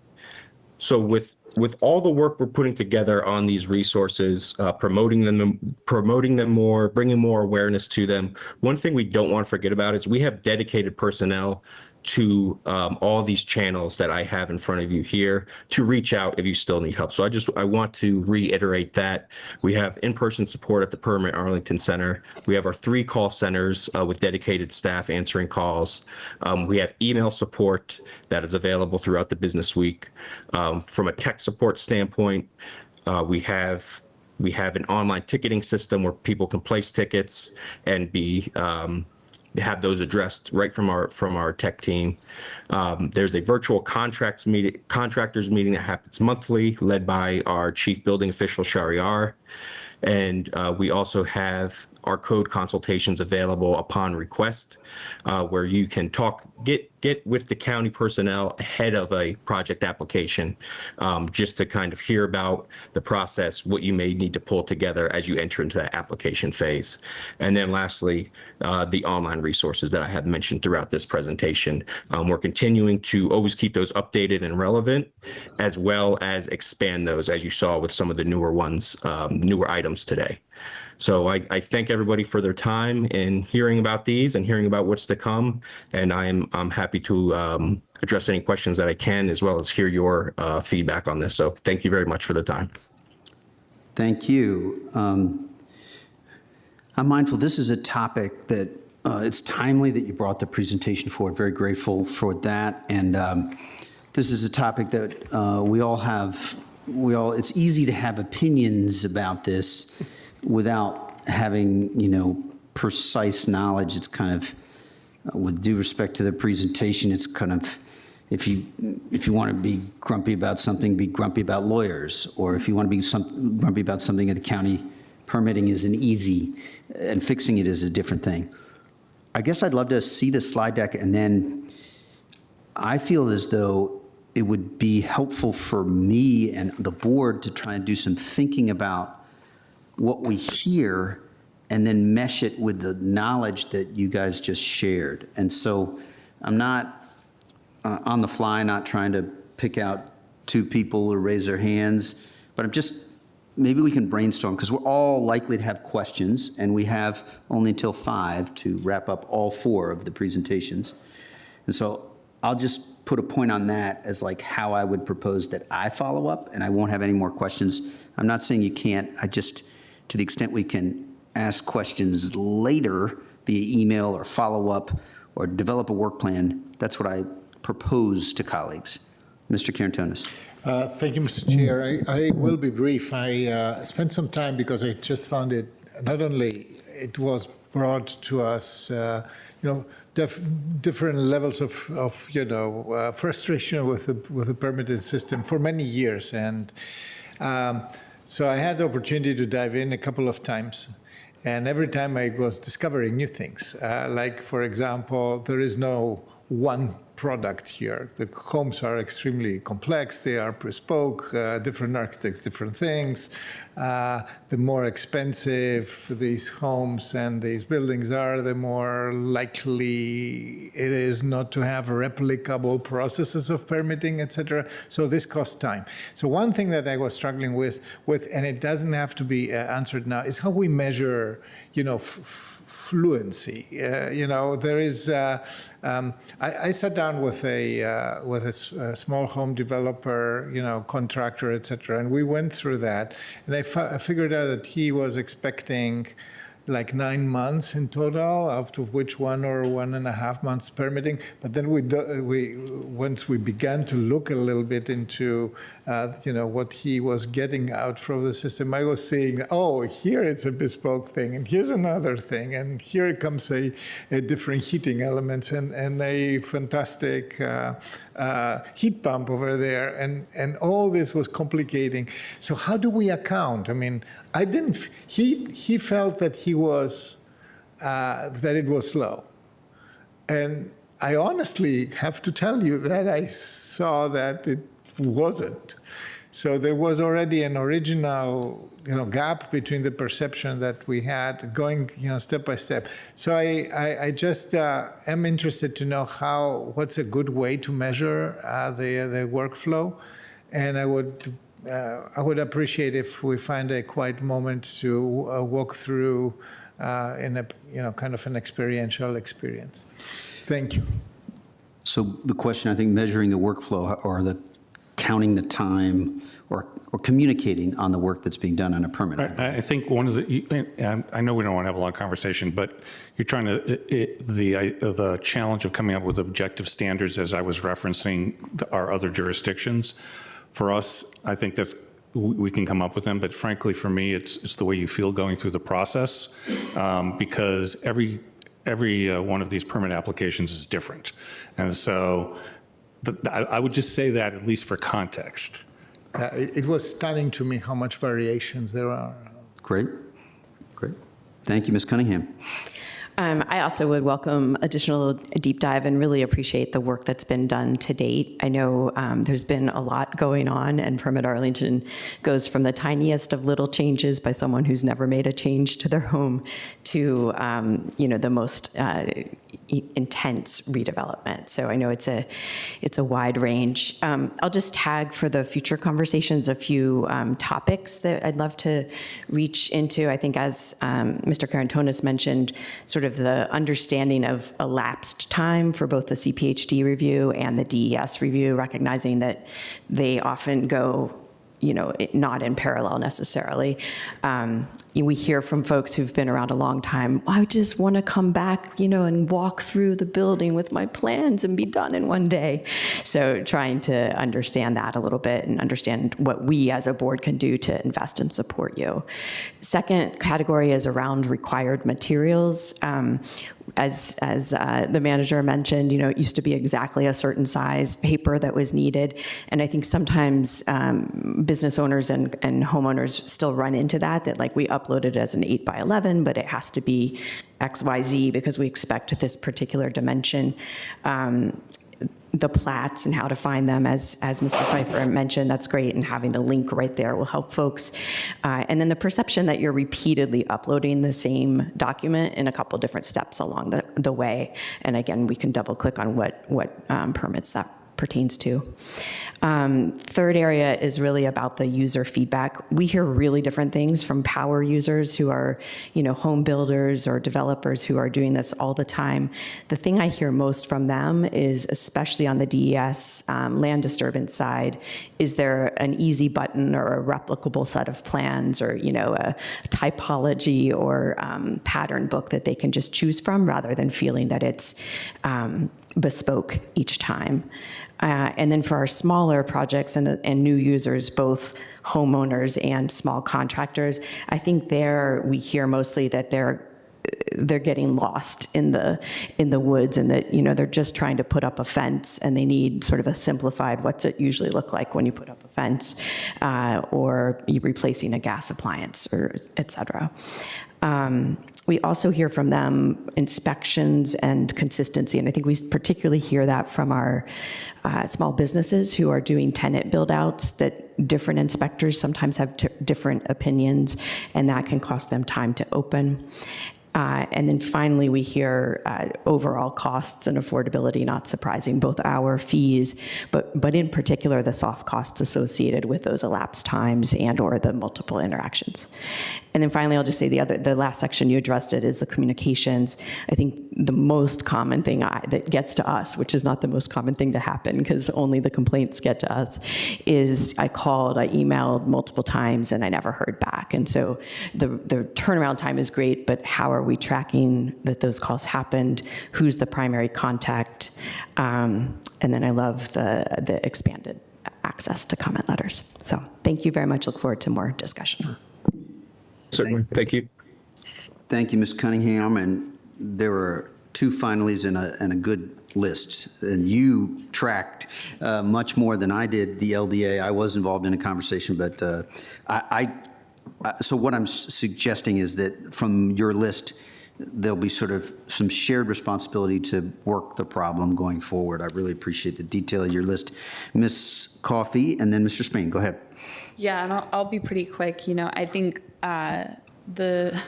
So with all the work we're putting together on these resources, promoting them more, bringing more awareness to them, one thing we don't want to forget about is we have dedicated personnel to all these channels that I have in front of you here to reach out if you still need help. So I want to reiterate that we have in-person support at the Permit Arlington Center. We have our 3 call centers with dedicated staff answering calls. We have email support that is available throughout the business week. From a tech support standpoint, we have an online ticketing system where people can place tickets and have those addressed right from our tech team. There's a virtual contractors meeting that happens monthly, led by our chief building official, Shariar. And we also have our code consultations available upon request, where you can get with the county personnel ahead of a project application, just to kind of hear about the process, what you may need to pull together as you enter into that application phase. And then lastly, the online resources that I have mentioned throughout this presentation. We're continuing to always keep those updated and relevant, as well as expand those, as you saw with some of the newer ones, newer items today. So I thank everybody for their time in hearing about these and hearing about what's to come. And I'm happy to address any questions that I can, as well as hear your feedback on this. So thank you very much for the time. Thank you. I'm mindful this is a topic that it's timely that you brought the presentation forward. Very grateful for that. And this is a topic that it's easy to have opinions about this without having, precise knowledge. It's kind of, with due respect to the presentation, it's kind of, if you want to be grumpy about something, be grumpy about lawyers. Or if you want to be grumpy about something at the county, permitting isn't easy, and fixing it is a different thing. I guess I'd love to see the slide deck, and then I feel as though it would be helpful for me and the board to try and do some thinking about what we hear and then mesh it with the knowledge that you guys just shared. And so I'm not on the fly, not trying to pick out two people who raise their hands, but I'm just, maybe we can brainstorm, because we're all likely to have questions, and we have only until 5 to wrap up all 4 of the presentations. And so I'll just put a point on that as like how I would propose that I follow up, and I won't have any more questions. I'm not saying you can't, I just, to the extent we can ask questions later via email or follow up or develop a work plan, that's what I propose to colleagues. Mr. Karantonis. Thank you, Mr. Chair. I will be brief. I spent some time because I just found it, not only it was brought to us, different levels of frustration with the permitting system for many years. And so I had the opportunity to dive in a couple of times. And every time I was discovering new things. Like, for example, there is no one product here. The homes are extremely complex. They are bespoke, different architects, different things. The more expensive these homes and these buildings are, the more likely it is not to have replicable processes of permitting, et cetera. So this costs time. So one thing that I was struggling with, and it doesn't have to be answered now, is how we measure, fluency. There is. I sat down with a small home developer, contractor, et cetera, and we went through that, and I figured out that he was expecting like 9 months in total, out of which 1 or 1.5 months permitting. But then once we began to look a little bit into, what he was getting out from the system, I was seeing, oh, here it's a bespoke thing, and here's another thing, and here comes a different heating elements, and a fantastic heat pump over there, and all this was complicating. So how do we account? I mean, he felt that he was, that it was slow. And I honestly have to tell you that I saw that it wasn't. So there was already an original, gap between the perception that we had going, step by step. So I just am interested to know what's a good way to measure the workflow. And I would appreciate if we find a quiet moment to walk through in a kind of an experiential experience. Thank you. So the question, I think, measuring the workflow or counting the time or communicating on the work that's being done on a permit. I think one of I know we don't want to have a long conversation, but you're trying to, the challenge of coming up with objective standards, as I was referencing our other jurisdictions. For us, I think we can come up with them, but frankly, for me, it's the way you feel going through the process, because every one of these permit applications is different. And so I would just say that, at least for context. It was stunning to me how much variations there are. Great. Thank you, Ms. Cunningham. I also would welcome additional deep dive and really appreciate the work that's been done to date. I know there's been a lot going on, and Permit Arlington goes from the tiniest of little changes by someone who's never made a change to their home to, the most intense redevelopment. So I know it's a wide range. I'll just tag for the future conversations a few topics that I'd love to reach into. I think as Mr. Carantonis mentioned, sort of the understanding of elapsed time for both the CPHD review and the DES review, recognizing that they often go not in parallel necessarily. We hear from folks who've been around a long time, I just want to come back, and walk through the building with my plans and be done in one day. So trying to understand that a little bit and understand what we as a board can do to invest and support you. Second category is around required materials. As the manager mentioned, it used to be exactly a certain size paper that was needed. And I think sometimes business owners and homeowners still run into that like we uploaded as an 8x11, but it has to be XYZ because we expect this particular dimension. The plats and how to find them, as Mr. Pfeiffer mentioned, that's great, and having the link right there will help folks. And then the perception that you're repeatedly uploading the same document in a couple different steps along the way. And again, we can double click on what permits that pertains to. Third area is really about the user feedback. We hear really different things from power users who are, home builders or developers who are doing this all the time. The thing I hear most from them is, especially on the DES land disturbance side, is there an easy button or a replicable set of plans or, a typology or pattern book that they can just choose from rather than feeling that it's bespoke each time. And then for our smaller projects and new users, both homeowners and small contractors, I think there we hear mostly that they're getting lost in the woods, and that they're just trying to put up a fence and they need sort of a simplified what's it usually look like when you put up a fence, or you replacing a gas appliance, or et cetera. We also hear from them inspections and consistency, and I think we particularly hear that from our small businesses who are doing tenant build-outs, that different inspectors sometimes have different opinions, and that can cost them time to open. And then finally, we hear overall costs and affordability, not surprising, both our fees, but in particular, the soft costs associated with those elapsed times and or the multiple interactions. And then finally, I'll just say the last section you addressed it is the communications. I think the most common thing that gets to us, which is not the most common thing to happen because only the complaints get to us, is I called, I emailed multiple times, and I never heard back. And so the turnaround time is great, but how are we tracking that those calls happened? Who's the primary contact? And then I love the expanded access to comment letters. So thank you very much. Look forward to more discussion. Certainly. Thank you. Thank you, Ms. Cunningham. And there were two finalies and a good list. And you tracked much more than I did the LDA. I was involved in a conversation, but so what I'm suggesting is that from your list, there'll be sort of some shared responsibility to work the problem going forward. I really appreciate the detail of your list. Ms. Coffey and then Mr. Spain, go ahead. Yeah, and I'll be pretty quick. I think the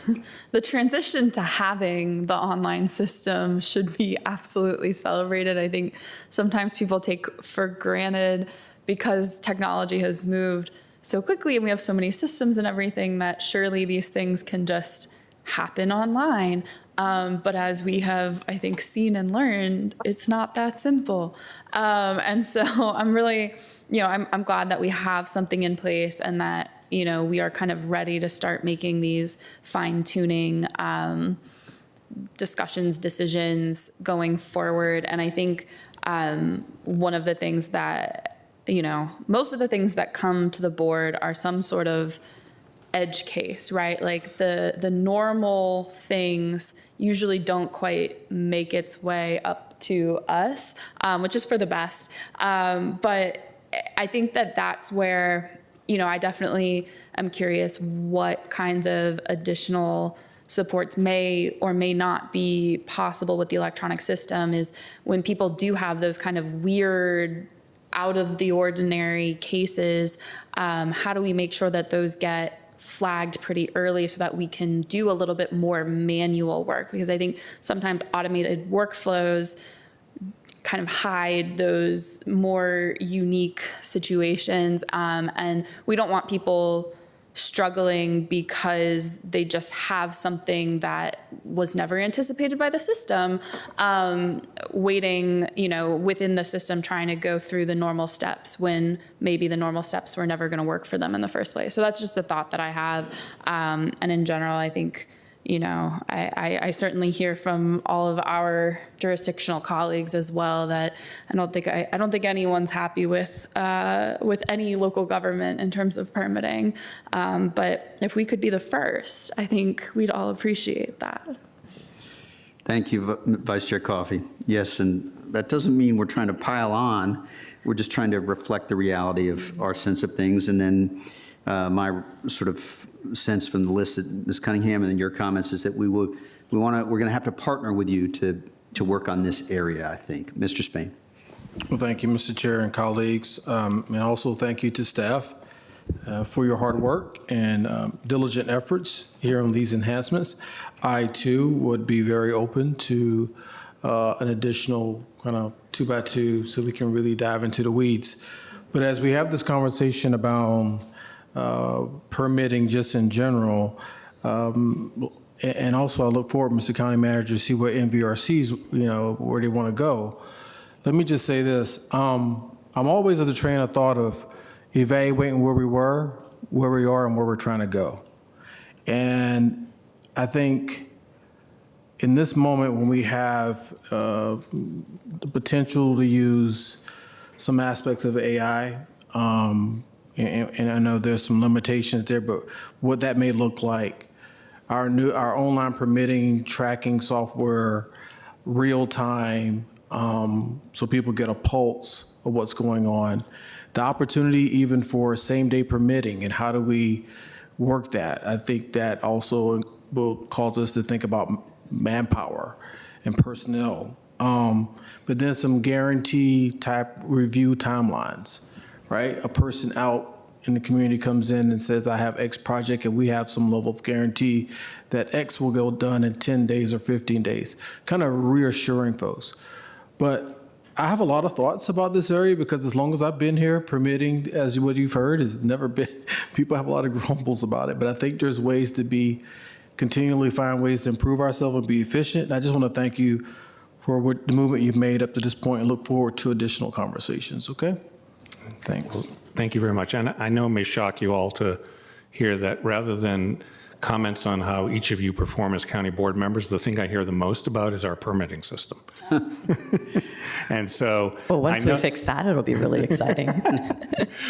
transition to having the online system should be absolutely celebrated. I think sometimes people take for granted, because technology has moved so quickly and we have so many systems and everything, that surely these things can just happen online. But as we have, I think, seen and learned, it's not that simple. And so I'm really, I'm glad that we have something in place and that, we are kind of ready to start making these fine-tuning discussions, decisions going forward. And I think one of the things that, most of the things that come to the board are some sort of edge case, right? Like the normal things usually don't quite make its way up to us, which is for the best. But I think that that's where, I definitely am curious what kinds of additional supports may or may not be possible with the electronic system is when people do have those kind of weird, out of the ordinary cases, how do we make sure that those get flagged pretty early so that we can do a little bit more manual work? Because I think sometimes automated workflows kind of hide those more unique situations, and we don't want people struggling because they just have something that was never anticipated by the system, waiting, within the system, trying to go through the normal steps when maybe the normal steps were never going to work for them in the first place. So that's just a thought that I have. And in general, I think, I certainly hear from all of our jurisdictional colleagues as well that I don't think anyone's happy with any local government in terms of permitting. But if we could be the first, I think we'd all appreciate that. Thank you, Vice Chair Coffey. Yes, and that doesn't mean we're trying to pile on. We're just trying to reflect the reality of our sense of things. And then my sort of sense from the list that Ms. Cunningham and your comments is that we're going to have to partner with you to work on this area, I think. Mr. Spain. Well, thank you, Mr. Chair and colleagues. And also thank you to staff for your hard work and diligent efforts here on these enhancements. I, too, would be very open to an additional kind of 2x2 so we can really dive into the weeds. But as we have this conversation about permitting just in general, and also I look forward, Mr. County Manager, to see what NVRCs, where they want to go. Let me just say this. I'm always of the train of thought of evaluating where we were, where we are, and where we're trying to go. And I think in this moment when we have the potential to use some aspects of AI, and I know there's some limitations there, but what that may look like, our online permitting tracking software, real time, so people get a pulse of what's going on. The opportunity even for same day permitting and how do we work that? I think that also will cause us to think about manpower and personnel, but then some guarantee type review timelines. Right? A person out in the community comes in and says, I have X project and we have some level of guarantee that X will go done in 10 days or 15 days, kind of reassuring folks. But I have a lot of thoughts about this area because as long as I've been here, permitting, as what you've heard, has never been, people have a lot of grumbles about it, but I think there's ways to continually find ways to improve ourselves and be efficient. And I just want to thank you for the movement you've made up to this point and look forward to additional conversations, okay? Thanks. Well, thank you very much. And I know it may shock you all to hear that rather than comments on how each of you perform as county board members, the thing I hear the most about is our permitting system. And so, well, once we fix that, it'll be really exciting.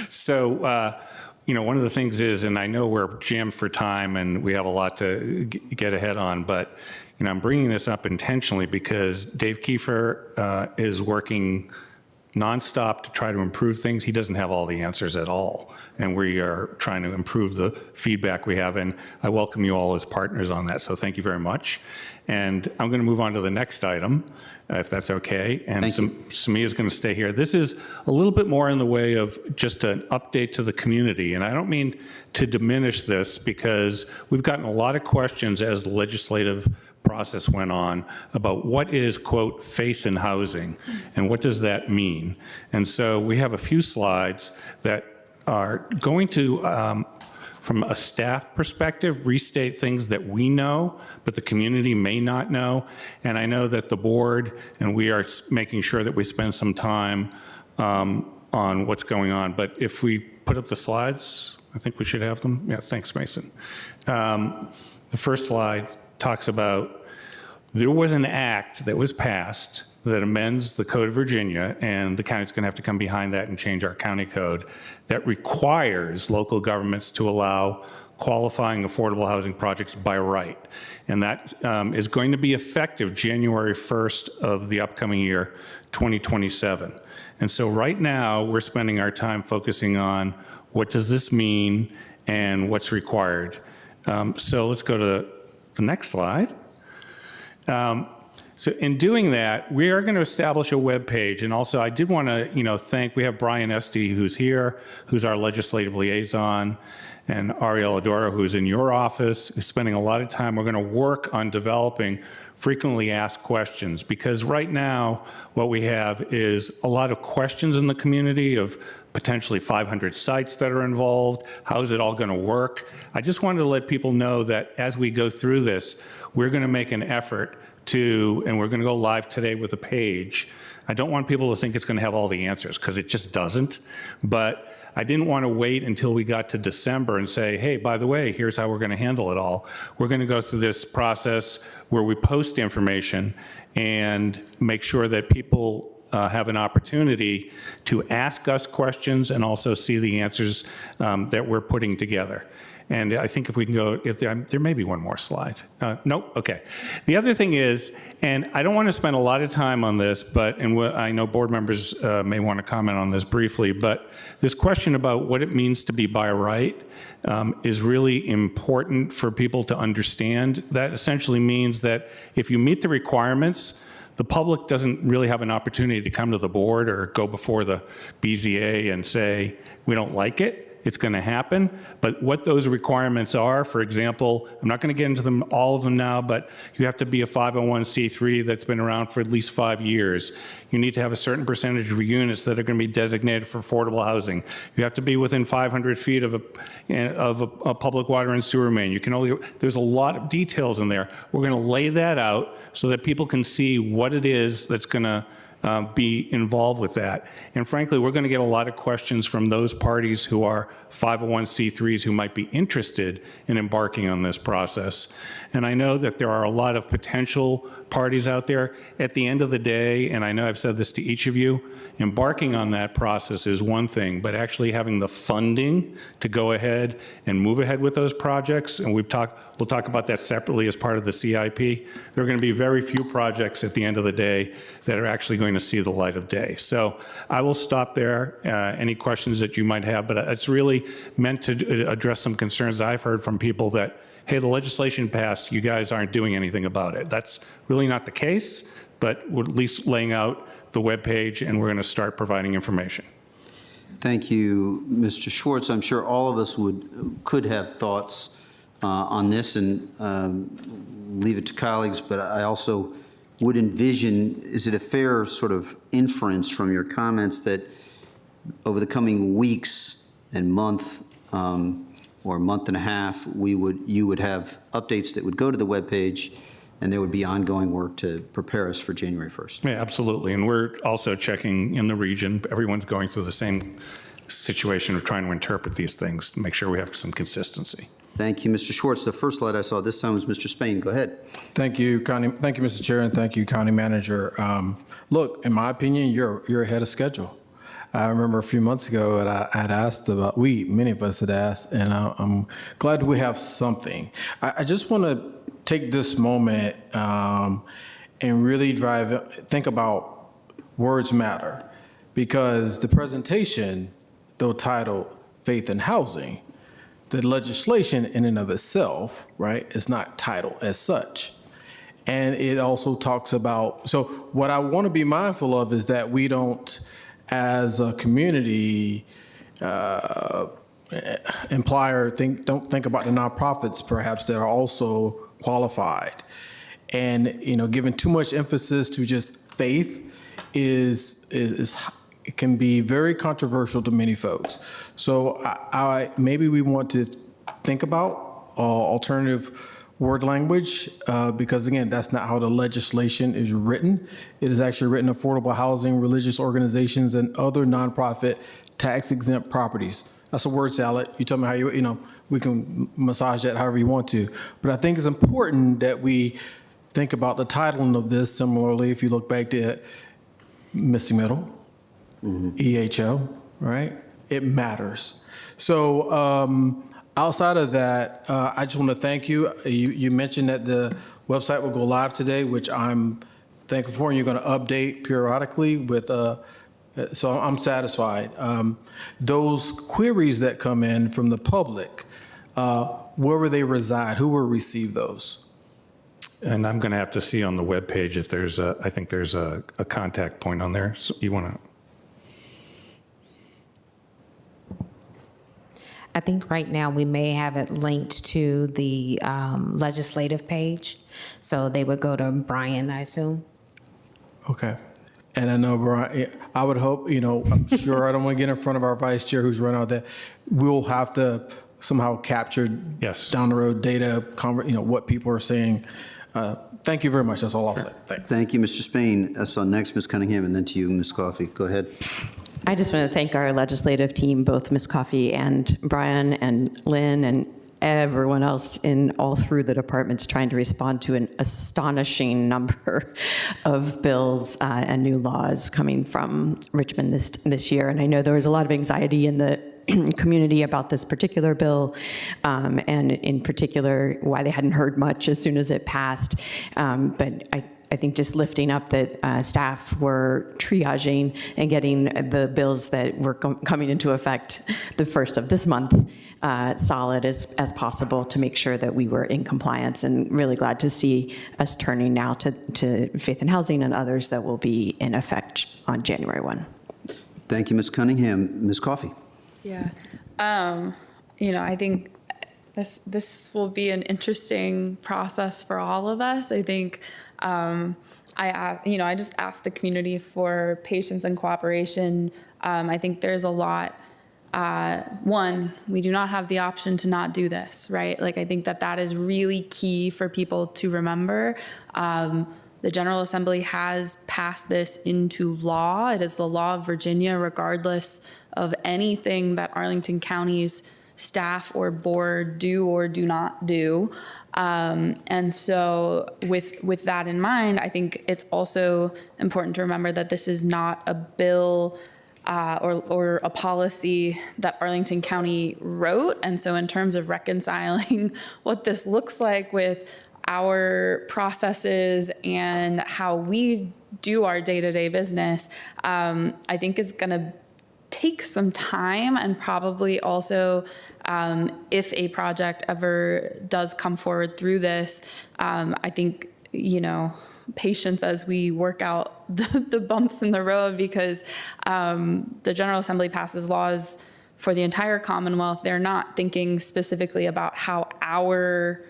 So, one of the things is, and I know we're jammed for time and we have a lot to get ahead on, but I'm bringing this up intentionally because Dave Kiefer is working nonstop to try to improve things. He doesn't have all the answers at all. And we are trying to improve the feedback we have. And I welcome you all as partners on that. So thank you very much. And I'm going to move on to the next item, if that's okay. And Samia is going to stay here. This is a little bit more in the way of just an update to the community. And I don't mean to diminish this because we've gotten a lot of questions as the legislative process went on about what is, quote, faith in housing and what does that mean? And so we have a few slides that are going to, from a staff perspective, restate things that we know, but the community may not know. And I know that the board and we are making sure that we spend some time on what's going on. But if we put up the slides, I think we should have them. Yeah, thanks, Mason. The first slide talks about there was an act that was passed that amends the Code of Virginia, and the county's going to have to come behind that and change our county code, that requires local governments to allow qualifying affordable housing projects by right. And that is going to be effective January 1st of the upcoming year, 2027. And so right now, we're spending our time focusing on what does this mean and what's required. So let's go to the next slide. So in doing that, we are going to establish a web page. And also, I did want to, thank, we have Brian Esty, who's here, who's our legislative liaison, and Ariel Adoro, who's in your office, is spending a lot of time. We're going to work on developing frequently asked questions, because right now, what we have is a lot of questions in the community of potentially 500 sites that are involved. How is it all going to work? I just wanted to let people know that as we go through this, we're going to make an effort and we're going to go live today with a page. I don't want people to think it's going to have all the answers, because it just doesn't. But I didn't want to wait until we got to December and say, hey, by the way, here's how we're going to handle it all. We're going to go through this process where we post information and make sure that people have an opportunity to ask us questions and also see the answers that we're putting together. And I think if we can go, if there may be one more slide. Nope, okay. The other thing is, and I don't want to spend a lot of time on this, and I know board members may want to comment on this briefly, but this question about what it means to be by right is really important for people to understand. That essentially means that if you meet the requirements, the public doesn't really have an opportunity to come to the board or go before the BZA and say, we don't like it. It's going to happen. But what those requirements are, for example, I'm not going to get into them, all of them now, but you have to be a 501c3 that's been around for at least 5 years. You need to have a certain percentage of units that are going to be designated for affordable housing. You have to be within 500 feet of a public water and sewer main. You can only, there's a lot of details in there. We're going to lay that out so that people can see what it is that's going to be involved with that. And frankly, we're going to get a lot of questions from those parties who are 501c3s who might be interested in embarking on this process. And I know that there are a lot of potential parties out there. At the end of the day, and I know I've said this to each of you, embarking on that process is one thing, but actually having the funding to go ahead and move ahead with those projects, and we'll talk about that separately as part of the CIP. There are going to be very few projects at the end of the day that are actually going to see the light of day. So I will stop there. Any questions that you might have, but it's really meant to address some concerns I've heard from people that, hey, the legislation passed, you guys aren't doing anything about it. That's really not the case, but we're at least laying out the webpage, and we're going to start providing information. Thank you, Mr. Schwartz. I'm sure all of us could have thoughts on this and leave it to colleagues, but I also would envision, is it a fair sort of inference from your comments that over the coming weeks and month or month and a half, you would have updates that would go to the webpage, and there would be ongoing work to prepare us for January 1st. Yeah, absolutely. And we're also checking in the region. Everyone's going through the same situation of trying to interpret these things to make sure we have some consistency. Thank you, Mr. Schwartz. The first slide I saw this time was Mr. Spain. Go ahead. Thank you, Connie. Thank you, Mr. Chair, and thank you, County Manager. Look, in my opinion, you're ahead of schedule. I remember a few months ago that I had asked about, many of us had asked, and I'm glad we have something. I just want to take this moment and really think about words matter, because the presentation, though titled Faith in Housing, the legislation in and of itself, right, is not titled as such. And it also talks about, so what I want to be mindful of is that we don't, as a community, imply or don't think about the nonprofits perhaps that are also qualified. And, giving too much emphasis to just faith it can be very controversial to many folks. So maybe we want to think about alternative word language, because again, that's not how the legislation is written. It is actually written affordable housing, religious organizations, and other nonprofit tax-exempt properties. That's a word salad. You tell me how we can massage that however you want to. But I think it's important that we think about the titling of this similarly. If you look back to Missing Middle, EHO, right? It matters. So outside of that, I just want to thank you. You mentioned that the website will go live today, which I'm thankful for, and you're going to update periodically with, so I'm satisfied. Those queries that come in from the public, where will they reside? Who will receive those? And I'm going to have to see on the webpage if there's I think there's a contact point on there. So you want to? I think right now we may have it linked to the legislative page. So they would go to Brian, I assume. Okay. And I know, Brian, I would hope, I'm sure I don't want to get in front of our vice chair who's run out there. We'll have to somehow capture down the road data, what people are saying. Thank you very much. That's all I'll say. Thanks. Thank you, Mr. Spain. So next, Ms. Cunningham, and then to you, Ms. Coffey. Go ahead. I just want to thank our legislative team, both Ms. Coffey and Brian and Lynn and everyone else in all through the departments trying to respond to an astonishing number of bills and new laws coming from Richmond this year. And I know there was a lot of anxiety in the community about this particular bill, and in particular why they hadn't heard much as soon as it passed. But I think just lifting up that staff were triaging and getting the bills that were coming into effect the first of this month solid as possible to make sure that we were in compliance, and really glad to see us turning now to Faith in Housing and others that will be in effect on January 1. Thank you, Ms. Cunningham. Ms. Coffey. Yeah. I think this will be an interesting process for all of us. I think I just asked the community for patience and cooperation. I think there's a lot. One, we do not have the option to not do this, right? Like, I think that is really key for people to remember. The General Assembly has passed this into law. It is the law of Virginia, regardless of anything that Arlington County's staff or board do or do not do. And so with that in mind, I think it's also important to remember that this is not a bill or a policy that Arlington County wrote. And so in terms of reconciling what this looks like with our processes and how we do our day-to-day business, I think is going to take some time, and probably also if a project ever does come forward through this, I think, patience as we work out the bumps in the road, because the General Assembly passes laws for the entire Commonwealth. They're not thinking specifically about how our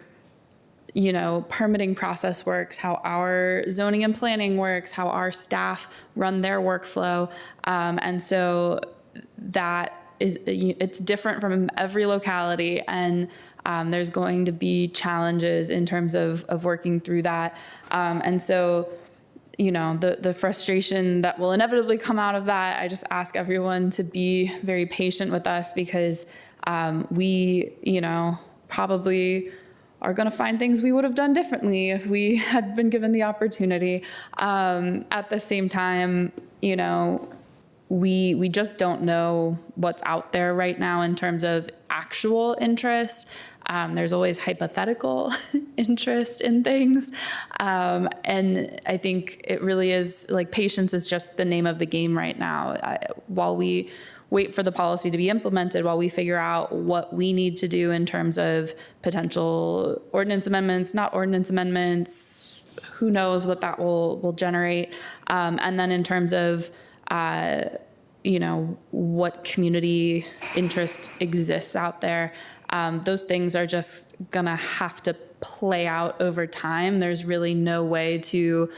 permitting process works, how our zoning and planning works, how our staff run their workflow. And so it's different from every locality, and there's going to be challenges in terms of working through that. And so, the frustration that will inevitably come out of that, I just ask everyone to be very patient with us, because we, probably are going to find things we would have done differently if we had been given the opportunity. At the same time, we just don't know what's out there right now in terms of actual interest. There's always hypothetical interest in things. And I think it really is, like, patience is just the name of the game right now. While we wait for the policy to be implemented, while we figure out what we need to do in terms of potential ordinance amendments, not ordinance amendments, who knows what that will generate. And then in terms of, what community interest exists out there, those things are just gonna have to play out over time. There's really no way to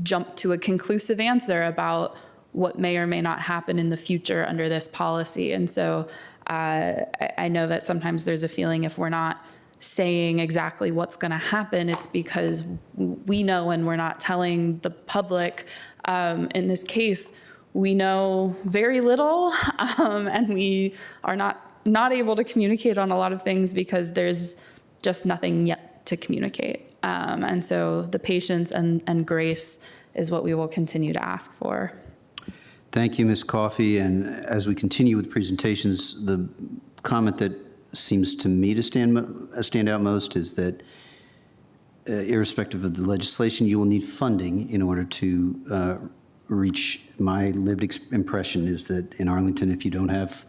jump to a conclusive answer about what may or may not happen in the future under this policy. And so I know that sometimes there's a feeling if we're not saying exactly what's going to happen, it's because we know and we're not telling the public. In this case, we know very little, and we are not able to communicate on a lot of things because there's just nothing yet to communicate. And so the patience and grace is what we will continue to ask for. Thank you, Ms. Coffey. And as we continue with presentations, the comment that seems to me to stand out most is that irrespective of the legislation, you will need funding in order to reach. My lived impression is that in Arlington, if you don't have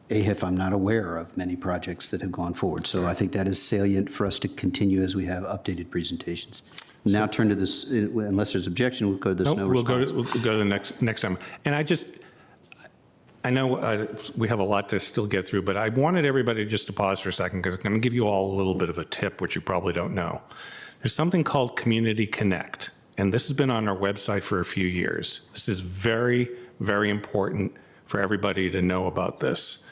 AHIF, I'm not aware of many projects that have gone forward. So I think that is salient for us to continue as we have updated presentations. Now turn to this, unless there's objection, we'll go to the snow response. We'll go to the next time. And I know we have a lot to still get through, but I wanted everybody just to pause for a second because I'm going to give you all a little bit of a tip, which you probably don't know. There's something called Community Connect, and this has been on our website for a few years. This is very, very important for everybody to know about this.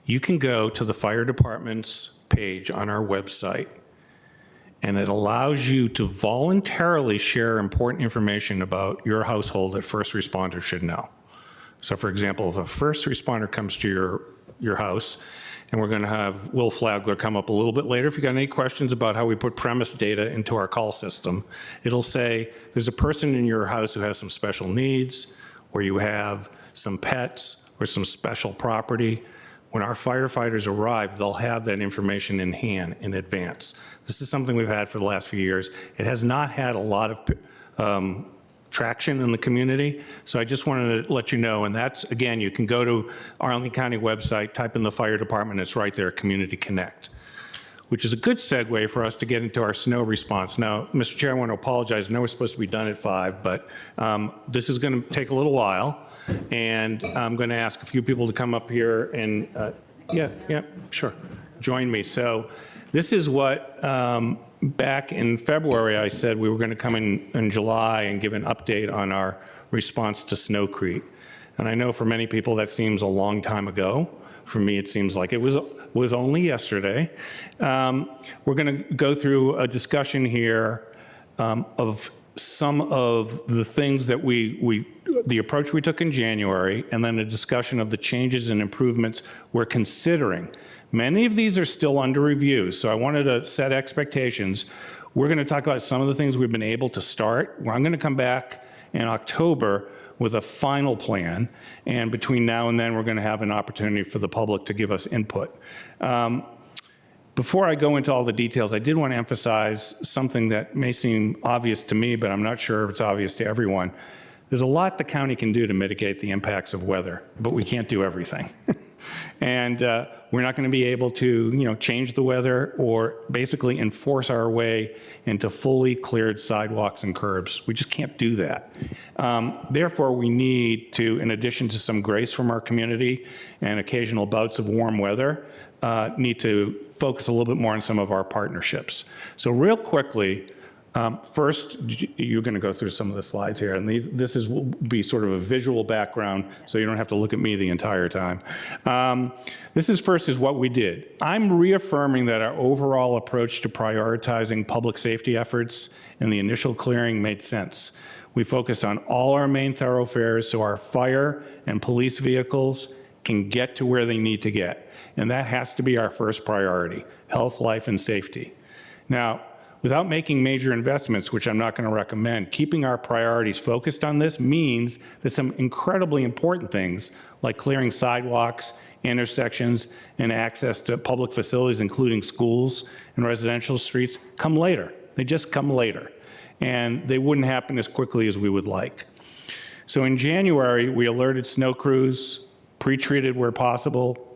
You can go to the fire department's page on our website, and it allows you to voluntarily share important information about your household that first responders should know. So for example, if a first responder comes to your house, and we're going to have Will Flagler come up a little bit later. If you got any questions about how we put premise data into our call system, it'll say there's a person in your house who has some special needs, or you have some pets or some special property. When our firefighters arrive, they'll have that information in hand in advance. This is something we've had for the last few years. It has not had a lot of traction in the community, so I just wanted to let you know, and that's, again, you can go to Arlington County website, type in the fire department, it's right there, Community Connect, which is a good segue for us to get into our snow response. Now, Mr. Chair, I want to apologize. I know we're supposed to be done at 5, but this is going to take a little while, and I'm going to ask a few people to come up here and, yeah, sure, join me. So this is what, back in February, I said we were going to come in July and give an update on our response to Snowcrete. And I know for many people that seems a long time ago. For me, it seems like it was only yesterday. We're going to go through a discussion here of some of the things that the approach we took in January, and then a discussion of the changes and improvements we're considering. Many of these are still under review, so I wanted to set expectations. We're going to talk about some of the things we've been able to start. I'm going to come back in October with a final plan, and between now and then, we're going to have an opportunity for the public to give us input. Before I go into all the details, I did want to emphasize something that may seem obvious to me, but I'm not sure if it's obvious to everyone. There's a lot the county can do to mitigate the impacts of weather, but we can't do everything. And we're not going to be able to, change the weather or basically enforce our way into fully cleared sidewalks and curbs. We just can't do that. Therefore, we need to, in addition to some grace from our community and occasional bouts of warm weather, need to focus a little bit more on some of our partnerships. So real quickly, first, you're going to go through some of the slides here, and this will be sort of a visual background, so you don't have to look at me the entire time. This is what we did. I'm reaffirming that our overall approach to prioritizing public safety efforts in the initial clearing made sense. We focused on all our main thoroughfares so our fire and police vehicles can get to where they need to get, and that has to be our first priority: health, life, and safety. Now, without making major investments, which I'm not going to recommend, keeping our priorities focused on this means that some incredibly important things like clearing sidewalks, intersections, and access to public facilities, including schools and residential streets, come later. They just come later. And they wouldn't happen as quickly as we would like. So in January, we alerted snow crews, pre-treated where possible,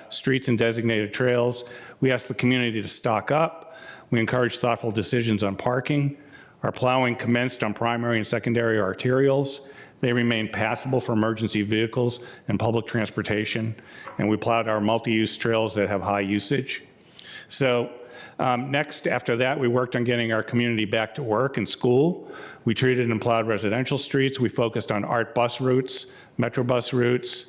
streets and designated trails. We asked the community to stock up. We encouraged thoughtful decisions on parking. Our plowing commenced on primary and secondary arterials. They remain passable for emergency vehicles and public transportation. And we plowed our multi-use trails that have high usage. So next, after that, we worked on getting our community back to work and school. We treated and plowed residential streets. We focused on ART bus routes, Metro bus routes.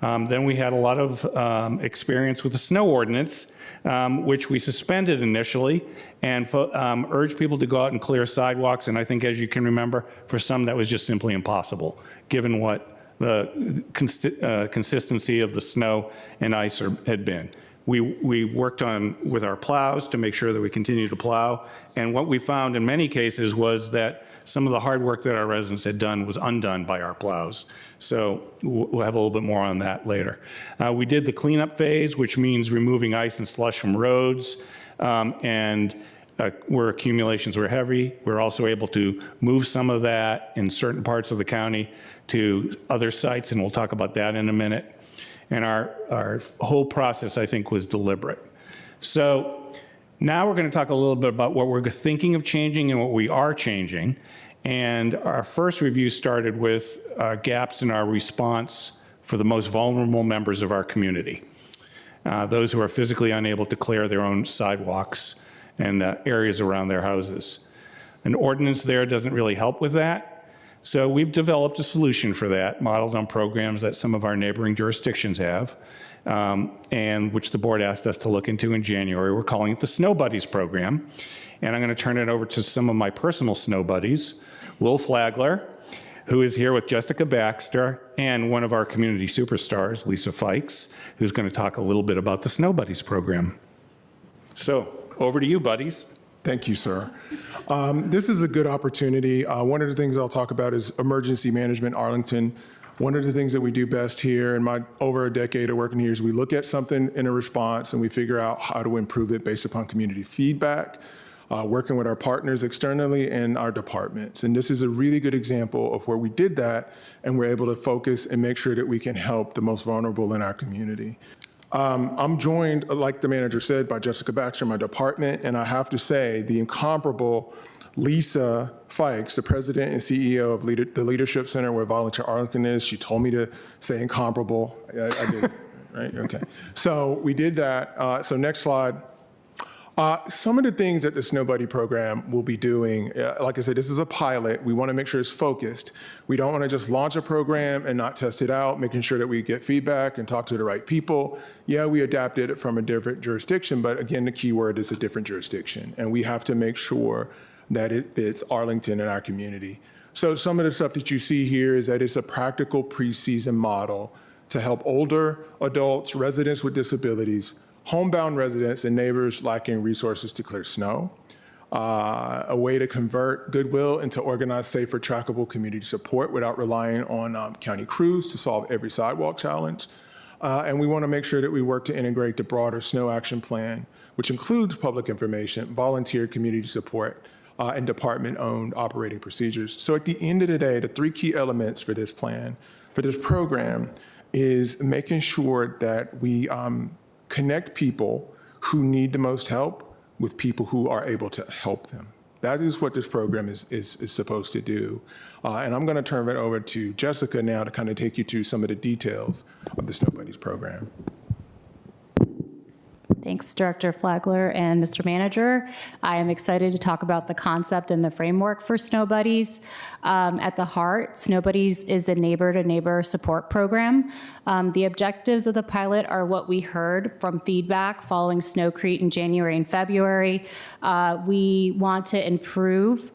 Then we had a lot of experience with the snow ordinance, which we suspended initially and urged people to go out and clear sidewalks. And I think, as you can remember, for some that was just simply impossible, given what the consistency of the snow and ice had been. We worked with our plows to make sure that we continue to plow. And what we found in many cases was that some of the hard work that our residents had done was undone by our plows. So we'll have a little bit more on that later. We did the cleanup phase, which means removing ice and slush from roads, and where accumulations were heavy. We're also able to move some of that in certain parts of the county to other sites, and we'll talk about that in a minute. And our whole process, I think, was deliberate. So now we're going to talk a little bit about what we're thinking of changing and what we are changing. And our first review started with gaps in our response for the most vulnerable members of our community, those who are physically unable to clear their own sidewalks and areas around their houses. An ordinance there doesn't really help with that. So we've developed a solution for that, modeled on programs that some of our neighboring jurisdictions have, and which the board asked us to look into in January. We're calling it the Snow Buddies program. And I'm going to turn it over to some of my personal snow buddies, Will Flagler, who is here with Jessica Baxter, and one of our community superstars, Lisa Fikes, who's going to talk a little bit about the Snow Buddies program. So over to you, buddies. Thank you, sir. This is a good opportunity. One of the things I'll talk about is emergency management Arlington. One of the things that we do best here in my over a decade of working here is we look at something in a response and we figure out how to improve it based upon community feedback, working with our partners externally and our departments. And this is a really good example of where we did that and we're able to focus and make sure that we can help the most vulnerable in our community. I'm joined, like the manager said, by Jessica Baxter, my department, and I have to say the incomparable Lisa Fikes, the president and CEO of the Leadership Center where Volunteer Arlington is. She told me to say incomparable. I did, right? Okay. So we did that. So next slide. Some of the things that the Snow Buddy program will be doing, like I said, this is a pilot. We want to make sure it's focused. We don't want to just launch a program and not test it out, making sure that we get feedback and talk to the right people. Yeah, we adapted it from a different jurisdiction, but again, the key word is a different jurisdiction. And we have to make sure that it fits Arlington and our community. So some of the stuff that you see here is that it's a practical preseason model to help older adults, residents with disabilities, homebound residents and neighbors lacking resources to clear snow, a way to convert goodwill into organized, safer, trackable community support without relying on county crews to solve every sidewalk challenge. And we want to make sure that we work to integrate the broader snow action plan, which includes public information, volunteer community support, and department-owned operating procedures. So at the end of the day, the three key elements for this plan, for this program, is making sure that we connect people who need the most help with people who are able to help them. That is what this program is supposed to do. And I'm going to turn it over to Jessica now to kind of take you through some of the details of the Snow Buddies program. Thanks, Director Flagler and Mr. Manager. I am excited to talk about the concept and the framework for Snow Buddies. At the heart, Snow Buddies is a neighbor-to-neighbor support program. The objectives of the pilot are what we heard from feedback following Snowcrete in January and February. We want to improve,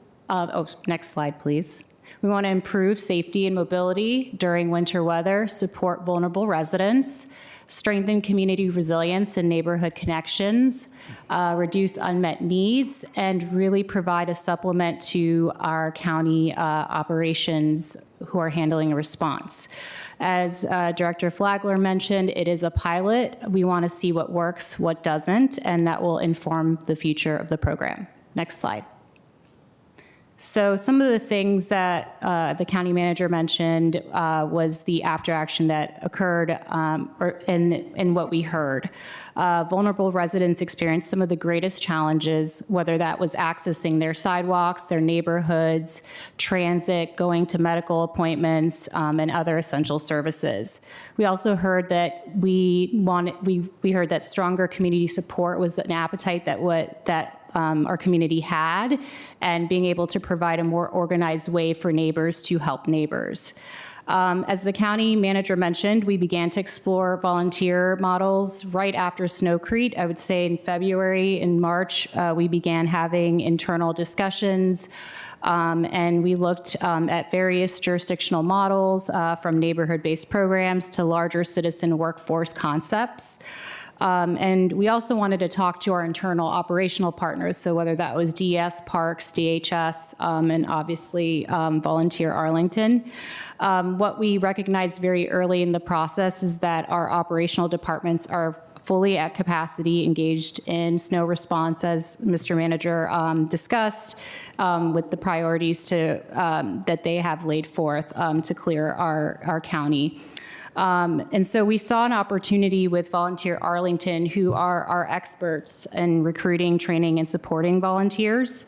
next slide, please. We want to improve safety and mobility during winter weather, support vulnerable residents, strengthen community resilience and neighborhood connections, reduce unmet needs, and really provide a supplement to our county operations who are handling a response. As Director Flagler mentioned, it is a pilot. We want to see what works, what doesn't, and that will inform the future of the program. Next slide. So some of the things that the county manager mentioned was the after action that occurred in what we heard. Vulnerable residents experienced some of the greatest challenges, whether that was accessing their sidewalks, their neighborhoods, transit, going to medical appointments, and other essential services. We also heard that we heard that stronger community support was an appetite that our community had, and being able to provide a more organized way for neighbors to help neighbors. As the county manager mentioned, we began to explore volunteer models right after Snowcrete. I would say in February and March, we began having internal discussions, and we looked at various jurisdictional models from neighborhood-based programs to larger citizen workforce concepts. And we also wanted to talk to our internal operational partners, so whether that was DS, Parks, DHS, and obviously Volunteer Arlington. What we recognized very early in the process is that our operational departments are fully at capacity, engaged in snow response, as Mr. Manager discussed, with the priorities that they have laid forth to clear our county. And so we saw an opportunity with Volunteer Arlington, who are our experts in recruiting, training, and supporting volunteers,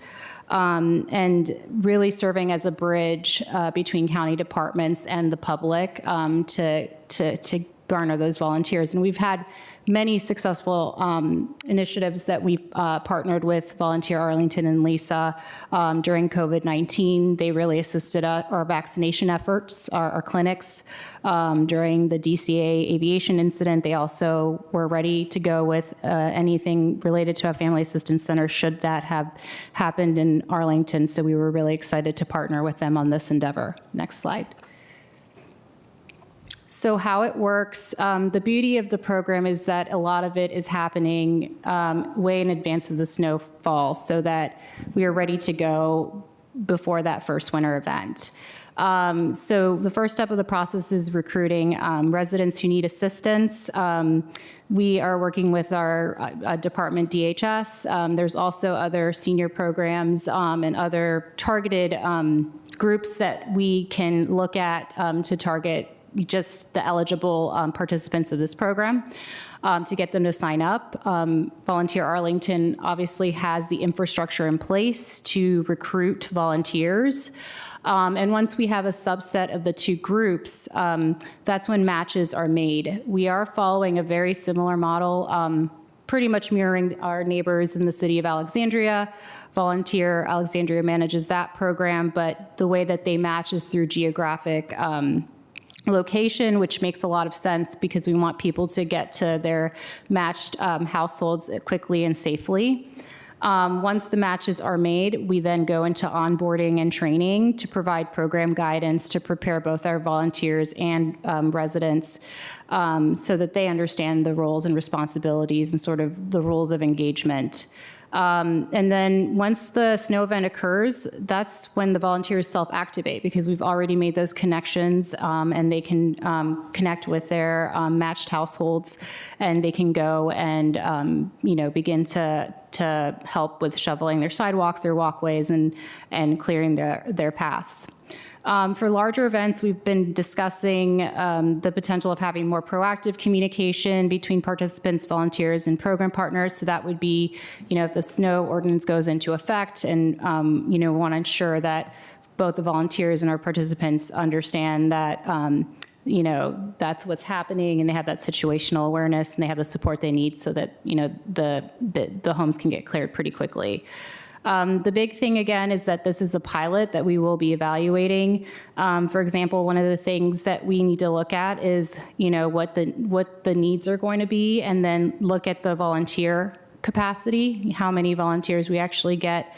and really serving as a bridge between county departments and the public to garner those volunteers. And we've had many successful initiatives that we've partnered with Volunteer Arlington and Lisa during COVID-19. They really assisted our vaccination efforts, our clinics during the DCA aviation incident. They also were ready to go with anything related to a family assistance center should that have happened in Arlington. So we were really excited to partner with them on this endeavor. Next slide. So how it works, the beauty of the program is that a lot of it is happening way in advance of the snowfall so that we are ready to go before that first winter event. So the first step of the process is recruiting residents who need assistance. We are working with our department DHS. There's also other senior programs and other targeted groups that we can look at to target just the eligible participants of this program to get them to sign up. Volunteer Arlington obviously has the infrastructure in place to recruit volunteers. And once we have a subset of the two groups, that's when matches are made. We are following a very similar model, pretty much mirroring our neighbors in the city of Alexandria. Volunteer Alexandria manages that program, but the way that they match is through geographic location, which makes a lot of sense because we want people to get to their matched households quickly and safely. Once the matches are made, we then go into onboarding and training to provide program guidance to prepare both our volunteers and residents so that they understand the roles and responsibilities and sort of the rules of engagement. And then once the snow event occurs, that's when the volunteers self-activate because we've already made those connections and they can connect with their matched households and they can go and, begin to help with shoveling their sidewalks, their walkways, and clearing their paths. For larger events, we've been discussing the potential of having more proactive communication between participants, volunteers, and program partners. So that would be, if the snow ordinance goes into effect and, want to ensure that both the volunteers and our participants understand that, that's what's happening and they have that situational awareness and they have the support they need so that, the homes can get cleared pretty quickly. The big thing, again, is that this is a pilot that we will be evaluating. For example, one of the things that we need to look at is, what the needs are going to be, and then look at the volunteer capacity, how many volunteers we actually get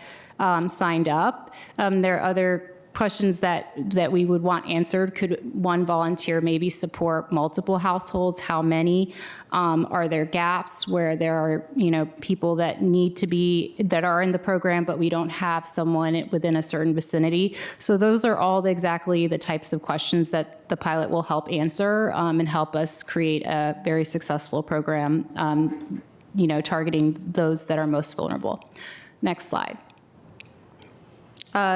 signed up. There are other questions that we would want answered. Could one volunteer maybe support multiple households? How many? Are there gaps where there are, people that that are in the program, but we don't have someone within a certain vicinity? So those are all exactly the types of questions that the pilot will help answer and help us create a very successful program, targeting those that are most vulnerable. Next slide.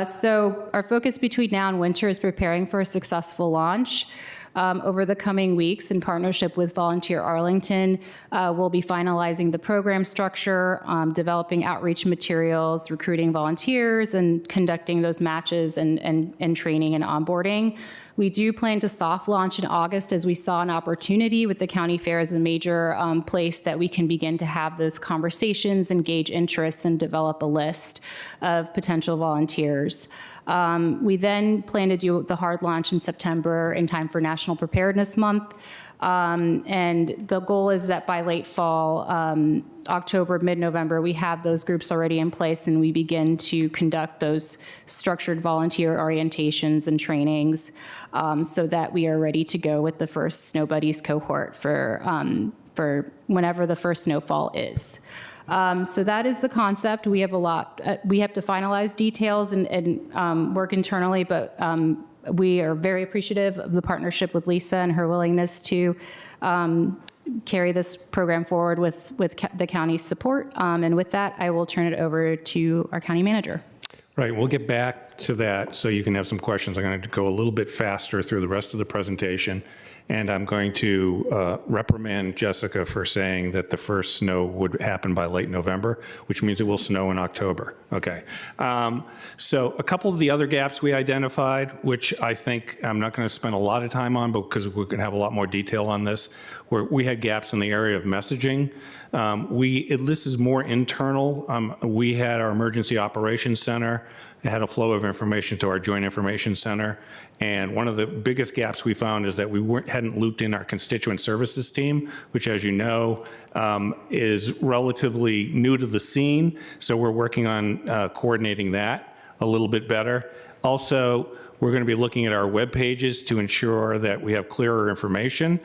So our focus between now and winter is preparing for a successful launch. Over the coming weeks, in partnership with Volunteer Arlington, we'll be finalizing the program structure, developing outreach materials, recruiting volunteers, and conducting those matches and training and onboarding. We do plan to soft launch in August as we saw an opportunity with the county fair as a major place that we can begin to have those conversations, engage interests, and develop a list of potential volunteers. We then plan to do the hard launch in September in time for National Preparedness Month. And the goal is that by late fall, October, mid-November, we have those groups already in place and we begin to conduct those structured volunteer orientations and trainings so that we are ready to go with the first Snow Buddies cohort for whenever the first snowfall is. So that is the concept. We have a lot. We have to finalize details and work internally, but we are very appreciative of the partnership with Lisa and her willingness to carry this program forward with the county's support. And with that, I will turn it over to our county manager. Right, we'll get back back to that so you can have some questions. I'm going to go a little bit faster through the rest of the presentation, and I'm going to reprimand Jessica for saying that the first snow would happen by late November, which means it will snow in October. Okay. So a couple of the other gaps we identified, which I think I'm not going to spend a lot of time on because we're going to have a lot more detail on this, where we had gaps in the area of messaging. This is more internal. We had our emergency operations center. It had a flow of information to our joint information center. And one of the biggest gaps we found is that we hadn't looped in our constituent services team, which, as you know, is relatively new to the scene. So we're working on coordinating that a little bit better. Also, we're going to be looking at our web pages to ensure that we have clearer information.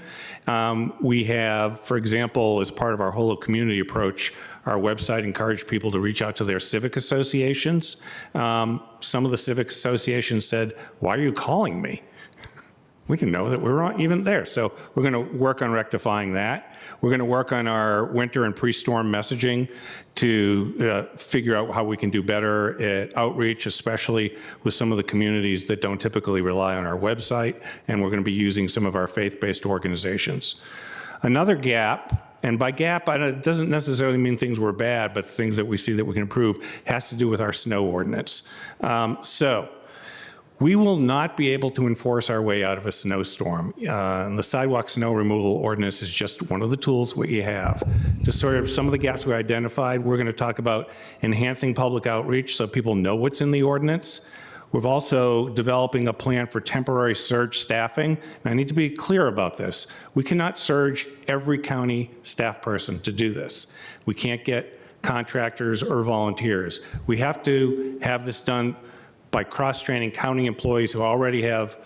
We have, for example, as part of our whole of community approach, our website encouraged people to reach out to their civic associations. Some of the civic associations said, "Why are you calling me?" We can know that we're not even there. So we're going to work on rectifying that. We're going to work on our winter and pre-storm messaging to figure out how we can do better at outreach, especially with some of the communities that don't typically rely on our website. And we're going to be using some of our faith-based organizations. Another gap, and by gap, it doesn't necessarily mean things were bad, but things that we see that we can improve, has to do with our snow ordinance. So we will not be able to enforce our way out of a snowstorm. And the sidewalk snow removal ordinance is just one of the tools we have. To sort of some of the gaps we identified, we're going to talk about enhancing public outreach so people know what's in the ordinance. We're also developing a plan for temporary surge staffing. And I need to be clear about this. We cannot surge every county staff person to do this. We can't get contractors or volunteers. We have to have this done by cross-training county employees who already have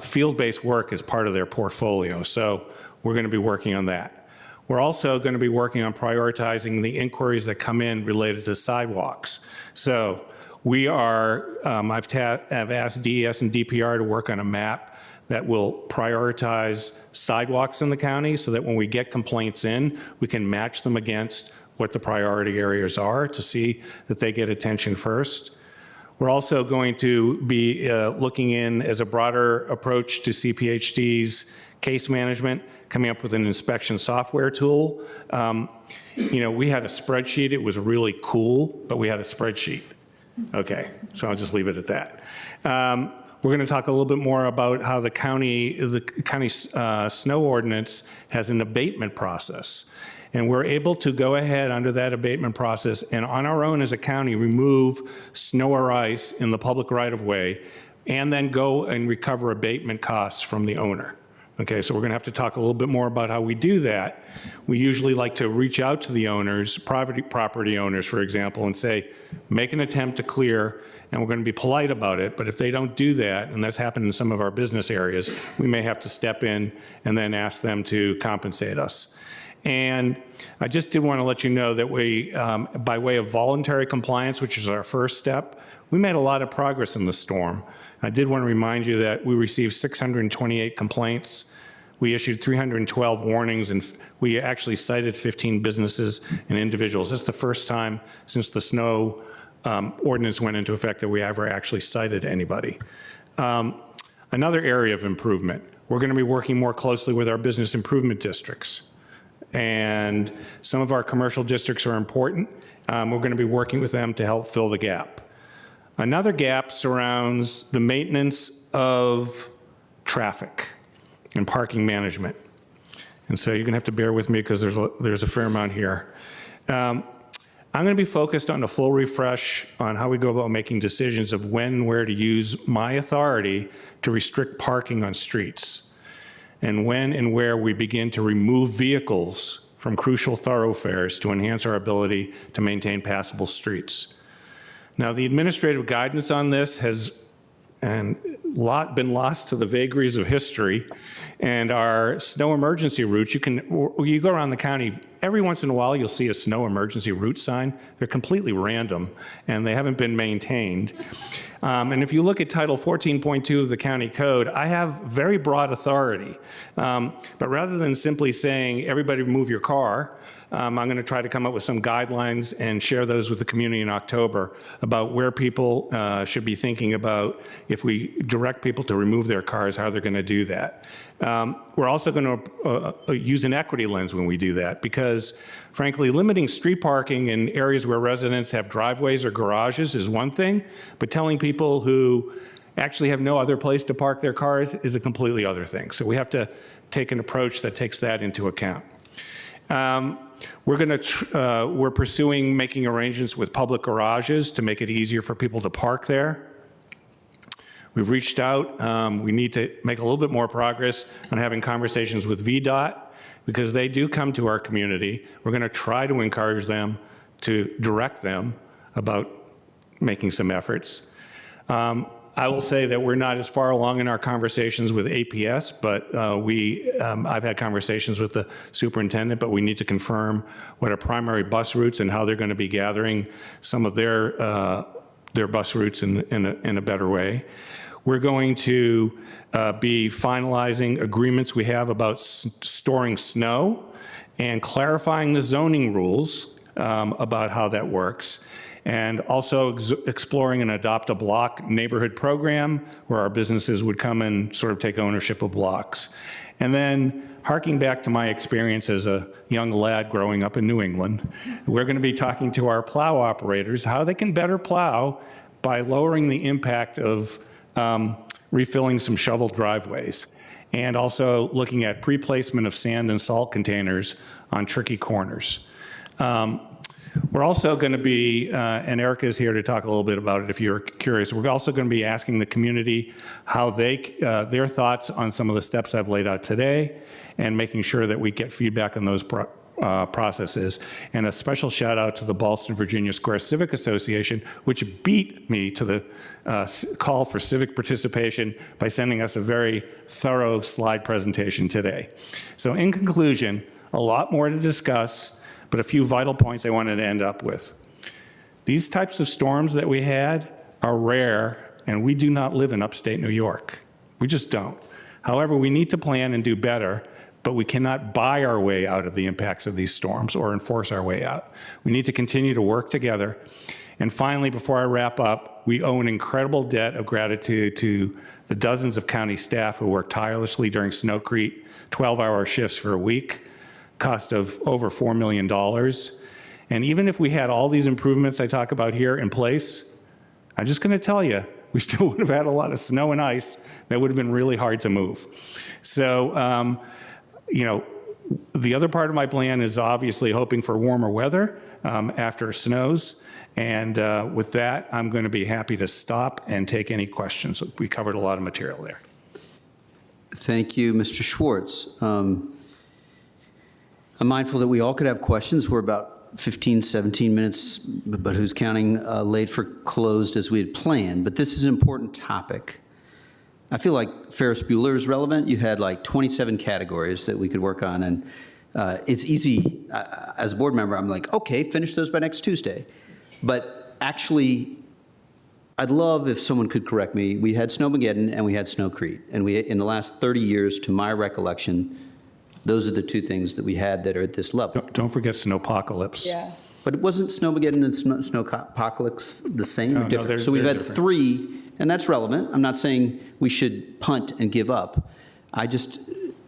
field-based work as part of their portfolio. So we're going to be working on that. We're also going to be working on prioritizing the inquiries that come in related to sidewalks. So we are, I've asked DES and DPR to work on a map that will prioritize sidewalks in the county so that when we get complaints in, we can match them against what the priority areas are to see that they get attention first. We're also going to be looking in as a broader approach to CPHD's case management, coming up with an inspection software tool. We had a spreadsheet. It was really cool, but we had a spreadsheet. Okay, so I'll just leave it at that. We're going to talk a little bit more about how the county snow ordinance has an abatement process. And we're able to go ahead under that abatement process and on our own as a county remove snow or ice in the public right-of-way and then go and recover abatement costs from the owner. Okay, so we're going to have to talk a little bit more about how we do that. We usually like to reach out to the owners, property owners, for example, and say, make an attempt to clear, and we're going to be polite about it. But if they don't do that, and that's happened in some of our business areas, we may have to step in and then ask them to compensate us. And I just did want to let you know that we, by way of voluntary compliance, which is our first step, we made a lot of progress in the storm. I did want to remind you that we received 628 complaints. We issued 312 warnings, and we actually cited 15 businesses and individuals. This is the first time since the snow ordinance went into effect that we ever actually cited anybody. Another area of improvement, we're going to be working more closely with our business improvement districts. And some of our commercial districts are important. We're going to be working with them to help fill the gap. Another gap surrounds the maintenance of traffic and parking management. And so you're going to have to bear with me because there's a fair amount here. I'm going to be focused on a full refresh on how we go about making decisions of when and where to use my authority to restrict parking on streets, and when and where we begin to remove vehicles from crucial thoroughfares to enhance our ability to maintain passable streets. Now, the administrative guidance on this has been lost to the vagaries of history, and our snow emergency routes, you go around the county every once in a while, you'll see a snow emergency route sign. They're completely random, and they haven't been maintained. And if you look at Title 14.2 of the county code, I have very broad authority. But rather than simply saying, everybody move your car, I'm going to try to come up with some guidelines and share those with the community in October about where people should be thinking about if we direct people to remove their cars, how they're going to do that. We're also going to use an equity lens when we do that because, frankly, limiting street parking in areas where residents have driveways or garages is one thing, but telling people who actually have no other place to park their cars is a completely other thing. So we have to take an approach that takes that into account. We're pursuing making arrangements with public garages to make it easier for people to park there. We've reached out. We need to make a little bit more progress on having conversations with VDOT because they do come to our community. We're going to try to encourage them to direct them about making some efforts. I will say that we're not as far along in our conversations with APS, but I've had conversations with the superintendent, but we need to confirm what are primary bus routes and how they're going to be gathering some of their bus routes in a better way. We're going to be finalizing agreements we have about storing snow and clarifying the zoning rules about how that works. And also exploring an Adopt a Block neighborhood program where our businesses would come and sort of take ownership of blocks. And then harking back to my experience as a young lad growing up in New England, we're going to be talking to our plow operators how they can better plow by lowering the impact of refilling some shoveled driveways and also looking at pre-placement of sand and salt containers on tricky corners. We're also going to be, and Erica is here to talk a little bit about it if you're curious, we're also going to be asking the community how their thoughts on some of the steps I've laid out today and making sure that we get feedback on those processes. And a special shout out to the Ballston, Virginia Square Civic Association, which beat me to the call for civic participation by sending us a very thorough slide presentation today. So in conclusion, a lot more to discuss, but a few vital points I wanted to end up with. These types of storms that we had are rare, and we do not live in upstate New York. We just don't. However, we need to plan and do better, but we cannot buy our way out of the impacts of these storms or enforce our way out. We need to continue to work together. And finally, before I wrap up, we owe an incredible debt of gratitude to the dozens of county staff who work tirelessly during Snowcrete, 12-hour shifts for a week, cost of over $4 million. And even if we had all these improvements I talk about here in place, I'm just going to tell you, we still would have had a lot of snow and ice that would have been really hard to move. So, the other part of my plan is obviously hoping for warmer weather after it snows. And with that, I'm going to be happy to stop and take any questions. We covered a lot of material there. Thank you, Mr. Schwartz. I'm mindful that we all could have questions. We're about 15, 17 minutes, but who's counting, late for closed as we had planned. But this is an important topic. I feel like Ferris Bueller is relevant. You had like 27 categories that we could work on. And it's easy, as a board member, I'm like, okay, finish those by next Tuesday. But actually, I'd love if someone could correct me. We had Snowmageddon and we had Snowcrete. And in the last 30 years, to my recollection, those are the two things that we had that are at this level. Don't forget Snowpocalypse. Yeah. But wasn't Snowmageddon and Snowpocalypse the same or different? No, so we've they're had different. 3, and that's relevant. I'm not saying we should punt and give up.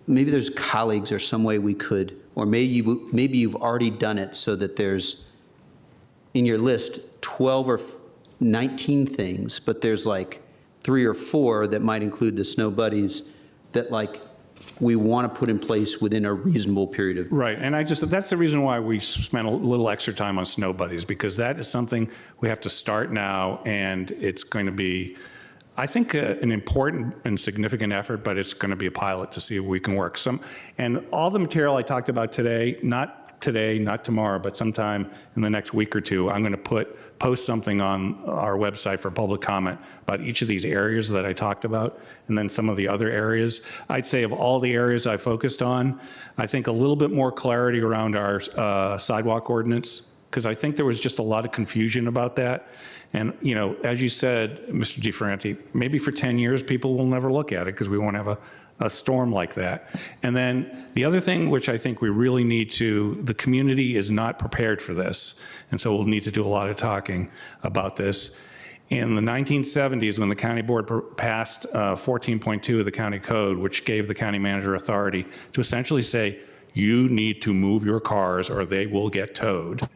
Maybe there's colleagues or some way we could, or maybe you've already done it so that there's, in your list, 12 or 19 things, but there's like 3 or 4 that might include the snow buddies that like we want to put in place within a reasonable period of time. Right, and that's the reason why we spent a little extra time on snow buddies, because that is something we have to start now, and it's going to be, I think, an important and significant effort, but it's going to be a pilot to see if we can work. And all the material I talked about today, not today, not tomorrow, but sometime in the next week or two, I'm going to post something on our website for public comment about each of these areas that I talked about, and then some of the other areas. I'd say of all the areas I focused on, I think a little bit more clarity around our sidewalk ordinance, because I think there was just a lot of confusion about that. And, you know, as you said, Mr. DeFranti, maybe for 10 years, people will never look at it because we won't have a storm like that. And then the other thing, which I think we really need to, the community is not prepared for this. And so we'll need to do a lot of talking about this. In the 1970s, when the county board passed 14.2 of the county code, which gave the county manager authority to essentially say, you need to move your cars or they will get towed.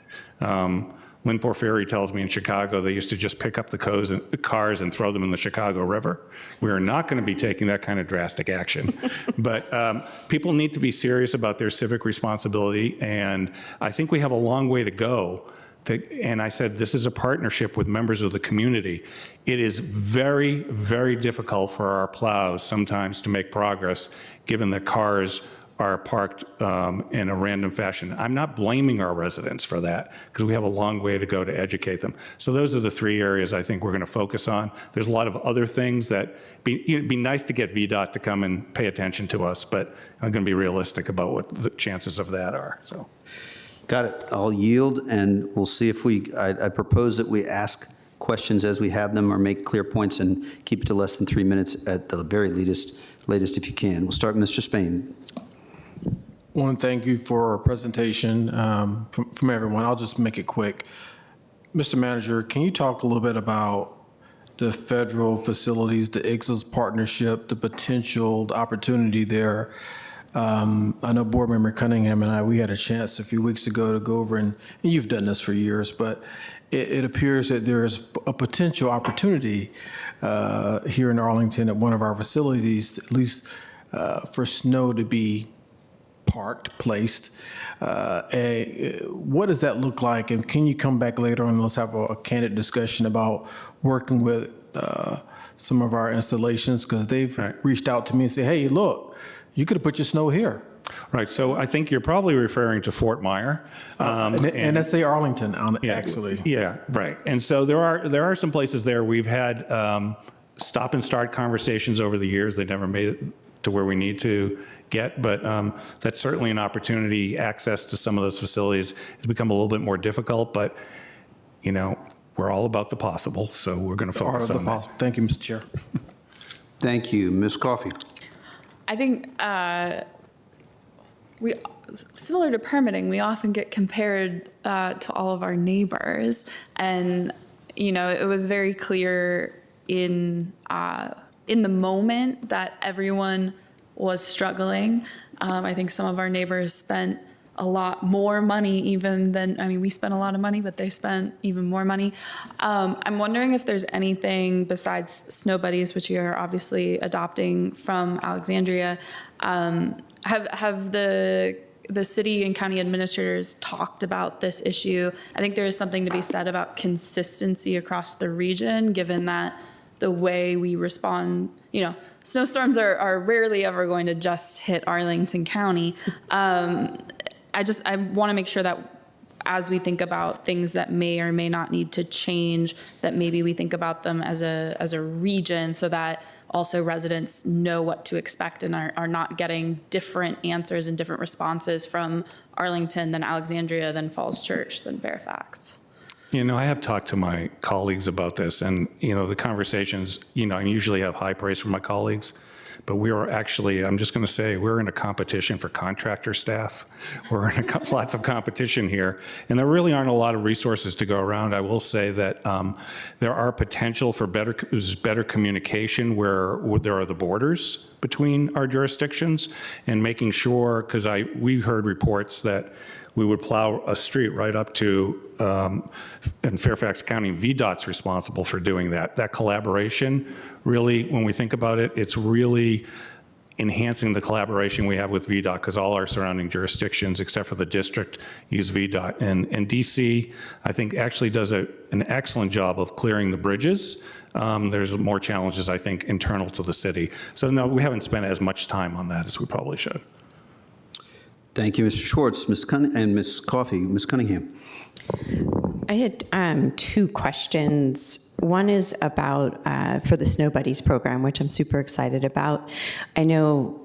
Lynn Porphyry tells me in Chicago, they used to just pick up the cars and throw them in the Chicago River. We are not going to be taking that kind of drastic action. But people need to be serious about their civic responsibility, and I think we have a long way to go. And I said, this is a partnership with members of the community. It is very, very difficult for our plows sometimes to make progress, given that cars are parked in a random fashion. I'm not blaming our residents for that, because we have a long way to go to educate them. So those are the three areas I think we're going to focus on. There's a lot of other things that it'd be nice to get VDOT to come and pay attention to us, but I'm going to be realistic about what the chances of that are. So, got it. I'll yield, and we'll see if I propose that we ask questions as we have them, or make clear points and keep it to less than 3 minutes at the very latest if you can. We'll start with Mr. Spain. I want to thank you for a presentation from everyone. I'll just make it quick. Mr. Manager, can you talk a little bit about the federal facilities, the IGSOS partnership, the potential, the opportunity there? I know Board Member Cunningham and we had a chance a few weeks ago to go over, and you've done this for years, but it appears that there is a potential opportunity here in Arlington at one of our facilities, at least for snow to be placed. What does that look like? And can you come back later on and let's have a candid discussion about working with some of our installations, because they've reached out to me and said, hey, look, you could have put your snow here. Right, so I think you're probably referring to Fort Myer. And let's say Arlington, actually. Yeah, right. And so there are some places there we've had stop and start conversations over the years. They never made it to where we need to get, but that's certainly an opportunity. Access to some of those facilities has become a little bit more difficult, but you know, we're all about the possible, so we're going to focus on that. Thank you, Mr. Chair. Thank you. Ms. Coffey. I think similar to permitting, we often get compared to all of our neighbors, and you know, it was very clear in the moment that everyone was struggling. I think some of our neighbors spent a lot more money even than, I mean, we spent a lot of money, but they spent even more money. I'm wondering if there's anything besides Snow Buddies, which you are obviously adopting from Alexandria. Have the city and county administrators talked about this issue? I think there is something to be said about consistency across the region, given that the way we respond, you know, snowstorms are rarely ever going to just hit Arlington County. I want to make sure that as we think about things that may or may not need to change, that maybe we think about them as a region, so that also residents know what to expect and are not getting different answers and different responses from Arlington than Alexandria, than Falls Church, than Fairfax. You know, I have talked to my colleagues about this, and, you know, the conversations, you know, I usually have high praise from my colleagues, but we are actually, I'm just going to say, we're in a competition for contractor staff. We're in lots of competition here, and there really aren't a lot of resources to go around. I will say that there are potential for better communication where there are the borders between our jurisdictions, and making sure, because we heard reports that we would plow a street right up to, in Fairfax County, VDOT's responsible for doing that. That collaboration, really, when we think about it, it's really enhancing the collaboration we have with VDOT, because all our surrounding jurisdictions, except for the district, use VDOT. And DC, I think, actually does an excellent job of clearing the bridges. There's more challenges, I think, internal to the city. So no, we haven't spent as much time on that as we probably should. Thank you, Mr. Schwartz. And Ms. Coffey. Ms. Cunningham. I had two questions. One is about for the Snow Buddies program, which I'm super excited about. I know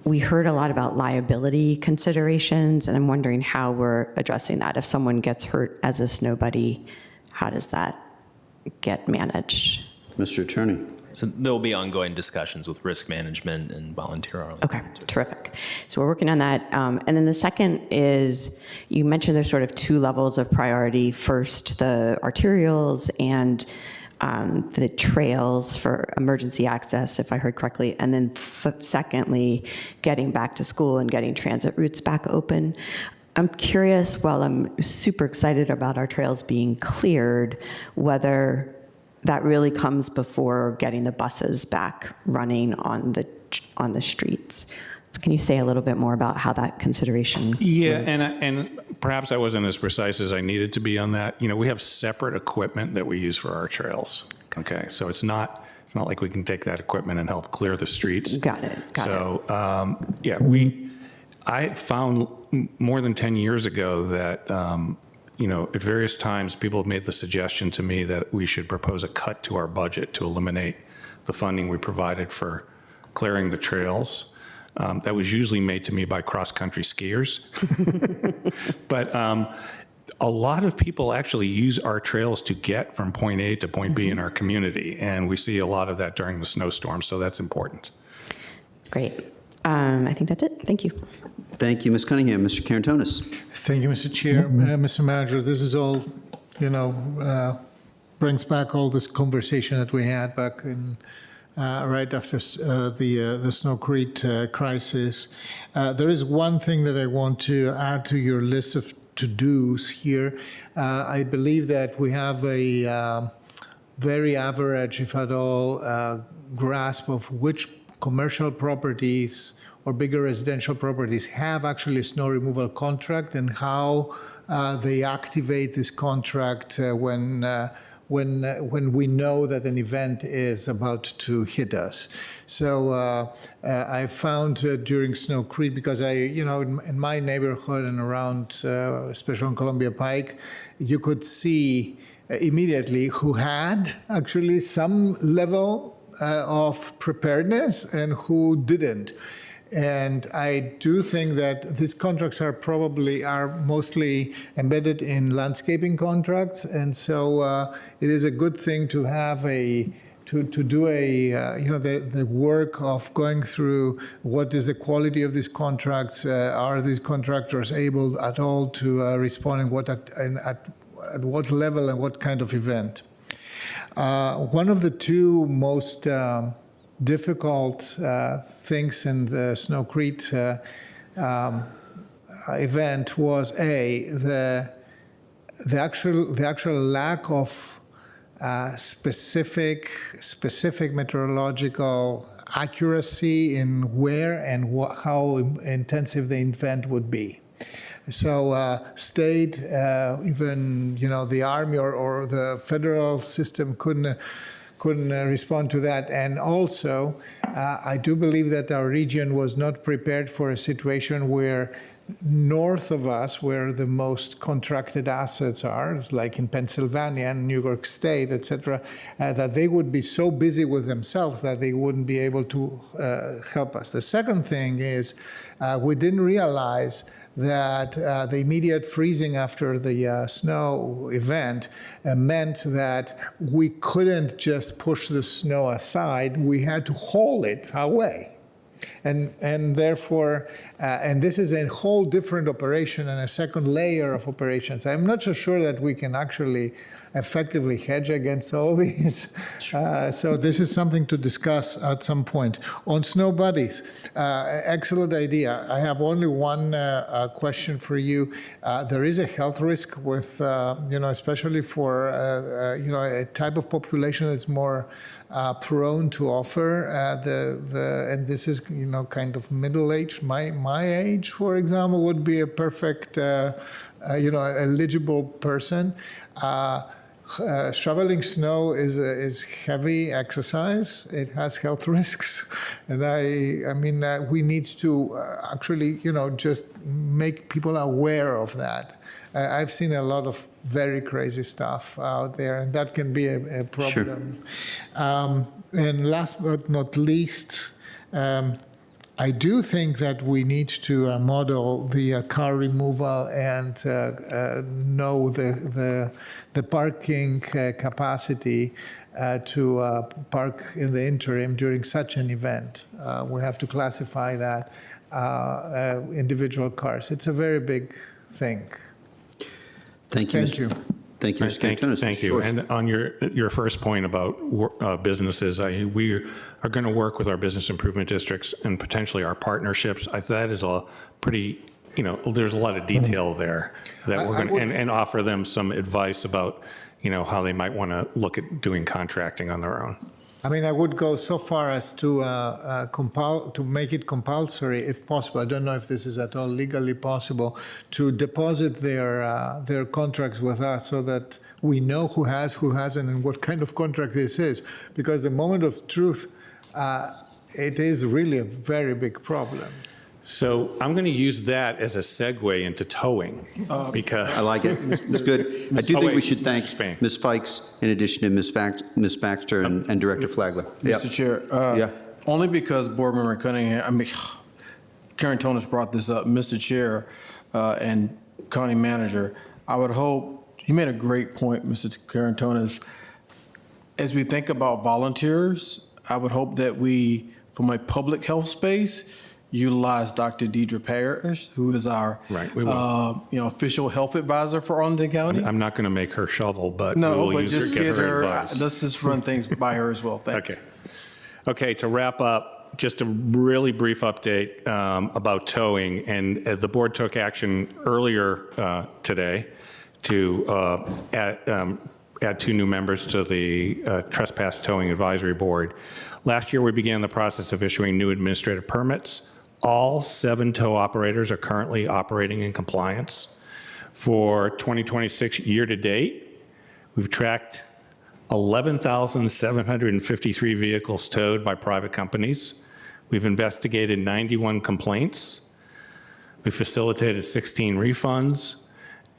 we heard a lot about liability considerations, and I'm wondering how we're addressing that. If someone gets hurt as a snow buddy, how does that get managed? Mr. Attorney. So there'll be ongoing discussions with risk management and volunteer Arlington. Okay, terrific. So we're working on that. And then the second is, you mentioned there's sort of two levels of priority. First, the arterials and the trails for emergency access, if I heard correctly. And then secondly, getting back to school and getting transit routes back open. I'm curious, while I'm super excited about our trails being cleared, whether that really comes before getting the buses back running on the streets. So can you say a little bit more about how that consideration Yeah, works? and perhaps I wasn't as precise as I needed to be on that. You know, we have separate equipment that we use for our trails. Okay, so it's not like we can take that equipment and help clear the streets. Got it. Yeah, I found more than 10 years ago that you know, at various times, people have made the suggestion to me that we should propose a cut to our budget to eliminate the funding we provided for clearing the trails. That was usually made to me by cross-country skiers. But a lot of people actually use our trails to get from point A to point B in our community, and we see a lot of that during the snowstorm, so that's important. Great. I think that's it. Thank you. Thank you, Ms. Cunningham. Mr. Karantonis. Thank you, Mr. Chair. Mr. Manager, this is all, brings back all this conversation that we had back in right after the Snowcrete crisis. There is one thing that I want to add to your list of to-dos here. I believe that we have a very average, if at all, grasp of which commercial properties or bigger residential properties have actually a snow removal contract and how they activate this contract when we know that an event is about to hit us. So I found during Snowcrete, because in my neighborhood and around, especially on Columbia Pike, you could see immediately who had actually some level of preparedness and who didn't. And I do think that these contracts are mostly embedded in landscaping contracts, and so it is a good thing to have the work of going through what is the quality of these contracts. Are these contractors able at all to respond and at what level and what kind of event? One of the two most difficult things in the Snowcrete event was the actual lack of specific meteorological accuracy in where and how intensive the event would be. So state, even the Army or the federal system couldn't respond to that. And also, I do believe that our region was not prepared for a situation where north of us, where the most contracted assets are, like in Pennsylvania and New York State, et cetera, that they would be so busy with themselves that they wouldn't be able to help us. The second thing is we didn't realize that the immediate freezing after the snow event meant that we couldn't just push the snow aside, we had to haul it away. And therefore, and this is a whole different operation and a second layer of operations. I'm not so sure that we can actually effectively hedge against all these. So this is something to discuss at some point. On snow buddies, excellent idea. I have only one question for you. There is a health risk with, especially for, a type of population that's more prone to offer and this is, kind of middle age. My age, for example, would be a perfect, eligible person. Shoveling snow is heavy exercise. It has health risks, and I mean we need to actually just make people aware of that. I've seen a lot of very crazy stuff out there, and that can be a problem. Sure. And last but not least, I do think that we need to model the car removal and know the parking capacity to park in the interim during such an event. We have to classify that individual cars. It's a very big thing. Thank you. Thank you. Thank you, Mr. Cantonis. Thank you. And on your first point about businesses, we are going to work with our business improvement districts and potentially our partnerships. That is a pretty, there's a lot of detail there that we're going to, and offer them some advice about, how they might want to look at doing contracting on their own. I mean, I would go so far as to make it compulsory, if possible. I don't know if this is at all legally possible, to deposit their contracts with us so that we know who has, who hasn't, and what kind of contract this is. Because the moment of truth, it is really a very big problem. So I'm going to use that as a segue into towing, because I like it. It's good. I do think we should thank Ms. Fikes, in addition to Ms. Baxter and Director Flagler. Mr. Chair, only because Board Member Cunningham, Karen Tonis brought this up, Mr. Chair and County Manager, I would hope, you made a great point, Mr. Karen Tonis. As we think about volunteers, I would hope that we, from a public health space, utilize Dr. Deidre Parrish, who is our official health advisor for Arlington County. I'm not going to make her shovel, but no, we'll but use just her, get her advice. Let's just run things by her as well. Thanks. Okay, to wrap up, just a really brief update about towing. And the board took action earlier today to add 2 new members to the Trespass Towing Advisory Board. Last year, we began the process of issuing new administrative permits. All 7 tow operators are currently operating in compliance. For 2026 year to date, we've tracked 11,753 vehicles towed by private companies. We've investigated 91 complaints. We facilitated 16 refunds,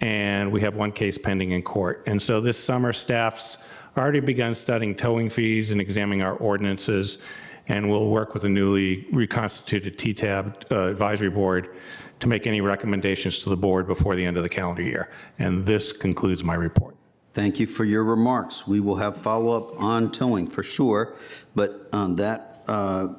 and we have 1 case pending in court. And so this summer, staff's already begun studying towing fees and examining our ordinances, and we'll work with the newly reconstituted TTAB advisory board to make any recommendations to the board before the end of the calendar year. And this concludes my report. Thank you for your remarks. We will have follow-up on towing for sure, but that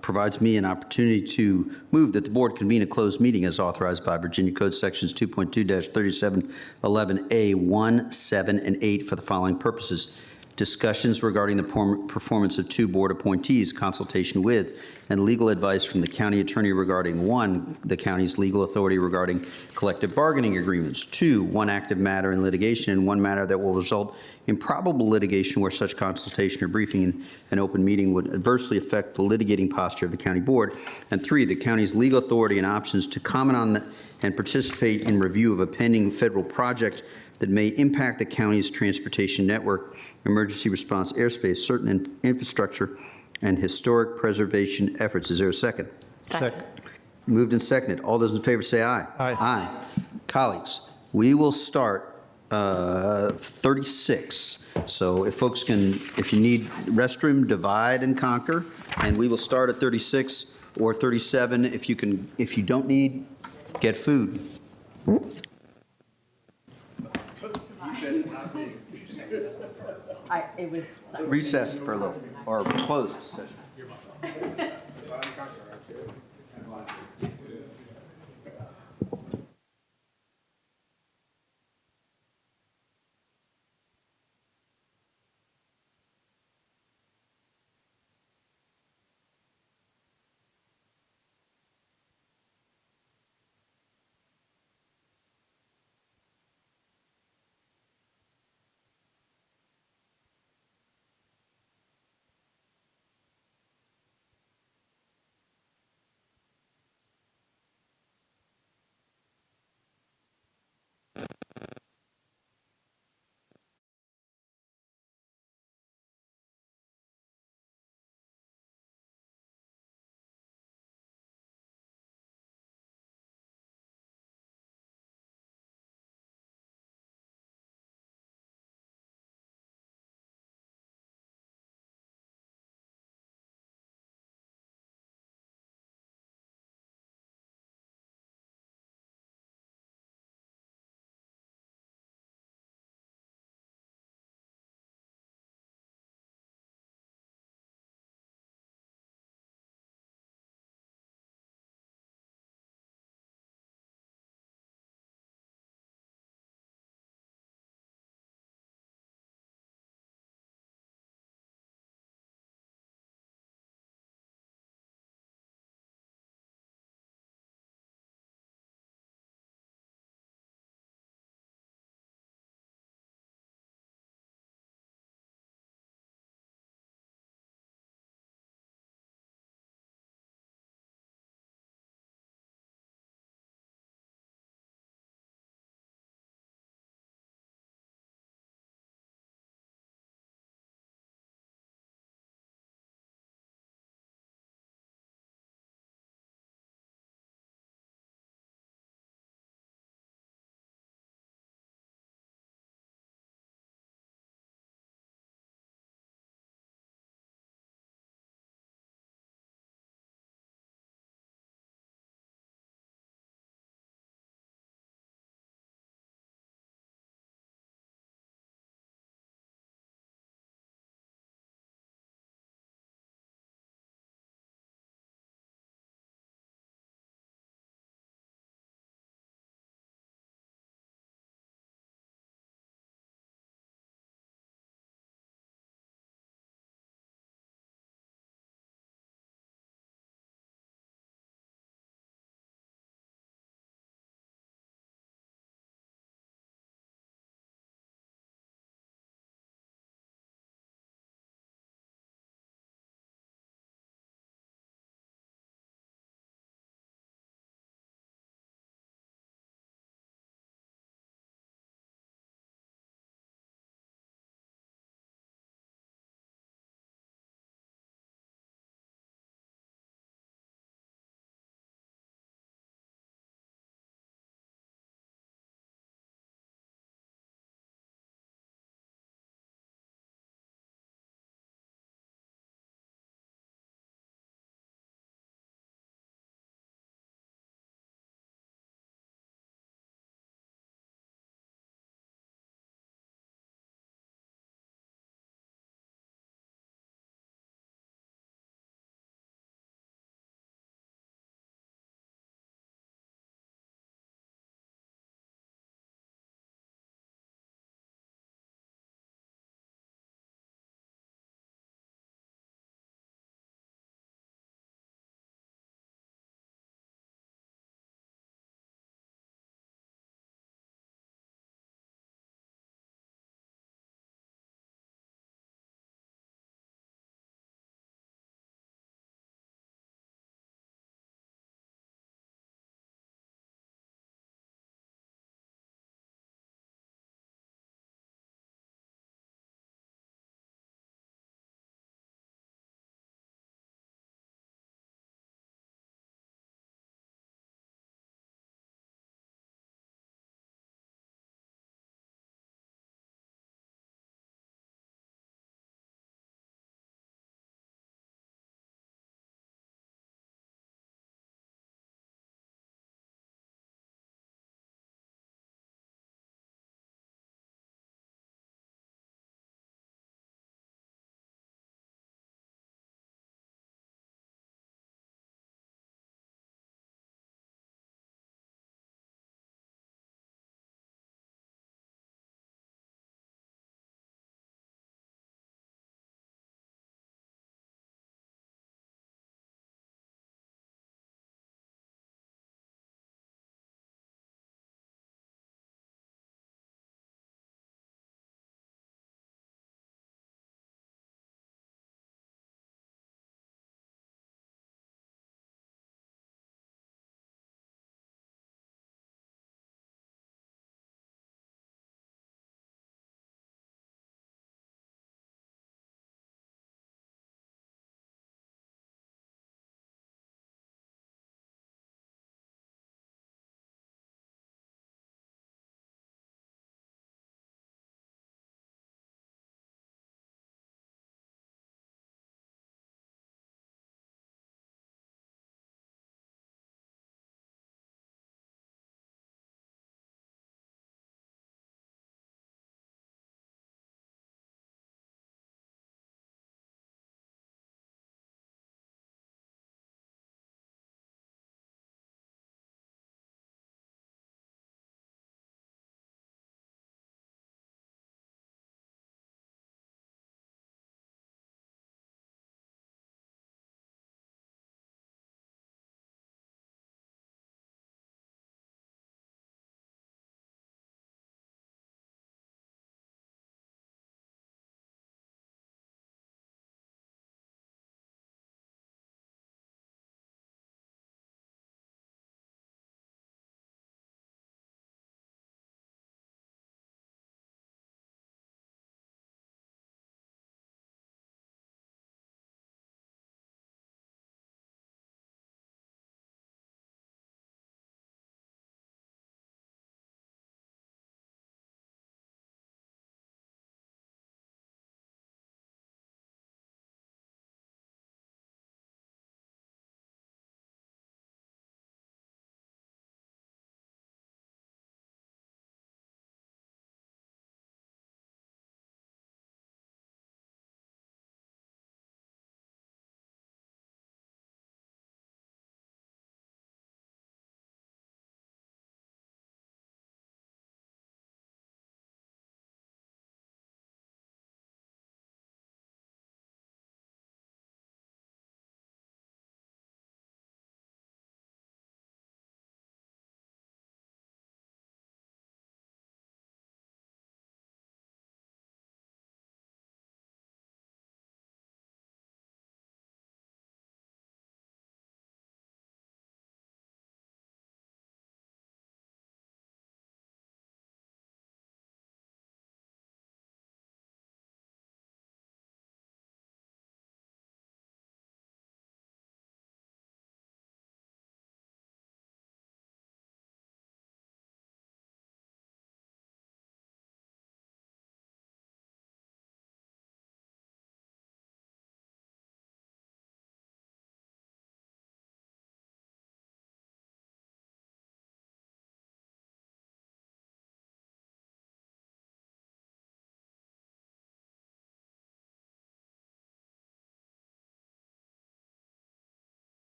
provides me an opportunity to move that the board convene a closed meeting as authorized by Virginia Code Sections 2.2-3711A1, 7, and 8 for the following purposes: discussions regarding the performance of 2 board appointees, consultation with, and legal advice from the county attorney regarding 1, the county's legal authority regarding collective bargaining agreements, 2, 1 active matter in litigation, and 1 matter that will result in probable litigation where such consultation or briefing in an open meeting would adversely affect the litigating posture of the county board, and 3, the county's legal authority and options to comment on and participate in review of a pending federal project that may impact the county's transportation network, emergency response airspace, certain infrastructure, and historic preservation efforts. Is there a second? Second. Moved and seconded. All those in favor say aye. Aye. Aye. Colleagues, we will start 36. So if folks can, if you need restroom, divide and conquer, and we will start at 36 or 37. If you can, if you don't need, get food. It was Recessed for a little, or closed session.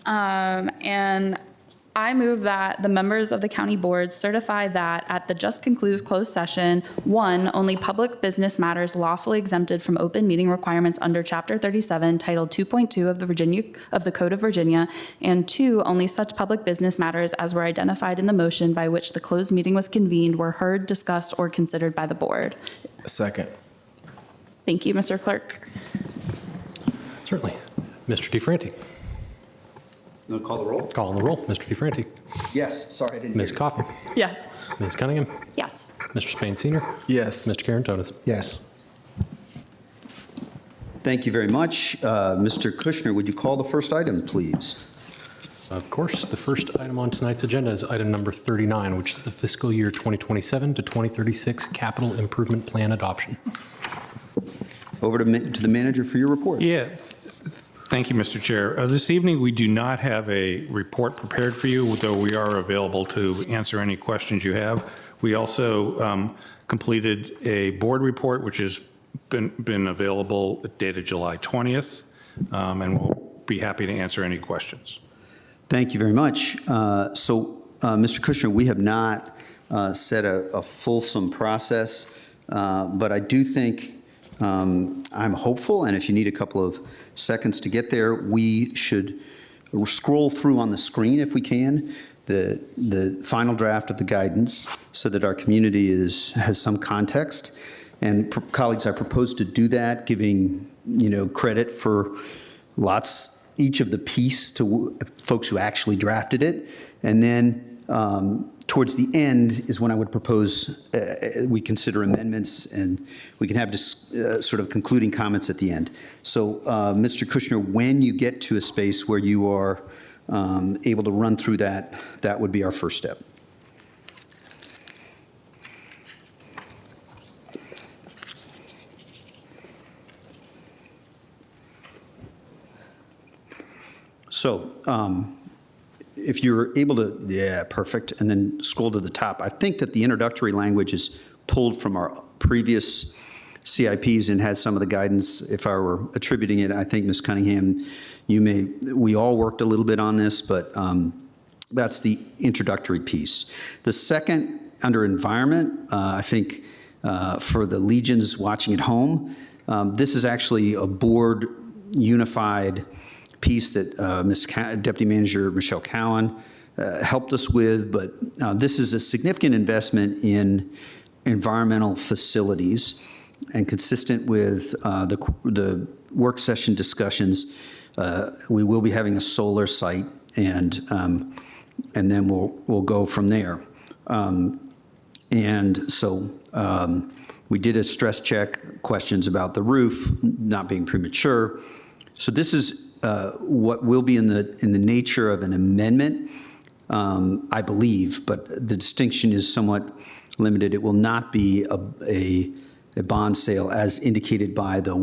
And I move that the members of the county board certify that at the just concluded closed session, 1, only public business matters lawfully exempted from open meeting requirements under Chapter 37, Title 2.2 of the Code of Virginia, and 2, only such public business matters as were identified in the motion by which the closed meeting was convened were heard, discussed, or considered by the board. Second. Thank you, Mr. Clerk. Certainly. Mr. DeFranti. You want to call the roll? Calling the roll. Mr. DeFranti. Yes, sorry, I didn't Ms. hear you. Coffey. Yes. Ms. Cunningham. Yes. Mr. Spain Sr. Yes. Mr. Carantonis. Yes. Thank you very much. Mr. Kushner, would you call the first item, please? Of course. The first item on tonight's agenda is item number 39, which is the fiscal year 2027 to 2036 capital improvement plan adoption. Over to the manager for your report. Yeah, thank you, Mr. Chair. This evening, we do not have a report prepared for you, though we are available to answer any questions you have. We also completed a board report, which has been available dated July 20th, and we'll be happy to answer any questions. Thank you very much. So, Mr. Kushner, we have not set a fulsome process, but I do think I'm hopeful, and if you need a couple of seconds to get there, we should scroll through on the screen, if we can, the final draft of the guidance so that our community has some context. And colleagues, I propose to do that, giving credit for each of the piece to folks who actually drafted it, and then towards the end is when I would propose we consider amendments, and we can have just sort of concluding comments at the end. So, Mr. Kushner, when you get to a space where you are able to run through that, that would be our first step. So, if you're able to, yeah, perfect, and then scroll to the top. I think that the introductory language is pulled from our previous CIPs and has some of the guidance. If I were attributing it, I think, Ms. Cunningham, we all worked a little bit on this, but that's the introductory piece. The second, under environment, I think for the legions watching at home, this is actually a board unified piece that Deputy Manager Michelle Cowan helped us with, but this is a significant investment in environmental facilities, and consistent with the work session discussions, we will be having a solar site, and then we'll go from there. And so we did a stress check, questions about the roof not being premature. So this is what will be in the nature of an amendment, I believe, but the distinction is somewhat limited. It will not be a bond sale as indicated by the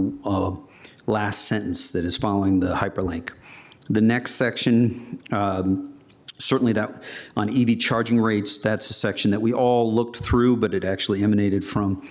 last sentence that is following the hyperlink. The next section, certainly that on EV charging rates, that's a section that we all looked through, but it actually emanated from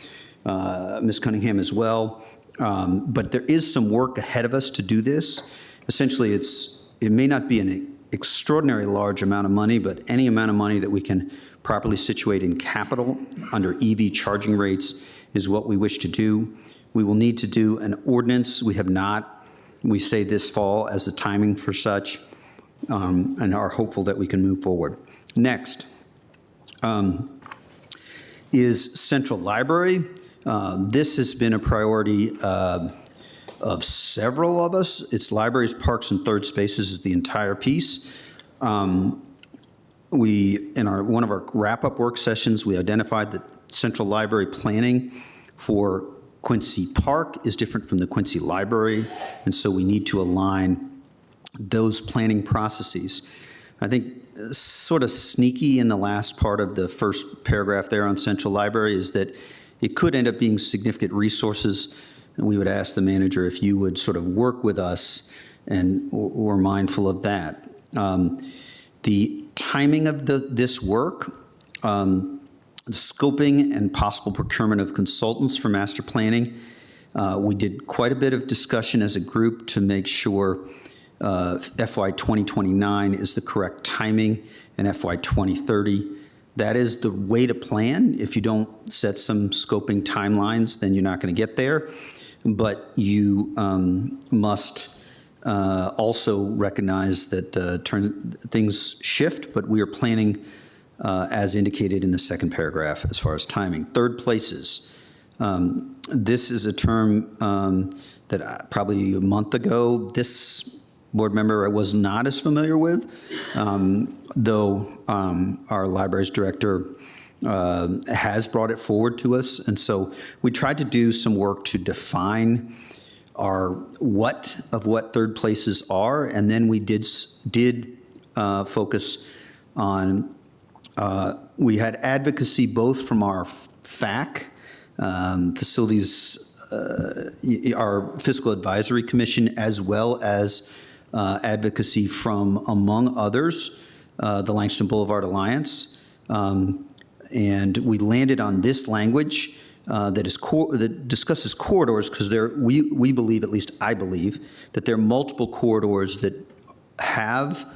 Ms. Cunningham as well. But there is some work ahead of us to do this. Essentially, it may not be an extraordinary large amount of money, but any amount of money that we can properly situate in capital under EV charging rates is what we wish to do. We will need to do an ordinance. We have not. We say this fall as the timing for such, and are hopeful that we can move forward. Next is Central Library. This has been a priority of several of us. It's libraries, parks, and third spaces is the entire piece. We, in one of our wrap-up work sessions, we identified that Central Library planning for Quincy Park is different from the Quincy Library, and so we need to align those planning processes. I think sort of sneaky in the last part of the first paragraph there on Central Library is that it could end up being significant resources, and we would ask the manager if you would sort of work with us, and we're mindful of that. The timing of this work, scoping and possible procurement of consultants for master planning. We did quite a bit of discussion as a group to make sure FY 2029 is the correct timing, and FY 2030. That is the way to plan. If you don't set some scoping timelines, then you're not going to get there. But you must also recognize that things shift, but we are planning as indicated in the second paragraph as far as timing. Third places. This is a term that probably a month ago, this board member I was not as familiar with, though our libraries director has brought it forward to us. And so we tried to do some work to define what third places are, and then we did focus on, we had advocacy both from our FAC, facilities, our Fiscal Advisory Commission, as well as advocacy from, among others, the Langston Boulevard Alliance. And we landed on this language that discusses corridors, because we believe, at least I believe, that there are multiple corridors that have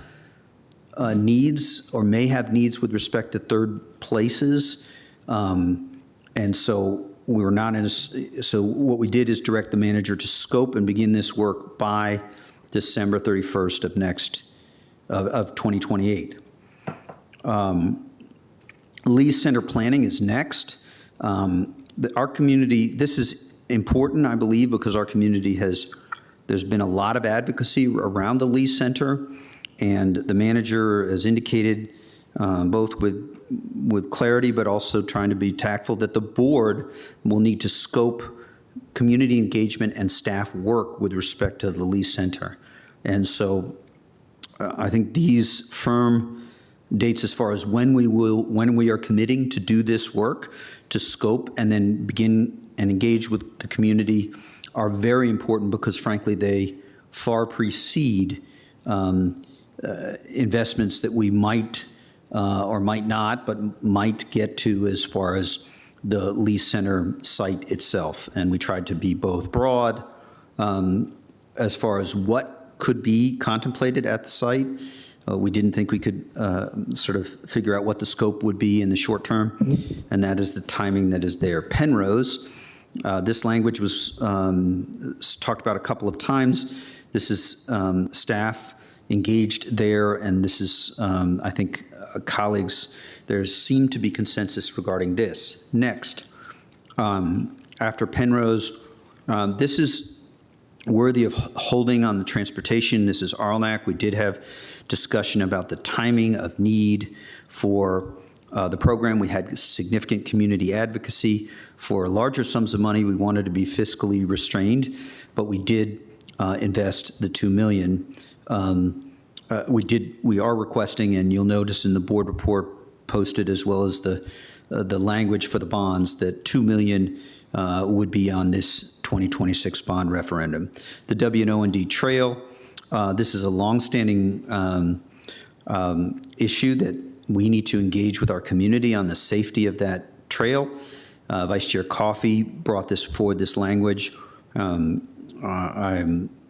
needs or may have needs with respect to third places. And so we were not in so what we did is direct the manager to scope and begin this work by December 31st of 2028. Lee Center planning is next. Our community, this is important, I believe, because our community there's been a lot of advocacy around the Lee Center, and the manager has indicated, both with clarity, but also trying to be tactful, that the board will need to scope community engagement and staff work with respect to the Lee Center. And so I think these firm dates as far as when we are committing to do this work, to scope and then begin and engage with the community, are very important, because frankly they far precede investments that we might or might not, but might get to as far as the Lee Center site itself. And we tried to be both broad as far as what could be contemplated at the site. We didn't think we could sort of figure out what the scope would be in the short term, and that is the timing that is there. Penrose, this language was talked about a couple of times. This is staff engaged there, and this is, I think, colleagues, there seemed to be consensus regarding this. Next, after Penrose, this is worthy of holding on the transportation. This is Arlnac. We did have discussion about the timing of need for the program. We had significant community advocacy for larger sums of money. We wanted to be fiscally restrained, but we did invest the $2 million. We are requesting, and you'll notice in the board report posted, as well as the language for the bonds, that $2 million would be on this 2026 bond referendum. The W&O&D Trail, this is a longstanding issue that we need to engage with our community on the safety of that trail. Vice Chair Coffey brought forward this language.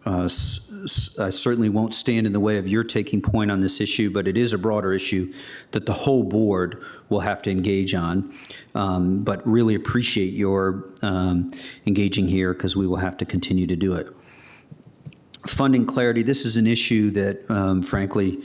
I certainly won't stand in the way of your taking point on this issue, but it is a broader issue that the whole board will have to engage on. But really appreciate your engaging here, because we will have to continue to do it. Funding clarity, this is an issue that, frankly,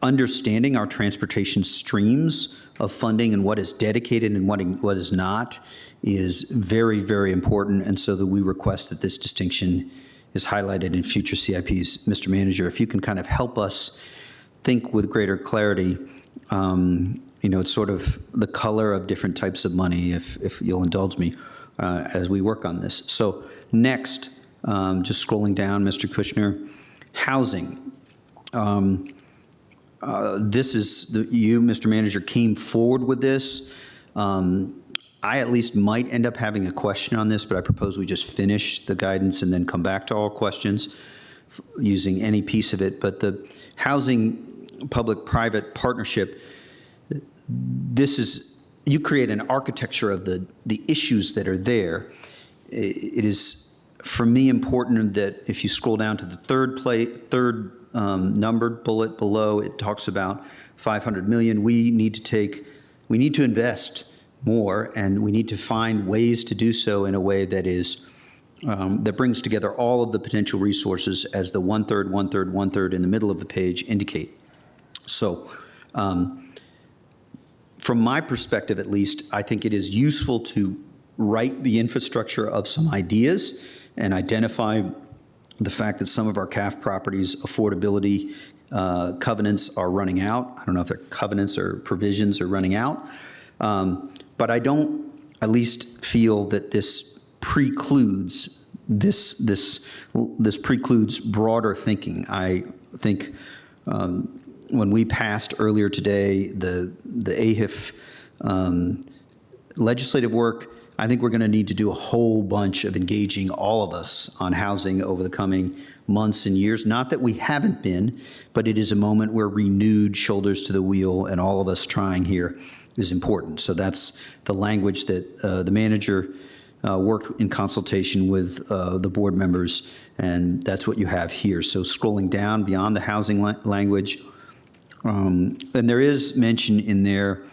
understanding our transportation streams of funding and what is dedicated and what is not is very, very important. And so that we request that this distinction is highlighted in future CIPs. Mr. Manager, if you can kind of help us think with greater clarity, it's sort of the color of different types of money, if you'll indulge me, as we work on this. So next, just scrolling down, Mr. Kushner, housing. This is, you, Mr. Manager, came forward with this. I at least might end up having a question on this, but I propose we just finish the guidance and then come back to all questions using any piece of it. But the housing public-private partnership, this is, you create an architecture of the issues that are there. It is for me, important that if you scroll down to the third numbered bullet below, it talks about 500 million. We need to invest more, and we need to find ways to do so in a way that is that brings together all of the potential resources, as the 1/3, 1/3, 1/3 in the middle of the page indicate. So, from my perspective, at least, I think it is useful to write the infrastructure of some ideas and identify the fact that some of our CAF properties' affordability covenants are running out. I don't know if they're covenants or provisions are running out, but I don't at least feel that this precludes precludes broader thinking. I think when we passed earlier today the AHIF legislative work, I think we're going to need to do a whole bunch of engaging all of us on housing over the coming months and years. Not that we haven't been, but it is a moment where renewed shoulders to the wheel and all of us trying here is important. So that's the language that the manager worked in consultation with the board members, and that's what you have here. So scrolling down beyond the housing language, and there is mention in there,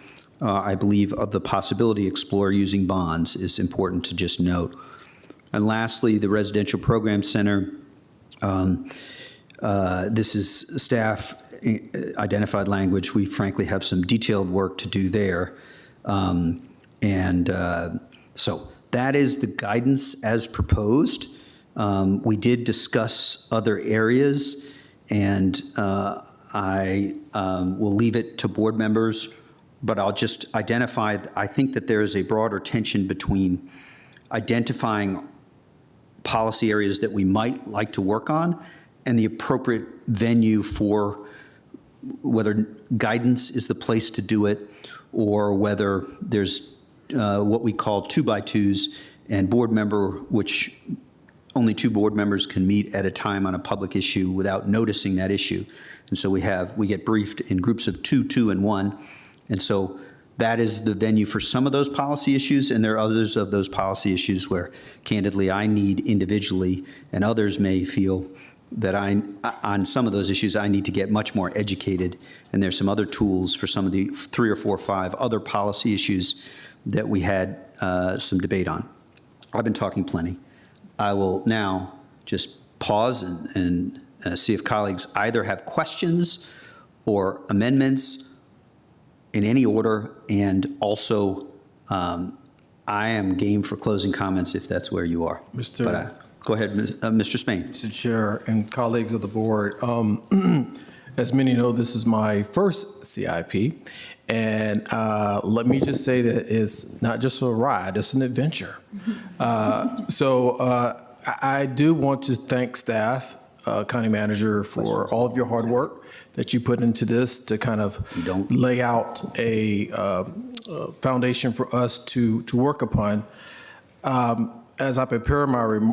I believe, of the possibility explore using bonds is important to just note. And lastly, the residential program center. This is staff identified language. We frankly have some detailed work to do there. So that is the guidance as proposed. We did discuss other areas, and I will leave it to board members, but I'll just identify, I think that there is a broader tension between identifying policy areas that we might like to work on and the appropriate venue for whether guidance is the place to do it, or whether there's what we call 2x2s and board member, which only 2 board members can meet at a time on a public issue without noticing that issue. And so we get briefed in groups of 2, 2, and 1. And so that is the venue for some of those policy issues, and there are others of those policy issues where, candidly, I need individually, and others may feel that on some of those issues, I need to get much more educated, and there's some other tools for some of the 3 or 4 or 5 other policy issues that we had some debate on. I've been talking plenty. I will now just pause and see if colleagues either have questions or amendments in any order, and also I am game for closing comments if that's where you are. Go ahead, Mr. Spain. Mr. Chair and colleagues of the board, as many know, this is my first CIP, and let me just say that it's not just a ride, it's an adventure. I do want to thank staff, county manager, for all of your hard work that you put into this to kind of lay out a foundation for us to work upon. As I prepare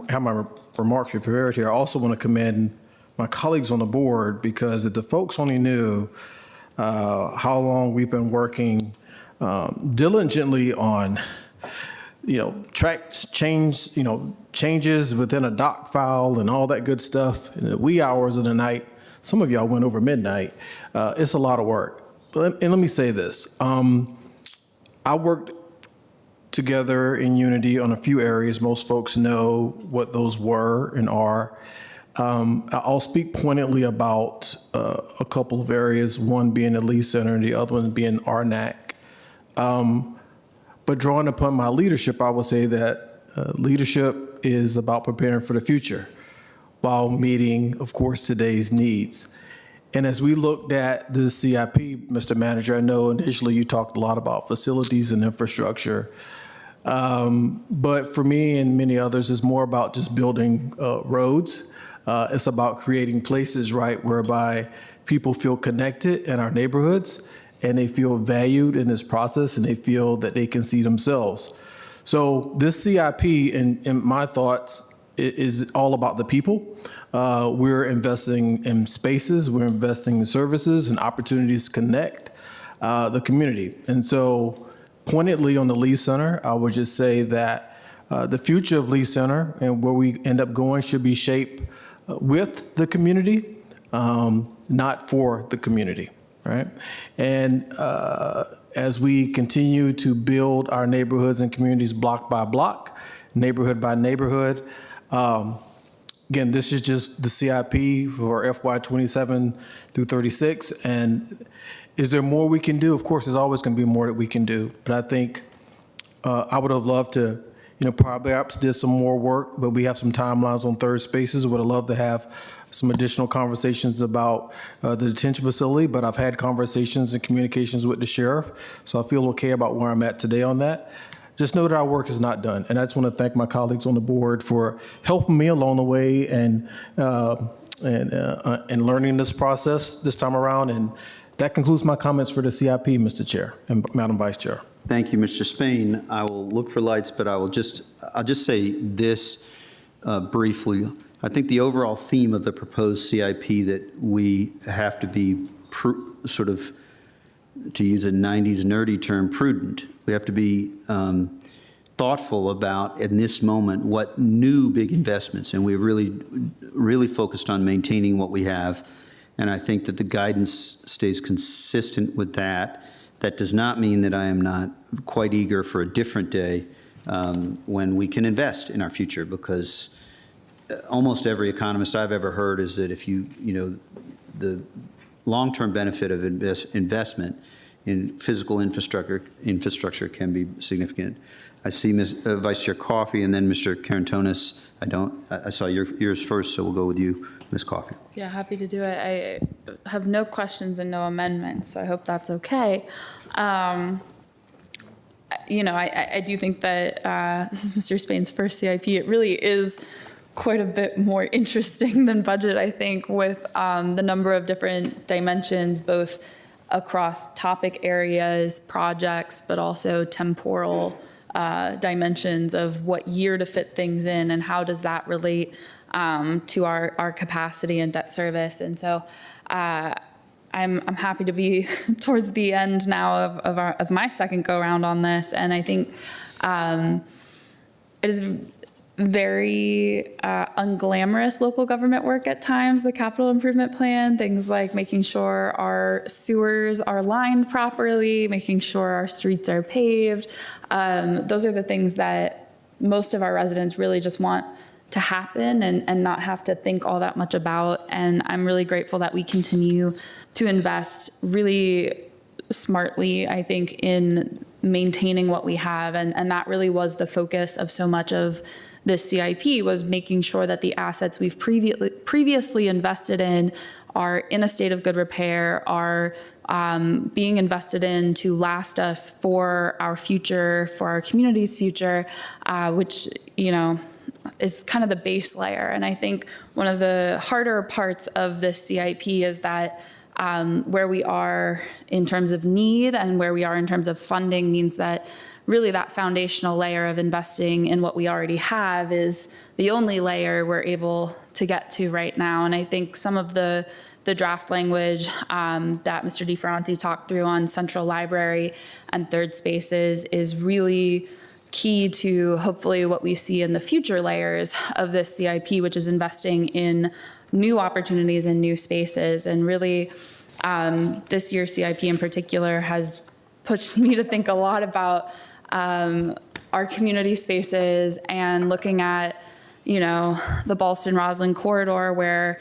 have my remarks prepared here, I also want to commend my colleagues on the board, because if the folks only knew how long we've been working diligently on, changes within a doc file and all that good stuff in the wee hours of the night. Some of y'all went over midnight. It's a lot of work. And let me say this. I worked together in unity on a few areas. Most folks know what those were and are. I'll speak pointedly about a couple of areas, one being the Lee Center and the other one being RNAC. But drawing upon my leadership, I will say that leadership is about preparing for the future while meeting, of course, today's needs. And as we looked at the CIP, Mr. Manager, I know initially you talked a lot about facilities and infrastructure. But for me and many others, it's more about just building roads. It's about creating places, right, whereby people feel connected in our neighborhoods, and they feel valued in this process, and they feel that they can see themselves. So this CIP, in my thoughts, is all about the people. We're investing in spaces, we're investing in services and opportunities to connect the community. And so pointedly on the Lee Center, I would just say that the future of Lee Center and where we end up going should be shaped with the community, not for the community, right? And as we continue to build our neighborhoods and communities block by block, neighborhood by neighborhood, again, this is just the CIP for FY 27 through 36. And is there more we can do? Of course, there's always going to be more that we can do. But I think I would have loved to, perhaps did some more work, but we have some timelines on third spaces. Would have loved to have some additional conversations about the detention facility, but I've had conversations and communications with the sheriff, so I feel okay about where I'm at today on that. Just know that our work is not done, and I just want to thank my colleagues on the board for helping me along the way and learning this process this time around. And that concludes my comments for the CIP, Mr. Chair and Madam Vice Chair. Thank you, Mr. Spain. I will look for lights, but I'll just say this briefly. I think the overall theme of the proposed CIP that we have to be sort of, to use a 90s nerdy term, prudent. We have to be thoughtful about, in this moment, what new big investments, and we're really focused on maintaining what we have. And I think that the guidance stays consistent with that. That does not mean that I am not quite eager for a different day when we can invest in our future, because almost every economist I've ever heard is that if the long-term benefit of investment in physical infrastructure can be significant. I see Vice Chair Coffey and then Mr. Karantonis. I saw yours first, so we'll go with you, Ms. Coffey. Yeah, happy to do it. I have no questions and no amendments, so I hope that's okay. I do think that this is Mr. Spain's first CIP. It really is quite a bit more interesting than budget, I think, with the number of different dimensions, both across topic areas, projects, but also temporal dimensions of what year to fit things in and how does that relate to our capacity and debt service. And so I'm happy to be towards the end now of my second go round on this. And I think it is very unglamorous local government work at times, the capital improvement plan, things like making sure our sewers are lined properly, making sure our streets are paved. Those are the things that most of our residents really just want to happen and not have to think all that much about. And I'm really grateful that we continue to invest really smartly, I think, in maintaining what we have. And that really was the focus of so much of this CIP, was making sure that the assets we've previously invested in are in a state of good repair, are being invested in to last us for our future, for our community's future, which, is kind of the base layer. And I think one of the harder parts of this CIP is that where we are in terms of need and where we are in terms of funding means that really that foundational layer of investing in what we already have is the only layer we're able to get to right now. And I think some of the draft language that Mr. DeFerranti talked through on central library and third spaces is really key to hopefully what we see in the future layers of this CIP, which is investing in new opportunities and new spaces. And really, this year's CIP in particular has pushed me to think a lot about our community spaces and looking at, the Ballston-Roslyn corridor, where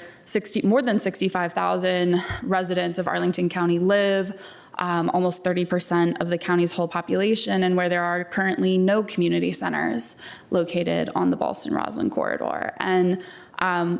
more than 65,000 residents of Arlington County live, almost 30% of the county's whole population, and where there are currently no community centers located on the Ballston-Roslyn corridor. And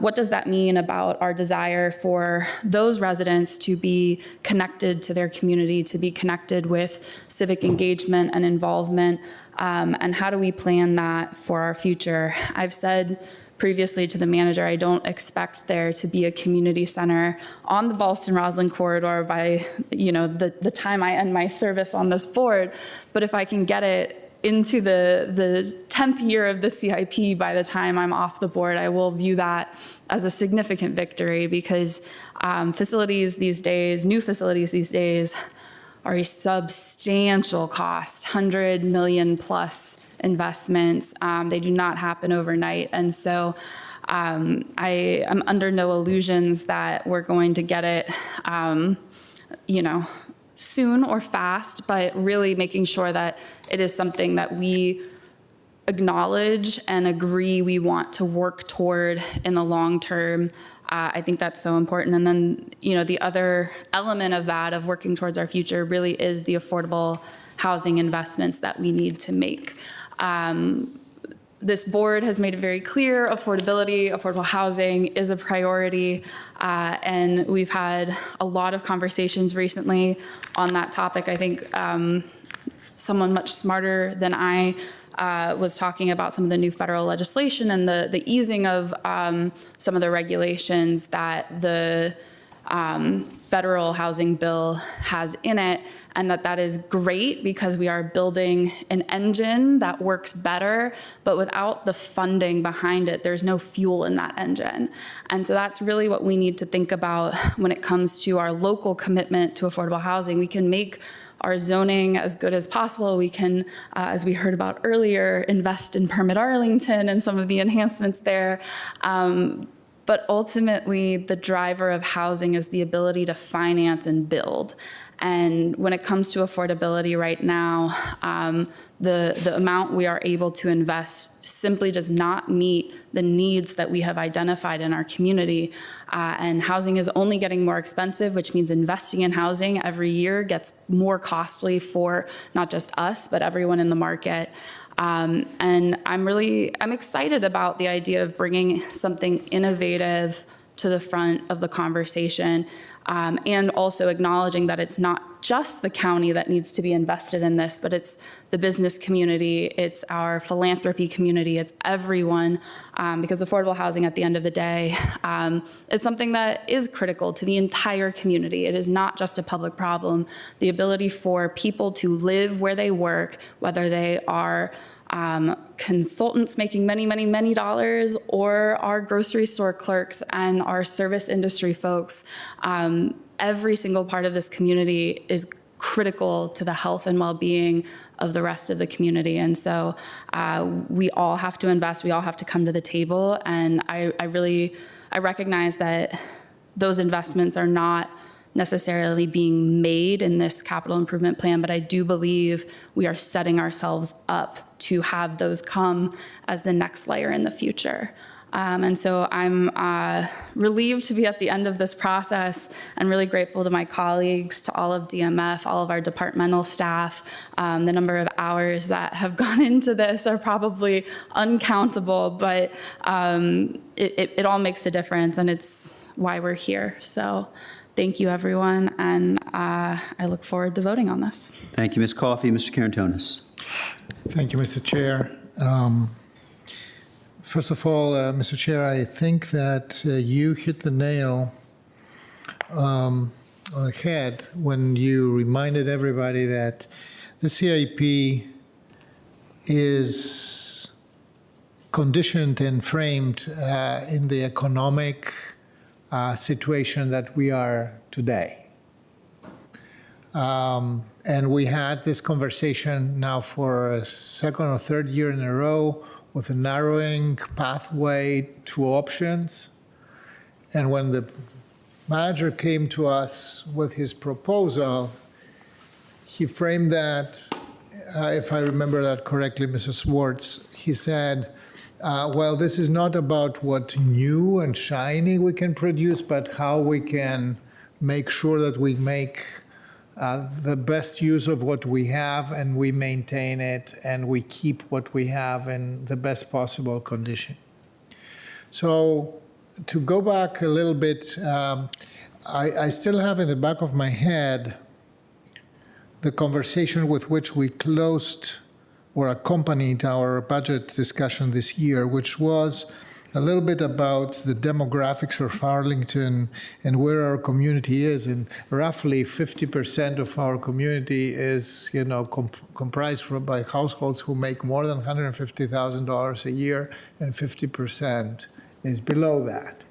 what does that mean about our desire for those residents to be connected to their community, to be connected with civic engagement and involvement, and how do we plan that for our future? I've said previously to the manager, I don't expect there to be a community center on the Ballston-Roslyn corridor by the time I end my service on this board, but if I can get it into the 10th year of the CIP by the time I'm off the board, I will view that as a significant victory, because new facilities these days are a substantial cost, $100 million plus investments. They do not happen overnight. And so I am under no illusions that we're going to get it, soon or fast, but really making sure that it is something that we acknowledge and agree we want to work toward in the long term. I think that's so important. And then, the other element of that, of working towards our future, really is the affordable housing investments that we need to make. This board has made it very clear affordable housing is a priority. And we've had a lot of conversations recently on that topic. I think someone much smarter than I was talking about some of the new federal legislation and the easing of some of the regulations that the federal housing bill has in it, and that is great because we are building an engine that works better, but without the funding behind it, there's no fuel in that engine. And so that's really what we need to think about when it comes to our local commitment to affordable housing. We can make our zoning as good as possible. We can, as we heard about earlier, invest in Permit Arlington and some of the enhancements there. But ultimately, the driver of housing is the ability to finance and build. And when it comes to affordability right now, the amount we are able to invest simply does not meet the needs that we have identified in our community. And housing is only getting more expensive, which means investing in housing every year gets more costly for not just us, but everyone in the market. And I'm excited about the idea of bringing something innovative to the front of the conversation, and also acknowledging that it's not just the county that needs to be invested in this, but it's the business community, it's our philanthropy community, it's everyone, because affordable housing at the end of the day is something that is critical to the entire community. It is not just a public problem. The ability for people to live where they work, whether they are consultants making many, many, many dollars, or our grocery store clerks and our service industry folks, every single part of this community is critical to the health and well-being of the rest of the community. And so we all have to invest, we all have to come to the table. And I recognize that those investments are not necessarily being made in this capital improvement plan, but I do believe we are setting ourselves up to have those come as the next layer in the future. And so I'm relieved to be at the end of this process, and really grateful to my colleagues, to all of DMF, all of our departmental staff. The number of hours that have gone into this are probably uncountable, but it all makes a difference, and it's why we're here. So thank you, everyone, and I look forward to voting on this. Thank you, Ms. Coffey. Mr. Carantonis. Thank you, Mr. Chair. First of all, Mr. Chair, I think that you hit the nail on the head when you reminded everybody that the CIP is conditioned and framed in the economic situation that we are today. And we had this conversation now for a second or third year in a row with a narrowing pathway to options. And when the manager came to us with his proposal, he framed that, if I remember that correctly, Mrs. Swartz, he said, well, this is not about what new and shiny we can produce, but how we can make sure that we make the best use of what we have, and we maintain it, and we keep what we have in the best possible condition. So to go back a little bit, I still have in the back of my head the conversation with which we closed or accompanied our budget discussion this year, which was a little bit about the demographics of Arlington and where our community is. And roughly 50% of our community is, comprised by households who make more than $150,000 a year, and 50% is below that.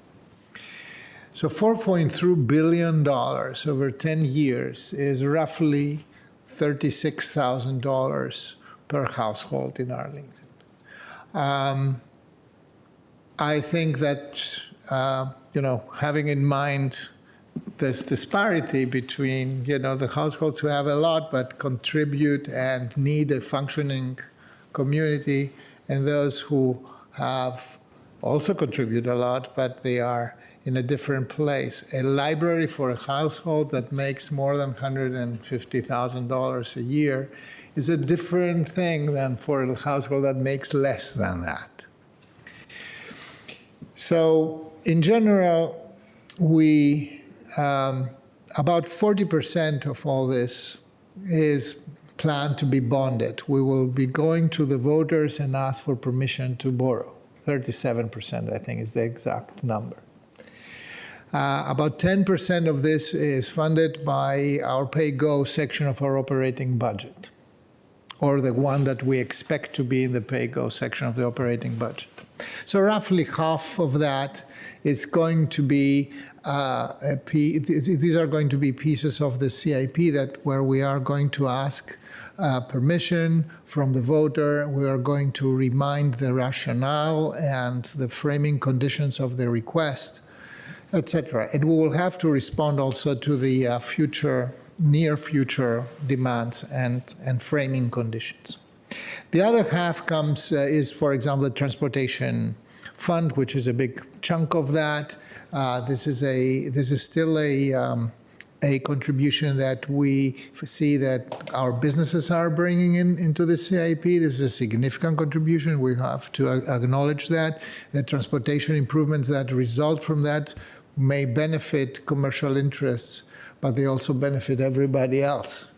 So $4.3 billion over 10 years is roughly $36,000 per household in Arlington. I think that, having in mind this disparity between, the households who have a lot but contribute and need a functioning community, and those who have also contribute a lot, but they are in a different place. A library for a household that makes more than $150,000 a year is a different thing than for a household that makes less than that. So in general, we about 40% of all this is planned to be bonded. We will be going to the voters and ask for permission to borrow. 37%, I think, is the exact number. About 10% of this is funded by our pay-go section of our operating budget, or the one that we expect to be in the pay-go section of the operating budget. So roughly half of that is going to be, these are going to be pieces of the CIP where we are going to ask permission from the voter. We are going to remind the rationale and the framing conditions of the request, etc. And we will have to respond also to the near future demands and framing conditions. The other half is, for example, the transportation fund, which is a big chunk of that. This is still a contribution that we see that our businesses are bringing into the CIP. This is a significant contribution. We have to acknowledge that. The transportation improvements that result from that may benefit commercial interests, but they also benefit everybody else.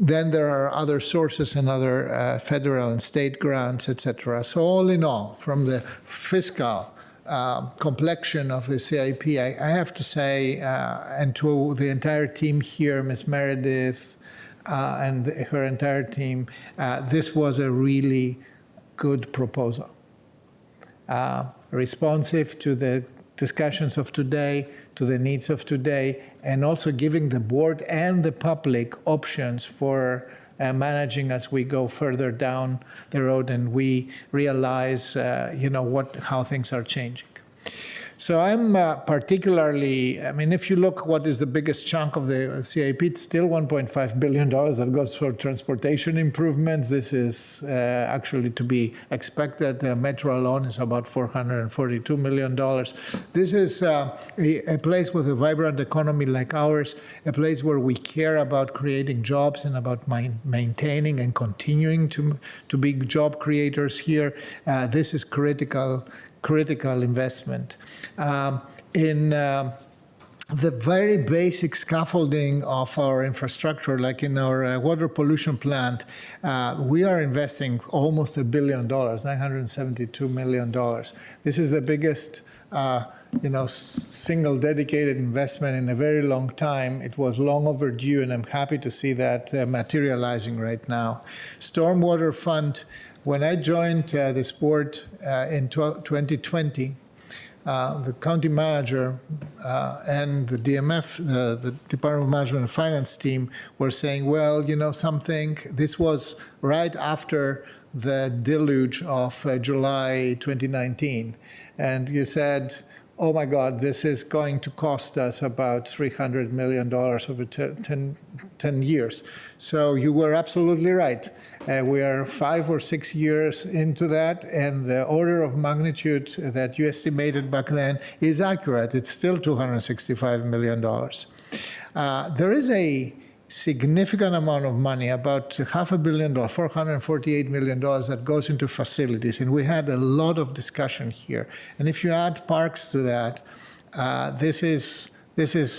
Then there are other sources and other federal and state grants, etc. So all in all, from the fiscal complexion of the CIP, I have to say, and to the entire team here, Ms. Meredith and her entire team, this was a really good proposal. Responsive to the discussions of today, to the needs of today, and also giving the board and the public options for managing as we go further down the road and we realize, how things are changing. So I'm particularly, if you look what is the biggest chunk of the CIP, it's still $1.5 billion that goes for transportation improvements. This is actually to be expected. Metro alone is about $442 million. This is a place with a vibrant economy like ours, a place where we care about creating jobs and about maintaining and continuing to be job creators here. This is critical investment. In the very basic scaffolding of our infrastructure, like in our water pollution plant, we are investing almost $1 billion, $972 million. This is the biggest single dedicated investment in a very long time. It was long overdue, and I'm happy to see that materializing right now. Stormwater fund. When I joined this board in 2020, the county manager and the DMF, the Department of Management and Finance team, were saying, well, something, this was right after the deluge of July 2019. And you said, oh my God, this is going to cost us about $300 million over 10 years. So you were absolutely right. We are 5 or 6 years into that, and the order of magnitude that you estimated back then is accurate. It's still $265 million. There is a significant amount of money, about $500 million, $448 million that goes into facilities, and we had a lot of discussion here. And if you add parks to that, this is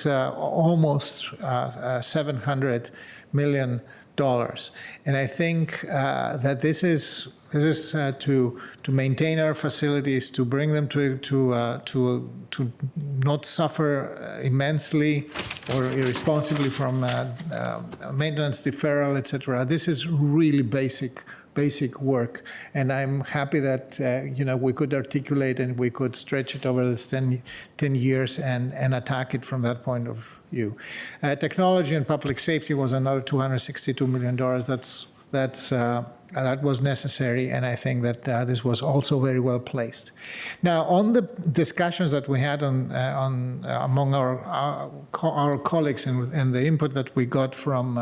almost $700 million. And I think that this is to maintain our facilities, to bring them to not suffer immensely or irresponsibly from maintenance deferral, etc. This is really basic work, and I'm happy that we could articulate and we could stretch it over this 10 years and attack it from that point of view. Technology and public safety was another $262 million. That's that was necessary, and I think that this was also very well placed. Now, on the discussions that we had among our colleagues and the input that we got from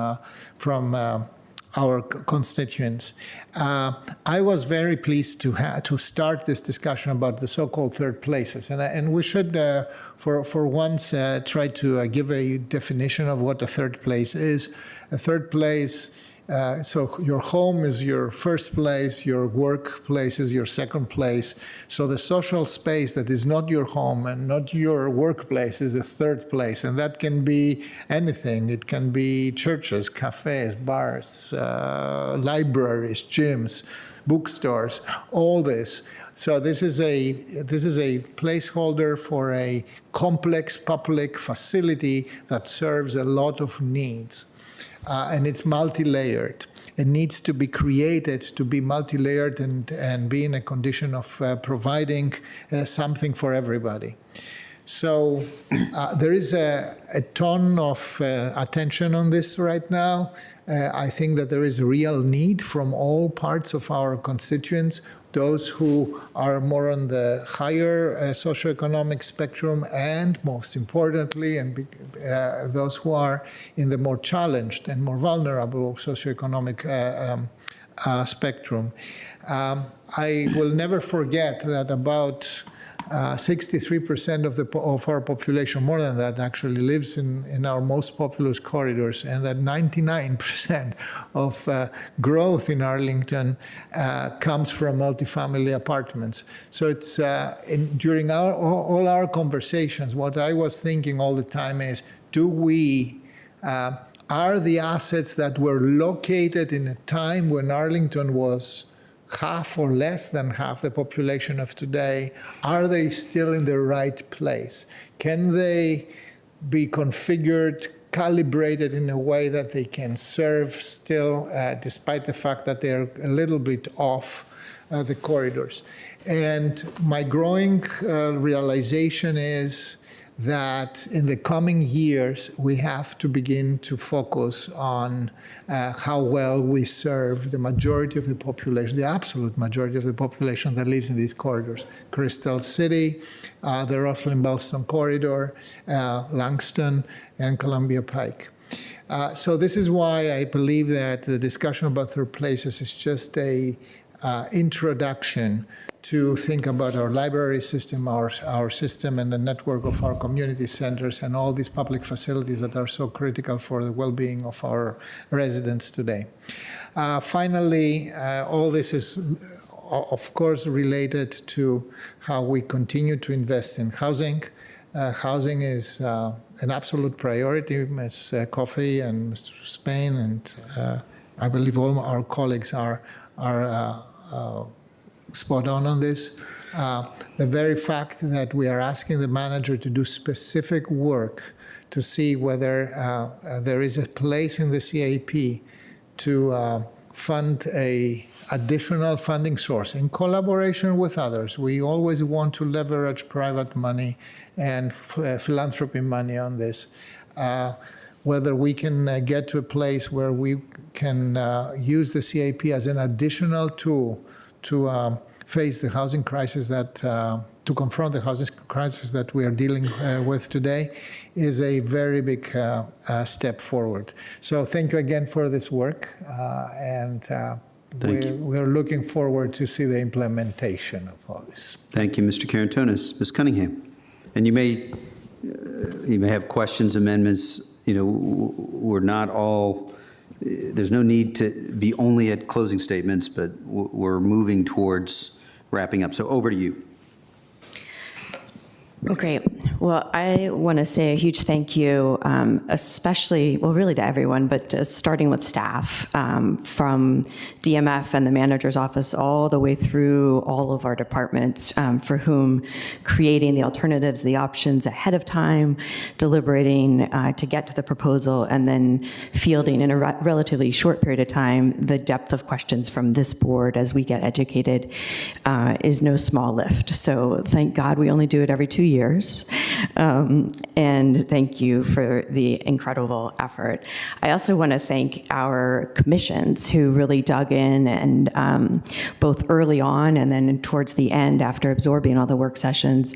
our constituents, I was very pleased to start this discussion about the so-called third places, and we should, for once, try to give a definition of what a third place is. A third place. So your home is your first place, your workplace is your second place. So the social space that is not your home and not your workplace is a third place. And that can be anything. It can be churches, cafes, bars, libraries, gyms, bookstores, all this. So this is a placeholder for a complex public facility that serves a lot of needs. And it's multi-layered. It needs to be created to be multi-layered and be in a condition of providing something for everybody. So there is a ton of attention on this right now. I think that there is a real need from all parts of our constituents, those who are more on the higher socioeconomic spectrum, and most importantly, those who are in the more challenged and more vulnerable socioeconomic spectrum. I will never forget that about 63% of our population, more than that, actually lives in our most populous corridors, and that 99% of growth in Arlington comes from multifamily apartments. So it's during all our conversations, what I was thinking all the time is, are the assets that were located in a time when Arlington was half or less than half the population of today, are they still in the right place? Can they be configured, calibrated in a way that they can serve still, despite the fact that they're a little bit off the corridors? And my growing realization is that in the coming years, we have to begin to focus on how well we serve the majority of the population, the absolute majority of the population that lives in these corridors. Crystal City, the Rosslyn-Bellston corridor, Langston, and Columbia Pike. So this is why I believe that the discussion about third places is just a introduction to think about our library system, our system, and the network of our community centers and all these public facilities that are so critical for the well-being of our residents today. Finally, all this is, of course, related to how we continue to invest in housing. Housing is an absolute priority. Ms. Coffey and Mr. Spain, and I believe all our colleagues are spot on this. The very fact that we are asking the manager to do specific work to see whether there is a place in the CAP to fund a additional funding source in collaboration with others. We always want to leverage private money and philanthropy money on this. Whether we can get to a place where we can use the CAP as an additional tool to face the housing crisis to confront the housing crisis that we are dealing with today is a very big step forward. So thank you again for this work, and we're looking forward to see the implementation of all this. Thank you, Mr. Karantonis. Ms. Cunningham. And you may have questions, amendments. We're not all. There's no need to be only at closing statements, but we're moving towards wrapping up. So over to you. Okay. Well, I want to say a huge thank you, especially, well, really to everyone, but starting with staff from DMF and the manager's office all the way through all of our departments, for whom creating the alternatives, the options ahead of time, deliberating to get to the proposal, and then fielding in a relatively short period of time the depth of questions from this board as we get educated is no small lift. So thank God we only do it every 2 years. And thank you for the incredible effort. I also want to thank our commissions who really dug in and both early on and then towards the end after absorbing all the work sessions,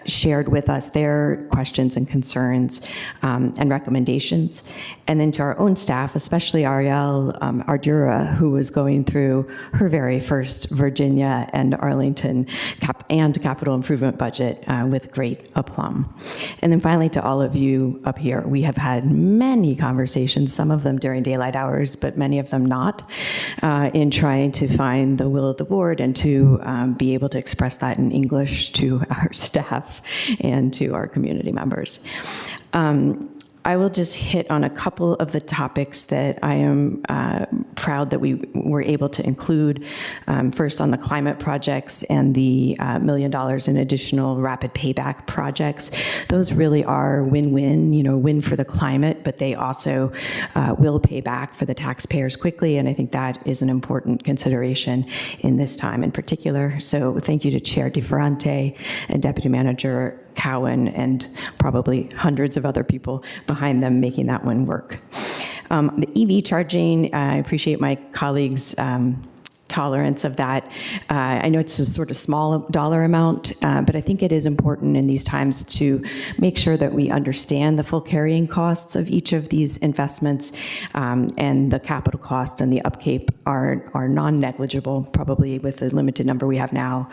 shared with us their questions and concerns and recommendations. And then to our own staff, especially Ariel Ardura, who was going through her very first Virginia and Arlington capital improvement budget with great aplomb. And then finally to all of you up here, we have had many conversations, some of them during daylight hours, but many of them not, in trying to find the will of the board and to be able to express that in English to our staff and to our community members. I will just hit on a couple of the topics that I am proud that we were able to include. First, on the climate projects and the $1 million in additional rapid payback projects. Those really are win-win, win for the climate, but they also will pay back for the taxpayers quickly, and I think that is an important consideration in this time in particular. So thank you to Chair DeFerrante and Deputy Manager Cowan and probably hundreds of other people behind them making that one work. The EV charging, I appreciate my colleagues' tolerance of that. I know it's a sort of small dollar amount, but I think it is important in these times to make sure that we understand the full carrying costs of each of these investments, and the capital costs and the upkeep are non-negligible, probably with the limited number we have now,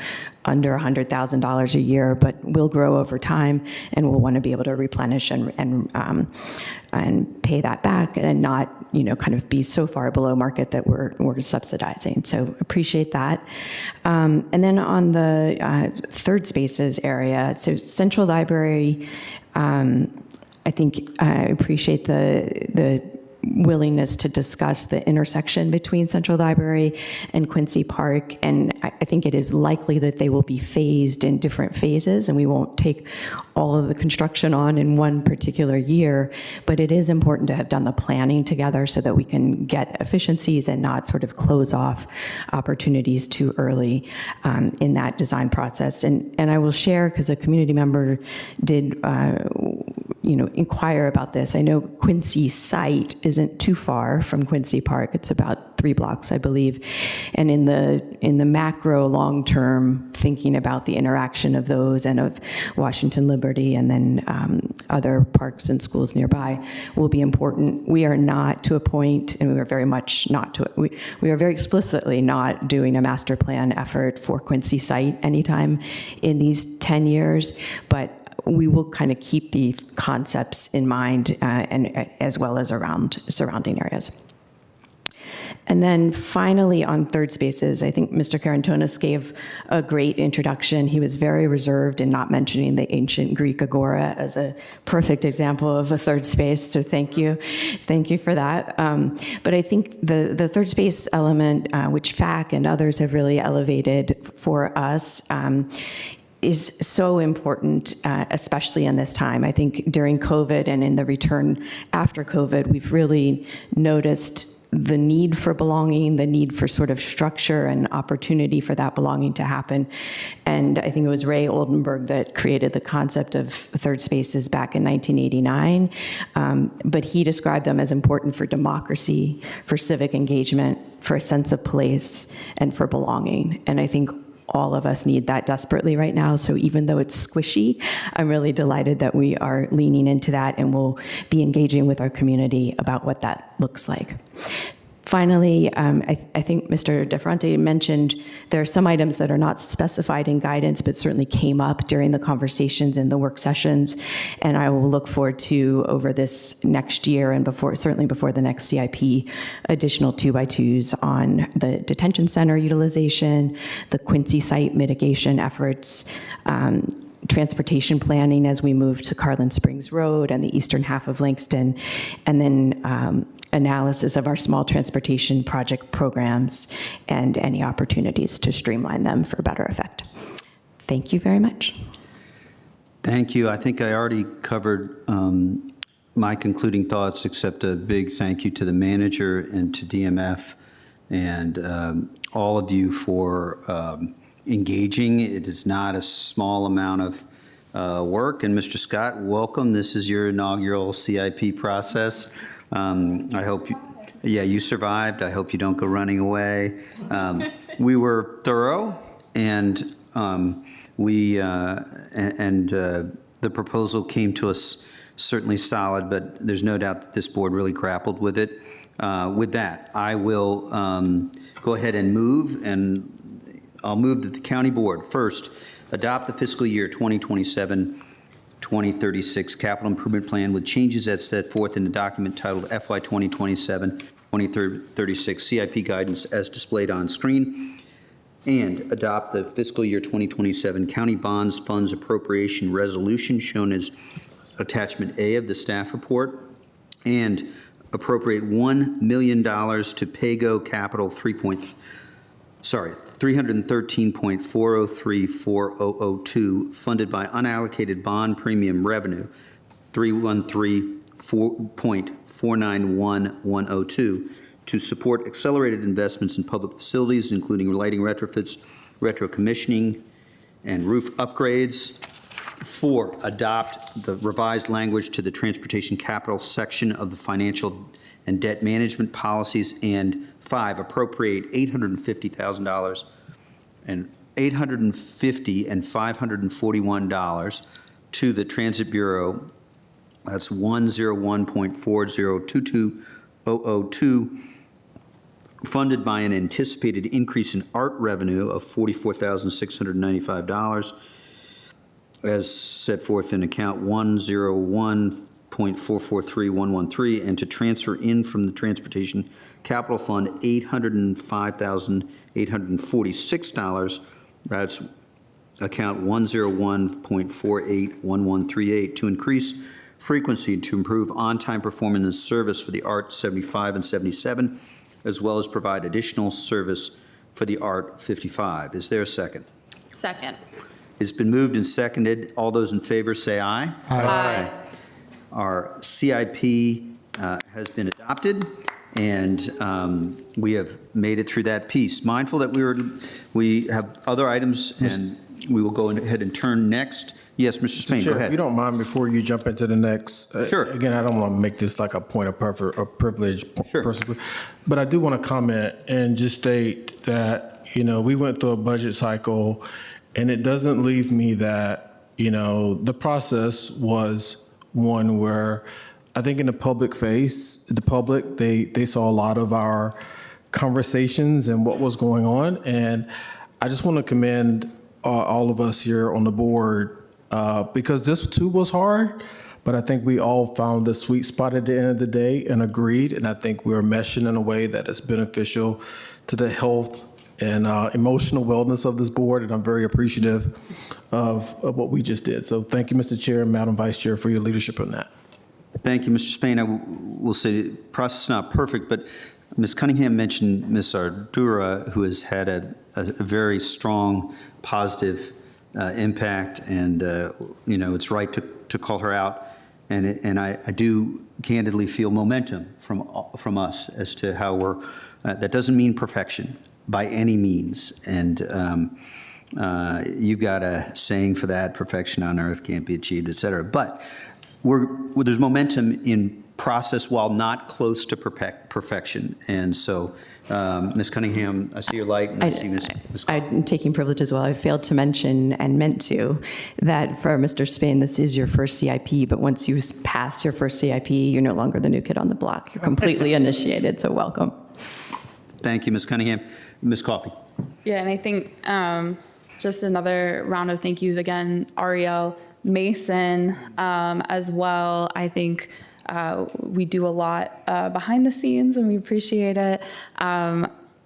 under $100,000 a year, but will grow over time, and we'll want to be able to replenish and pay that back and not, kind of be so far below market that we're subsidizing. So appreciate that. And then on the third spaces area, so Central Library, I think I appreciate the willingness to discuss the intersection between Central Library and Quincy Park, and I think it is likely that they will be phased in different phases, and we won't take all of the construction on in one particular year, but it is important to have done the planning together so that we can get efficiencies and not sort of close off opportunities too early in that design process. And I will share, because a community member did inquire about this. I know Quincy site isn't too far from Quincy Park. It's about 3 blocks, I believe. And in the macro long-term thinking about the interaction of those and of Washington Liberty and then other parks and schools nearby will be important. We are not to a point, and we are very much not to, we are very explicitly not doing a master plan effort for Quincy site anytime in these 10 years, but we will kind of keep the concepts in mind and as well as around surrounding areas. And then finally on third spaces, I think Mr. Karantonis gave a great introduction. He was very reserved in not mentioning the ancient Greek agora as a perfect example of a third space, so thank you. Thank you for that. But I think the third space element, which FAC and others have really elevated for us, is so important, especially in this time. I think during COVID and in the return after COVID, we've really noticed the need for belonging, the need for sort of structure and opportunity for that belonging to happen. And I think it was Ray Oldenburg that created the concept of third spaces back in 1989. But he described them as important for democracy, for civic engagement, for a sense of place, and for belonging. And I think all of us need that desperately right now. So even though it's squishy, I'm really delighted that we are leaning into that and we'll be engaging with our community about what that looks like. Finally, I think Mr. DeFerrante mentioned there are some items that are not specified in guidance, but certainly came up during the conversations in the work sessions. And I will look forward to, over this next year and certainly before the next CIP, additional 2x2s on the detention center utilization, the Quincy site mitigation efforts, transportation planning as we move to Carlin Springs Road and the eastern half of Langston, and then analysis of our small transportation project programs and any opportunities to streamline them for better effect. Thank you very much. Thank you. I think I already covered my concluding thoughts, except a big thank you to the manager and to DMF and all of you for engaging. It is not a small amount of work. And Mr. Scott, welcome. This is your inaugural CIP process. I hope you survived. I hope you don't go running away. We were thorough, and the proposal came to us certainly solid, but there's no doubt that this board really grappled with it. With that, I will go ahead and move, and I'll move that the county board first adopt the fiscal year 2027-2036 capital improvement plan with changes as set forth in the document titled FY 2027-2036 CIP guidance as displayed on screen, and adopt the fiscal year 2027 county bonds funds appropriation resolution shown as attachment A of the staff report, and appropriate $1 million to PAYGO Capital 313.403402 funded by unallocated bond premium revenue 313.491102 to support accelerated investments in public facilities, including lighting retrofits, retro commissioning, and roof upgrades. 4, adopt the revised language to the transportation capital section of the financial and debt management policies. And 5, appropriate $850,000 and $850 and $541 to the Transit Bureau. That's 101.4022002, funded by an anticipated increase in art revenue of $44,695, as set forth in account 101.443113, and to transfer in from the Transportation Capital Fund $805,846. That's account 101.481138 to increase frequency to improve on-time performance and service for the Art 75 and 77, as well as provide additional service for the Art 55. Is there a second? Second. It's been moved and seconded. All those in favor say aye. Aye. Our CIP has been adopted, and we have made it through that piece. Mindful that we have other items, and we will go ahead and turn next. Yes, Mr. Spain, go Chair, ahead. if you don't mind, before you jump into the next, Sure. Again, I don't want to make this like a point of privilege, Sure. personally, but I do want to comment and just state that, we went through a budget cycle, and it doesn't leave me that, the process was one where I think in the public, they saw a lot of our conversations and what was going on. And I just want to commend all of us here on the board because this too was hard, but I think we all found the sweet spot at the end of the day and agreed. And I think we're meshing in a way that is beneficial to the health and emotional wellness of this board, and I'm very appreciative of what we just did. So thank you, Mr. Chair and Madam Vice Chair, for your leadership on that. Thank you, Mr. Spain. I will say the process is not perfect, but Ms. Cunningham mentioned Ms. Ardura, who has had a very strong, positive impact, and it's right to call her out. And I do candidly feel momentum from us as to how we're. That doesn't mean perfection by any means, and you've got a saying for that: perfection on earth can't be achieved, et cetera. But there's momentum in process while not close to perfection. And so, Ms. Cunningham, I see your light, and I see Ms. I'm taking privilege as well. I failed to mention and meant to that for Mr. Spain, this is your first CIP, but once you pass your first CIP, you're no longer the new kid on the block. You're completely initiated, so welcome. Thank you, Ms. Cunningham. Ms. Coffey. Yeah, and I think just another round of thank yous again, Ariel, Mason, as well. I think we do a lot behind the scenes, and we appreciate it.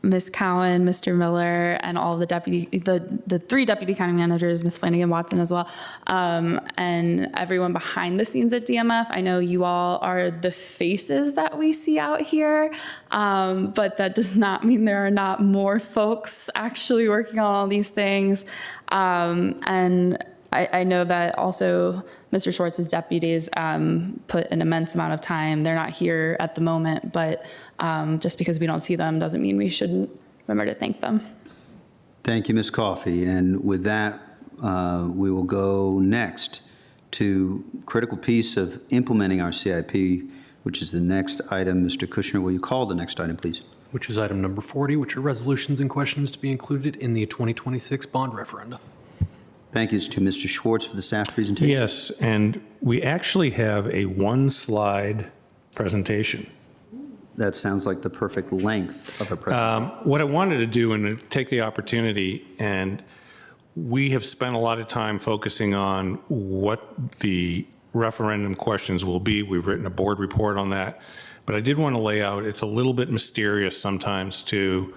Ms. Cowan, Mr. Miller, and all the the 3 deputy county managers, Ms. Flanagan Watson as well, and everyone behind the scenes at DMF. I know you all are the faces that we see out here, but that does not mean there are not more folks actually working on all these things. And I know that also Mr. Schwartz's deputies put an immense amount of time. They're not here at the moment, but just because we don't see them doesn't mean we shouldn't remember to thank them. Thank you, Ms. Coffey. And with that, we will go next to critical piece of implementing our CIP, which is the next item. Mr. Kushner, will you call the next item, please? Which is item number 40, which are resolutions and questions to be included in the 2026 bond referendum. Thank you to Mr. Schwartz for the staff presentation. Yes, and we actually have a one-slide presentation. That sounds like the perfect length of a presentation. What I wanted to do and to take the opportunity, and we have spent a lot of time focusing on what the referendum questions will be. We've written a board report on that. But I did want to lay out, it's a little bit mysterious sometimes to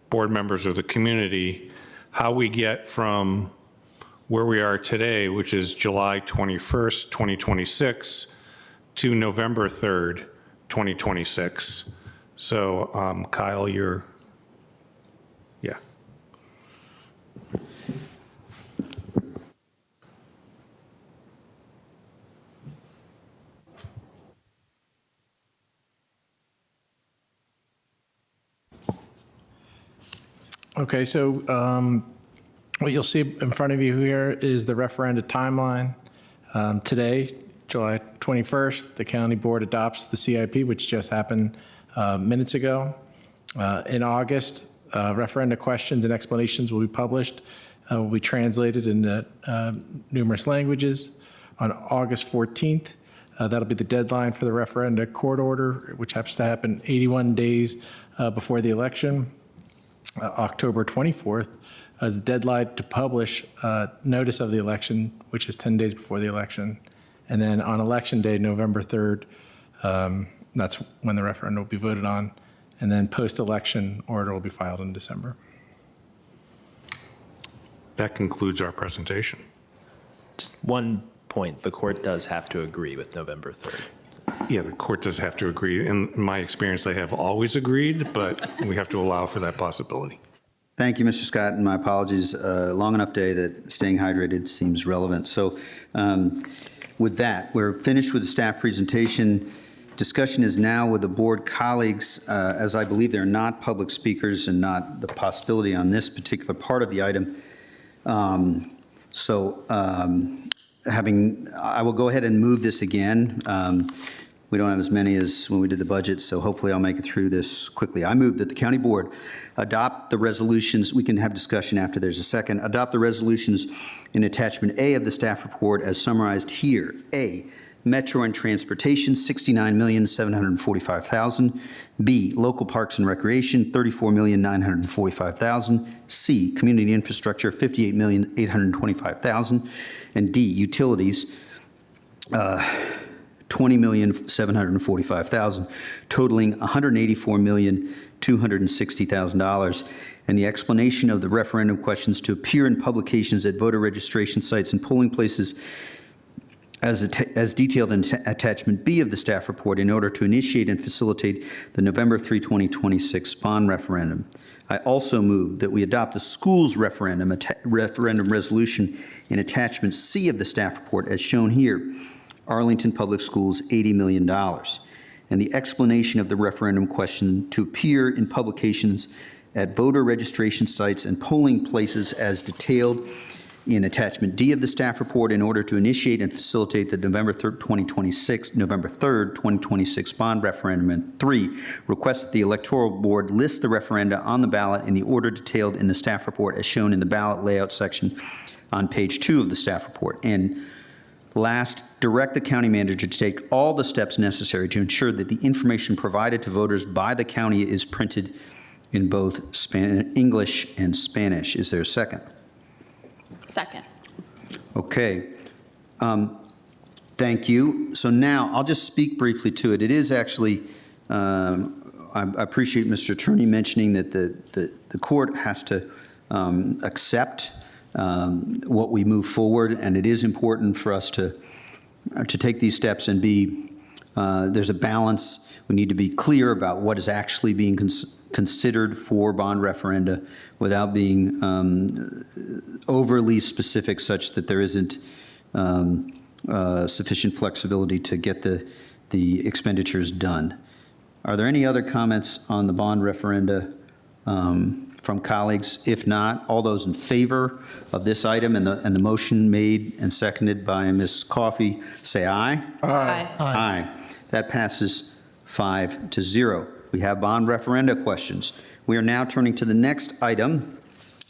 board members or the community, how we get from where we are today, which is July 21st, 2026, to November 3rd, 2026. So Kyle, yeah. Okay, so what you'll see in front of you here is the referenda timeline. Today, July 21st, the county board adopts the CIP, which just happened minutes ago. In August, referenda questions and explanations will be published, will be translated into numerous languages. On August 14th, that'll be the deadline for the referenda court order, which happens to happen 81 days before the election. October 24th is the deadline to publish notice of the election, which is 10 days before the election. And then on election day, November 3rd, that's when the referendum will be voted on. And then post-election order will be filed in December. That concludes our presentation. Just one point, the court does have to agree with November 3rd. Yeah, the court does have to agree. In my experience, they have always agreed, but we have to allow for that possibility. Thank you, Mr. Scott, and my apologies. Long enough day that staying hydrated seems relevant. So with that, we're finished with the staff presentation. Discussion is now with the board colleagues, as I believe they're not public speakers and not the possibility on this particular part of the item. I will go ahead and move this again. We don't have as many as when we did the budget, so hopefully I'll make it through this quickly. I move that the county board adopt the resolutions. We can have discussion after there's a second. Adopt the resolutions in attachment A of the staff report as summarized here. A, Metro and Transportation, $69,745,000. B, Local Parks and Recreation, $34,945,000. C, Community Infrastructure, $58,825,000. And D, Utilities, $20,745,000, totaling $184,260,000. And the explanation of the referendum questions to appear in publications at voter registration sites and polling places as detailed in attachment B of the staff report in order to initiate and facilitate the November 3, 2026 bond referendum. I also move that we adopt the schools referendum resolution in attachment C of the staff report as shown here. Arlington Public Schools, $80 million. And the explanation of the referendum question to appear in publications at voter registration sites and polling places as detailed in attachment D of the staff report in order to initiate and facilitate the November 3rd, 2026 bond referendum. And 3, request that the electoral board list the referenda on the ballot in the order detailed in the staff report as shown in the ballot layout section on page 2 of the staff report. And last, direct the county manager to take all the steps necessary to ensure that the information provided to voters by the county is printed in both English and Spanish. Is there a second? Second. Okay. Thank you. So now I'll just speak briefly to it. It is actually, I appreciate Mr. Attorney mentioning that the court has to accept what we move forward, and it is important for us to take these steps and be, there's a balance. We need to be clear about what is actually being considered for bond referenda without being overly specific such that there isn't sufficient flexibility to get the expenditures done. Are there any other comments on the bond referenda from colleagues? If not, all those in favor of this item and the motion made and seconded by Ms. Coffey, say aye. Aye. Aye. That passes 5-0. We have bond referenda questions. We are now turning to the next item.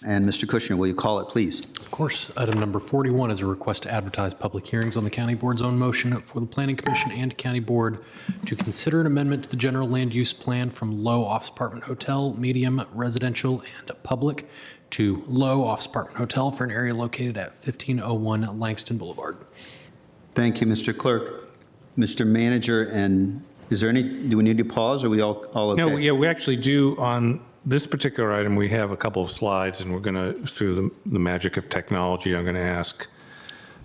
And Mr. Kushner, will you call it, please? Of course. Item number 41 is a request to advertise public hearings on the county board's own motion for the Planning Commission and county board to consider an amendment to the general land use plan from low office apartment hotel, medium residential, and public to low office apartment hotel for an area located at 1501 Langston Boulevard. Thank you, Mr. Clerk. Mr. Manager, and is there any, do we need to pause, or are we all okay? No, yeah, we actually do on this particular item. We have a couple of slides, and we're going to, through the magic of technology, I'm going to ask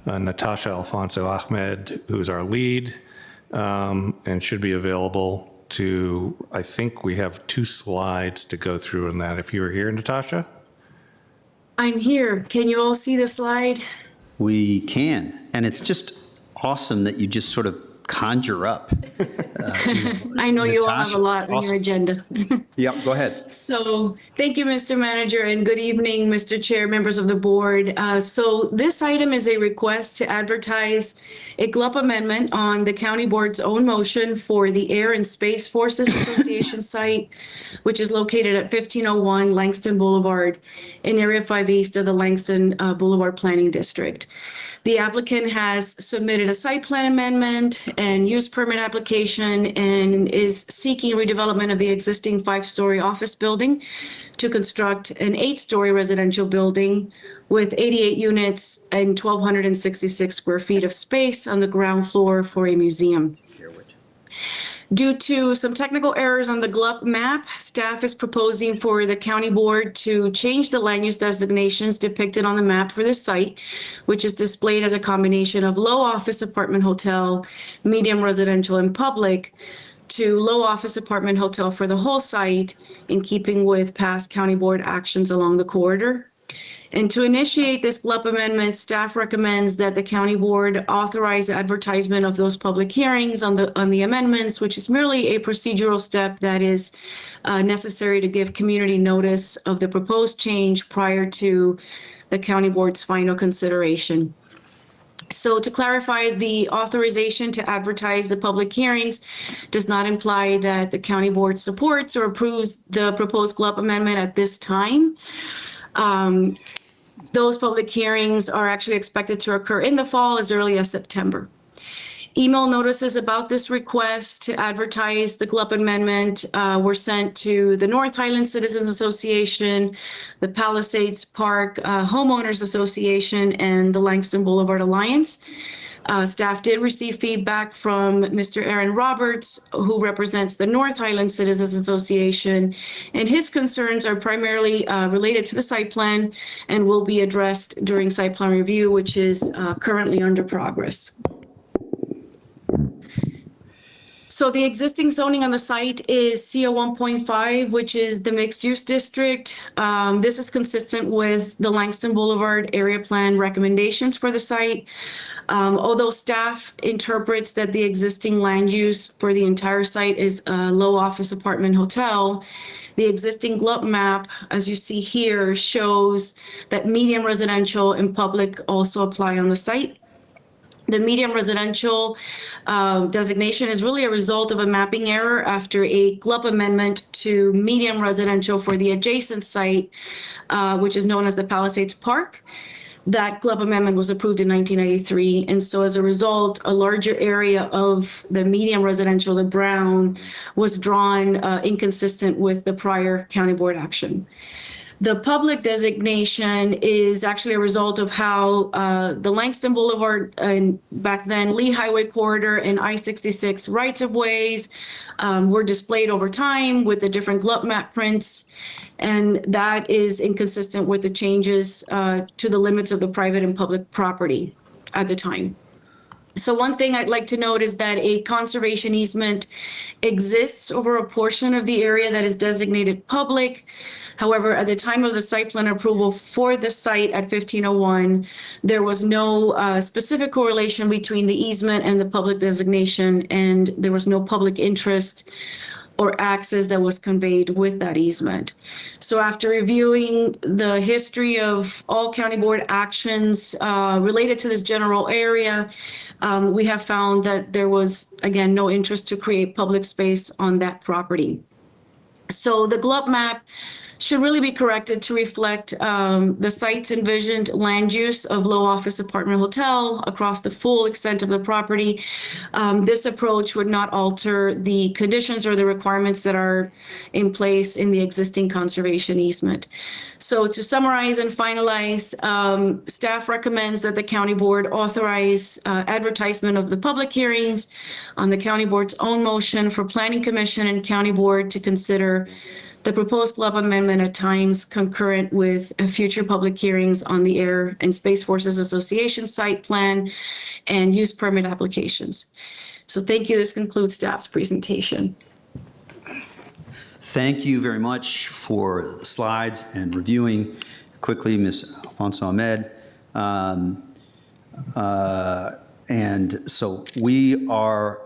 Natasha Alfonso Ahmed, who's our lead, and should be available to, I think we have 2 slides to go through on that. If you were here, Natasha? I'm here. Can you all see the slide? We can, and it's just awesome that you just sort of conjure up. I know you all have Natasha, a lot it's on awesome. your agenda. Yep, go ahead. So thank you, Mr. Manager, and good evening, Mr. Chair, members of the board. So this item is a request to advertise a GLUP amendment on the county board's own motion for the Air and Space Forces Association site, which is located at 1501 Langston Boulevard in Area 5 East of the Langston Boulevard Planning District. The applicant has submitted a site plan amendment and use permit application and is seeking redevelopment of the existing 5-story office building to construct an 8-story residential building with 88 units and 1,266 square feet of space on the ground floor for a museum. Due to some technical errors on the GLUP map, staff is proposing for the county board to change the land use designations depicted on the map for this site, which is displayed as a combination of low office apartment hotel, medium residential, and public, to low office apartment hotel for the whole site, in keeping with past county board actions along the corridor. And to initiate this GLUP amendment, staff recommends that the county board authorize the advertisement of those public hearings on the amendments, which is merely a procedural step that is necessary to give community notice of the proposed change prior to the county board's final consideration. So to clarify, the authorization to advertise the public hearings does not imply that the county board supports or approves the proposed GLUP amendment at this time. Those public hearings are actually expected to occur in the fall as early as September. Email notices about this request to advertise the GLUP amendment were sent to the North Highlands Citizens Association, the Palisades Park Homeowners Association, and the Langston Boulevard Alliance. Staff did receive feedback from Mr. Aaron Roberts, who represents the North Highlands Citizens Association, and his concerns are primarily related to the site plan and will be addressed during site plan review, which is currently under progress. So the existing zoning on the site is CO 1.5, which is the mixed-use district. This is consistent with the Langston Boulevard area plan recommendations for the site. Although staff interprets that the existing land use for the entire site is a low office apartment hotel, the existing GLUP map, as you see here, shows that medium residential and public also apply on the site. The medium residential designation is really a result of a mapping error after a GLUP amendment to medium residential for the adjacent site, which is known as the Palisades Park. That GLUP amendment was approved in 1993. And so as a result, a larger area of the medium residential, the brown, was drawn inconsistent with the prior county board action. The public designation is actually a result of how the Langston Boulevard and back then Lee Highway Corridor and I-66 rights-of-ways were displayed over time with the different GLUP map prints. And that is inconsistent with the changes to the limits of the private and public property at the time. So one thing I'd like to note is that a conservation easement exists over a portion of the area that is designated public. However, at the time of the site plan approval for the site at 1501, there was no specific correlation between the easement and the public designation, and there was no public interest or access that was conveyed with that easement. So after reviewing the history of all county board actions related to this general area, we have found that there was, again, no interest to create public space on that property. So the GLUB map should really be corrected to reflect the site's envisioned land use of low office apartment hotel across the full extent of the property. This approach would not alter the conditions or the requirements that are in place in the existing conservation easement. So to summarize and finalize, staff recommends that the county board authorize advertisement of the public hearings on the county board's own motion for planning commission and county board to consider the proposed GLUB amendment at times concurrent with future public hearings on the Air and Space Forces Association site plan and use permit applications. So thank you. This concludes staff's presentation. Thank you very much for the slides and reviewing quickly, Ms. Alfonso Ahmed. And so we are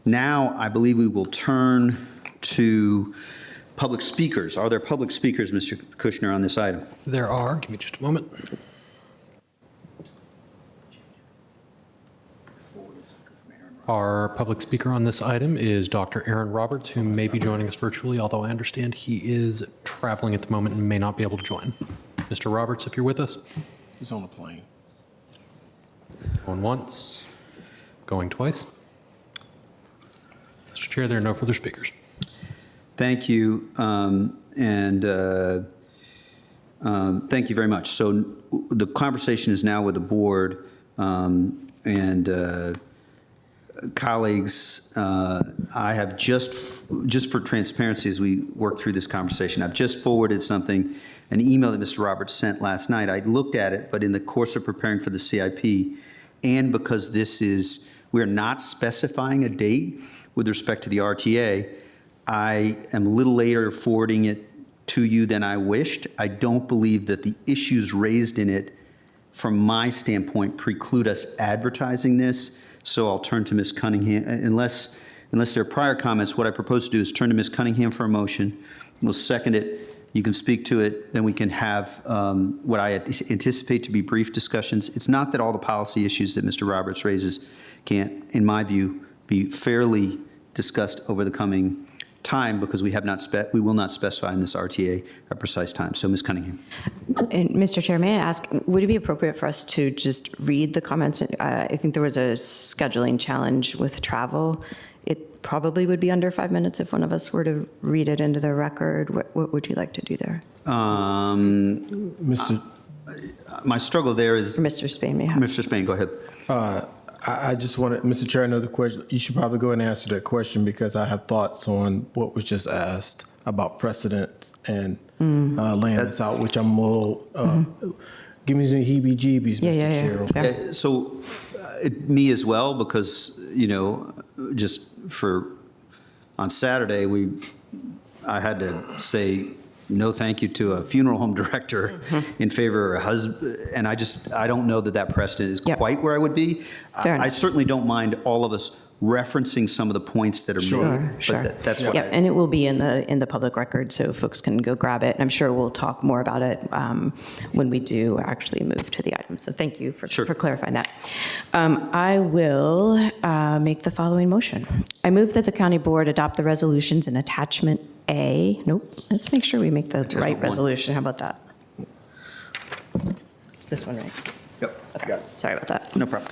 now, I believe we will turn to public speakers. Are there public speakers, Mr. Kushner, on this item? There are. Give me just a moment. Our public speaker on this item is Dr. Aaron Roberts, who may be joining us virtually, although I understand he is traveling at the moment and may not be able to join. Mr. Roberts, if you're with us. He's on a plane. Going once, going twice. Mr. Chair, there are no further speakers. Thank you, thank you very much. So the conversation is now with the board, colleagues, I have just for transparency as we work through this conversation, I've just forwarded an email that Mr. Roberts sent last night. I looked at it, but in the course of preparing for the CIP, and because we're not specifying a date with respect to the RTA, I am a little later forwarding it to you than I wished. I don't believe that the issues raised in it, from my standpoint, preclude us advertising this. So I'll turn to Ms. Cunningham. Unless there are prior comments, what I propose to do is turn to Ms. Cunningham for a motion. We'll second it. You can speak to it. Then we can have what I anticipate to be brief discussions. It's not that all the policy issues that Mr. Roberts raises can't, in my view, be fairly discussed over the coming time, because we will not specify in this RTA a precise time. So, Ms. Cunningham. And Mr. Chair, may I ask, would it be appropriate for us to just read the comments? I think there was a scheduling challenge with travel. It probably would be under 5 minutes if one of us were to read it into the record. What would you like to do there? My struggle there is... Mr. Spain may have. Mr. Spain, go ahead. I just wanted, Mr. Chair, another question. You should probably go ahead and answer that question, because I have thoughts on what was just asked about precedents and laying this out, which I'm a little, give me some heebie-jeebies, Mr. Chair. Okay. So me as well, because, just on Saturday, I had to say no thank you to a funeral home director in favor of a husband, and I don't know that precedent is quite where I would be. I certainly don't mind all of us referencing some of the points that are made. Sure. That's what and it will be in the public record, so folks can go grab it. And I'm sure we'll talk more about it when we do actually move to the item. So thank you for clarifying that. I will make the following motion. I move that the county board adopt the resolutions in attachment A. Nope. Let's make sure we make the right resolution. How about that? Is this one right? Yep. Okay. Sorry about that. No problem.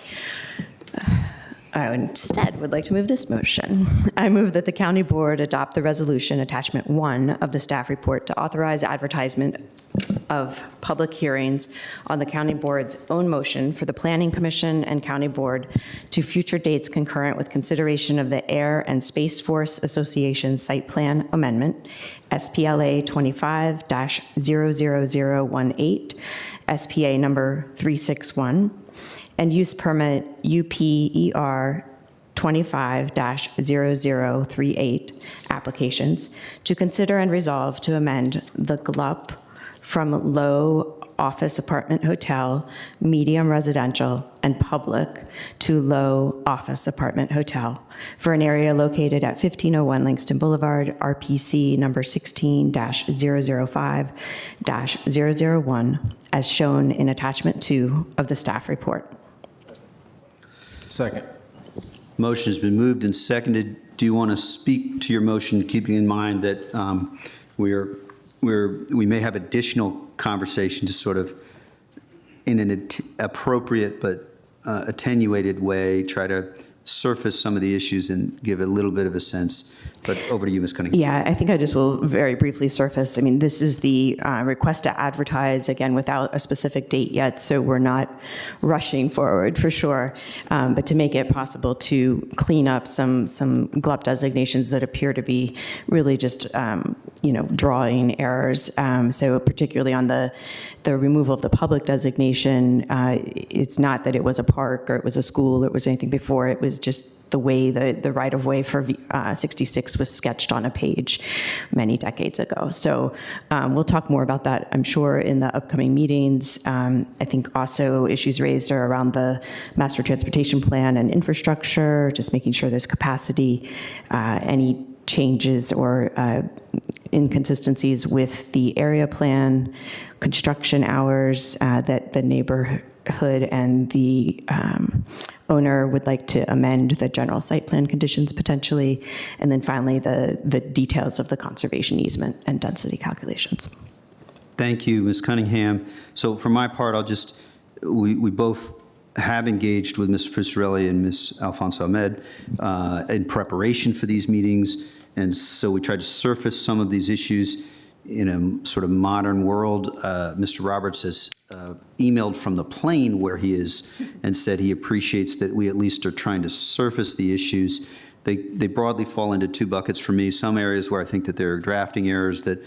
I instead would like to move this motion. I move that the county board adopt the resolution attachment 1 of the staff report to authorize advertisement of public hearings on the county board's own motion for the planning commission and county board to future dates concurrent with consideration of the Air and Space Force Association site plan amendment, SPLA 25-00018, SPA number 361, and use permit UPER 25-0038 applications to consider and resolve to amend the GLUP from low office apartment hotel, medium residential, and public to low office apartment hotel for an area located at 1501 Langston Boulevard, RPC number 16-005-001, as shown in attachment 2 of the staff report. Second. Motion has been moved and seconded. Do you want to speak to your motion, keeping in mind that we may have additional conversation to sort of, in an appropriate but attenuated way, try to surface some of the issues and give a little bit of a sense? But over to you, Ms. Cunningham. Yeah, I think I just will very briefly surface. I mean, this is the request to advertise, again, without a specific date yet, so we're not rushing forward for sure. But to make it possible to clean up some GLUP designations that appear to be really just, drawing errors. So particularly on the removal of the public designation, it's not that it was a park or it was a school or it was anything before. It was just the way the right-of-way for 66 was sketched on a page many decades ago. So we'll talk more about that, I'm sure, in the upcoming meetings. I think also issues raised are around the master transportation plan and infrastructure, just making sure there's capacity, any changes or inconsistencies with the area plan, construction hours that the neighborhood and the owner would like to amend the general site plan conditions potentially, and then finally the details of the conservation easement and density calculations. Thank you, Ms. Cunningham. So for my part, we both have engaged with Ms. Fusarelli and Ms. Alfonso Ahmed in preparation for these meetings, and so we tried to surface some of these issues in a sort of modern world. Mr. Roberts has emailed from the plane where he is and said he appreciates that we at least are trying to surface the issues. They broadly fall into two buckets for me. Some areas where I think that there are drafting errors that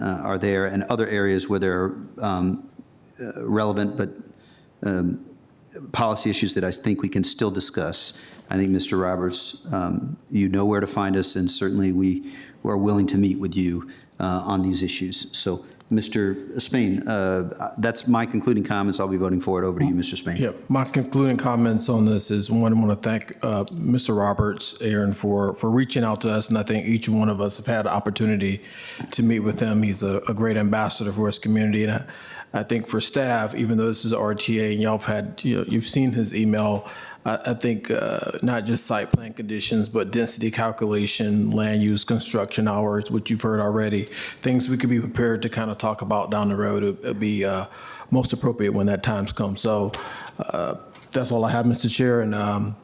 are there, and other areas where there are relevant but policy issues that I think we can still discuss. I think, Mr. Roberts, you know where to find us, and certainly we are willing to meet with you on these issues. So, Mr. Spain, that's my concluding comments. I'll be voting for it. Over to you, Mr. Spain. Yeah, my concluding comments on this is, one, I want to thank Mr. Roberts, Aaron, for reaching out to us, and I think each one of us have had an opportunity to meet with him. He's a great ambassador for his community, and I think for staff, even though this is RTA, and y'all have had, you've seen his email, I think not just site plan conditions, but density calculation, land use, construction hours, which you've heard already, things we could be prepared to kind of talk about down the road. It'll be most appropriate when that time's come. So that's all I have, Mr. Chair, and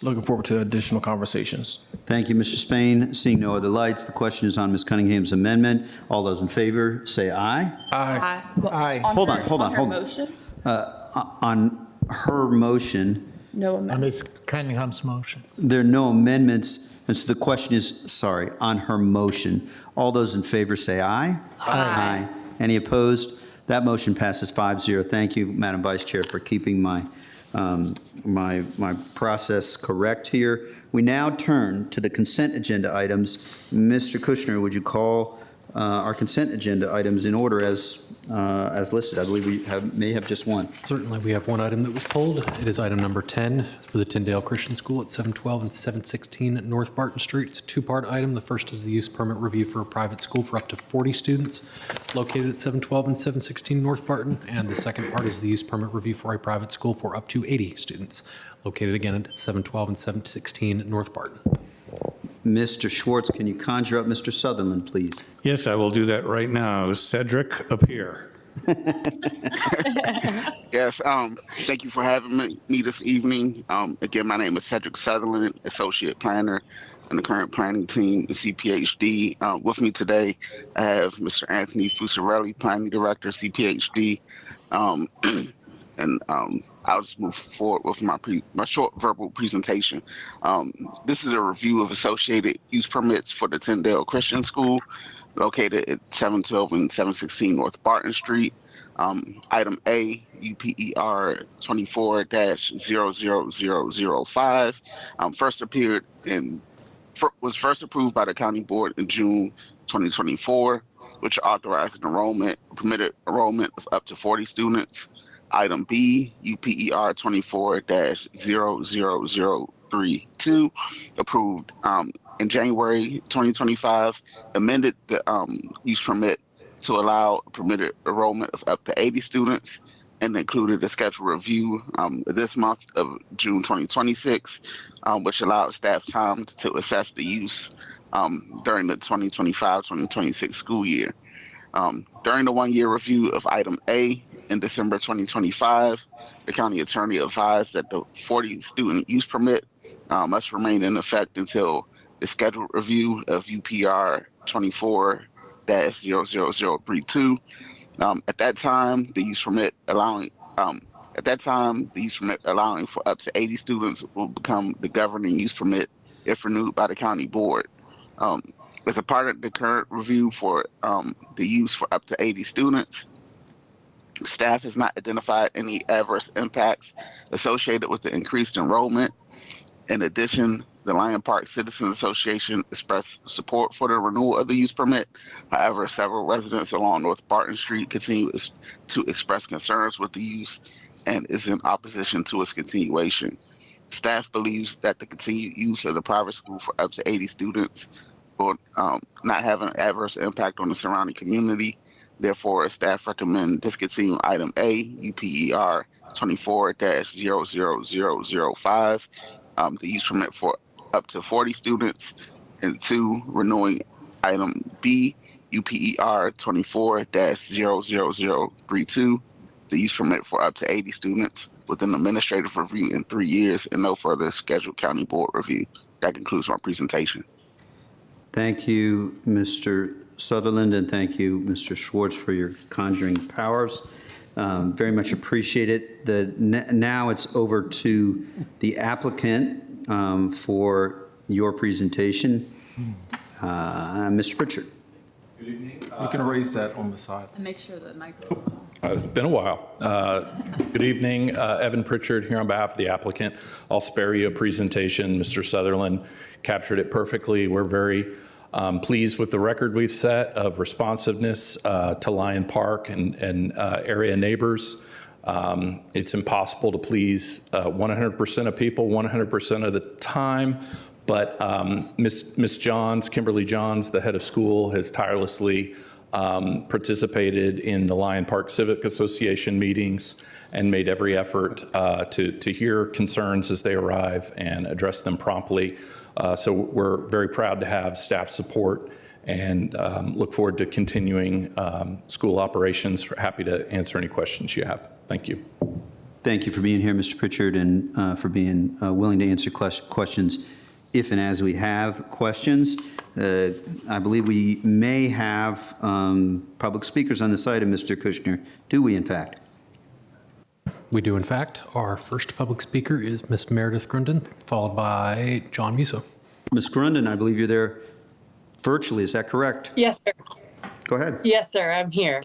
looking forward to additional conversations. Thank you, Mr. Spain. Seeing no other lights, the question is on Ms. Cunningham's amendment. All those in favor, say aye. Aye. Aye. Hold on. Motion? On her motion, No amendment. Ms. Cunningham's motion. there are no amendments, and so the question is, sorry, on her motion. All those in favor say aye. Aye. Any opposed? That motion passes 5-0. Thank you, Madam Vice Chair, for keeping my process correct here. We now turn to the consent agenda items. Mr. Kushner, would you call our consent agenda items in order as listed? I believe we may have just one. Certainly, we have one item that was pulled. It is item number 10 for the Tyndale Christian School at 712 and 716 North Barton Street. It's a two-part item. The first is the use permit review for a private school for up to 40 students located at 712 and 716 North Barton. And the second part is the use permit review for a private school for up to 80 students located again at 712 and 716 North Barton. Mr. Schwartz, can you conjure up Mr. Sutherland, please? Yes, I will do that right now. Cedric, appear. Yes, thank you for having me this evening. Again, my name is Cedric Sutherland, Associate Planner in the current planning team in CPHD. With me today, I have Mr. Anthony Fusarelli, Planning Director, CPHD. And I'll just move forward with my short verbal presentation. This is a review of associated use permits for the Tyndale Christian School located at 712 and 716 North Barton Street. Item A, UPER 24-00005, was first approved by the County Board in June 2024. which authorizes permitted enrollment of up to 40 students. Item B, UPER 24-00032, approved in January 2025, amended the use permit to allow permitted enrollment of up to 80 students, and included a scheduled review this month of June 2026, which allowed staff time to assess the use during the 2025-2026 school year. During the one-year review of item A in December 2025, the county attorney advised that the 40-student use permit must remain in effect until the scheduled review of UPR 24-00032. At that time, the use permit allowing for up to 80 students will become the governing use permit if renewed by the county board. As a part of the current review for the use for up to 80 students, staff has not identified any adverse impacts associated with the increased enrollment. In addition, the Lion Park Citizens Association expressed support for the renewal of the use permit. However, several residents along North Barton Street continue to express concerns with the use and is in opposition to its continuation. Staff believes that the continued use of the private school for up to 80 students will not have an adverse impact on the surrounding community. Therefore, staff recommend discontinue item A, UPER 24-00005, the use permit for up to 40 students, and 2, renewing item B, UPER 24-00032, the use permit for up to 80 students, with an administrative review in 3 years and no further scheduled county board review. That concludes my presentation. Thank you, Mr. Sutherland, and thank you, Mr. Schwartz, for your conjuring powers. Very much appreciate it. Now it's over to the applicant for your presentation. Mr. Pritchard. Good evening. You can raise that on the side. And make sure the microphone. It's been a while. Good evening, Evan Pritchard here on behalf of the applicant. I'll spare you a presentation. Mr. Sutherland captured it perfectly. We're very pleased with the record we've set of responsiveness to Lion Park and area neighbors. It's impossible to please 100% of people 100% of the time, but Ms. Johns, Kimberly Johns, the head of school, has tirelessly participated in the Lion Park Civic Association meetings and made every effort to hear concerns as they arrive and address them promptly. So we're very proud to have staff support and look forward to continuing school operations. Happy to answer any questions you have. Thank you. Thank you for being here, Mr. Pritchard, and for being willing to answer questions if and as we have questions. I believe we may have public speakers on this item, Mr. Kushner. Do we, in fact? We do, in fact. Our first public speaker is Ms. Meredith Grunden, followed by John Musso. Ms. Grunden, I believe you're there virtually. Is that correct? Yes, sir. Go ahead. Yes, sir. I'm here.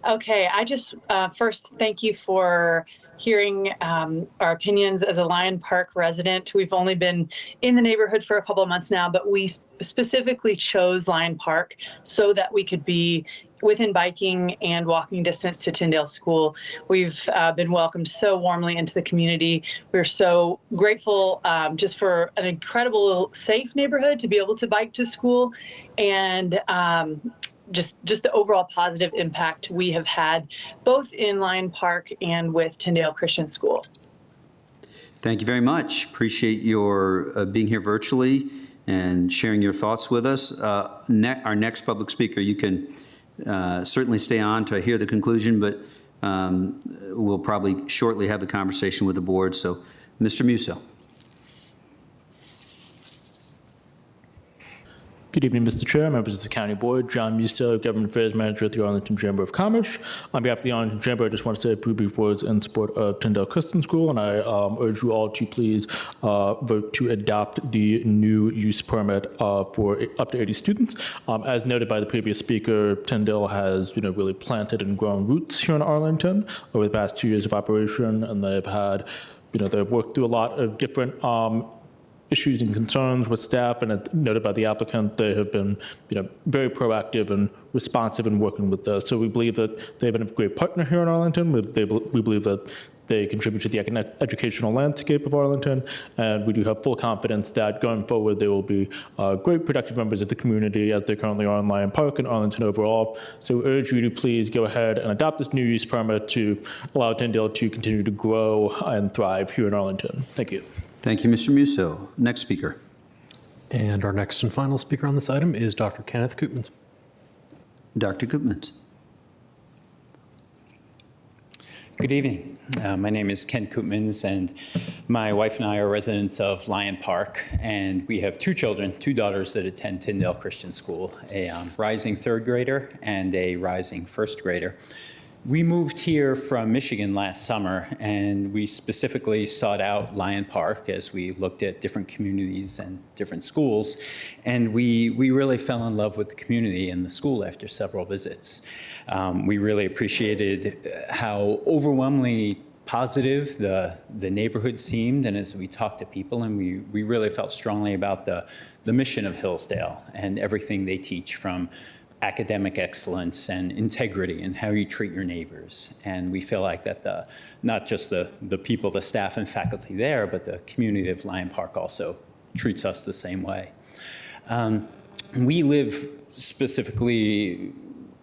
Okay. I just first thank you for hearing our opinions as a Lion Park resident. We've only been in the neighborhood for a couple of months now, but we specifically chose Lion Park so that we could be within biking and walking distance to Tyndale School. We've been welcomed so warmly into the community. We're so grateful just for an incredible, safe neighborhood to be able to bike to school, and just the overall positive impact we have had both in Lion Park and with Tyndale Christian School. Thank you very much. Appreciate your being here virtually and sharing your thoughts with us. Our next public speaker, you can certainly stay on to hear the conclusion, but we'll probably shortly have the conversation with the board. So, Mr. Musso. Good evening, Mr. Chair, members of the County Board. John Musto, Government Affairs Manager at the Arlington Chamber of Commerce. On behalf of the Arlington Chamber, I just want to say a few brief words in support of Tyndale Christian School, and I urge you all to please vote to adopt the new use permit for up to 80 students. As noted by the previous speaker, Tyndale has really planted and grown roots here in Arlington over the past 2 years of operation, and they've had, they've worked through a lot of different issues and concerns with staff, and as noted by the applicant, they have been, very proactive in responsive in working with us. So we believe that they've been a great partner here in Arlington. We believe that they contribute to the educational landscape of Arlington, and we do have full confidence that going forward they will be great productive members of the community as they currently are in Lyon Park and Arlington overall. So we urge you to please go ahead and adopt this new use permit to allow Tyndale to continue to grow and thrive here in Arlington. Thank you. Thank you, Mr. Musso. Next speaker. And our next and final speaker on this item is Dr. Kenneth Koopmans. Dr. Koopmans. Good evening. My name is Ken Koopmans, and my wife and I are residents of Lyon Park, and we have two children, two daughters that attend Tyndale Christian School, a rising third grader and a rising first grader. We moved here from Michigan last summer, and we specifically sought out Lyon Park as we looked at different communities and different schools, and we really fell in love with the community and the school after several visits. We really appreciated how overwhelmingly positive the neighborhood seemed, and as we talked to people, and we really felt strongly about the mission of Hillsdale and everything they teach, from academic excellence and integrity and how you treat your neighbors. And we feel like that not just the people, the staff and faculty there, but the community of Lyon Park also treats us the same way. We live specifically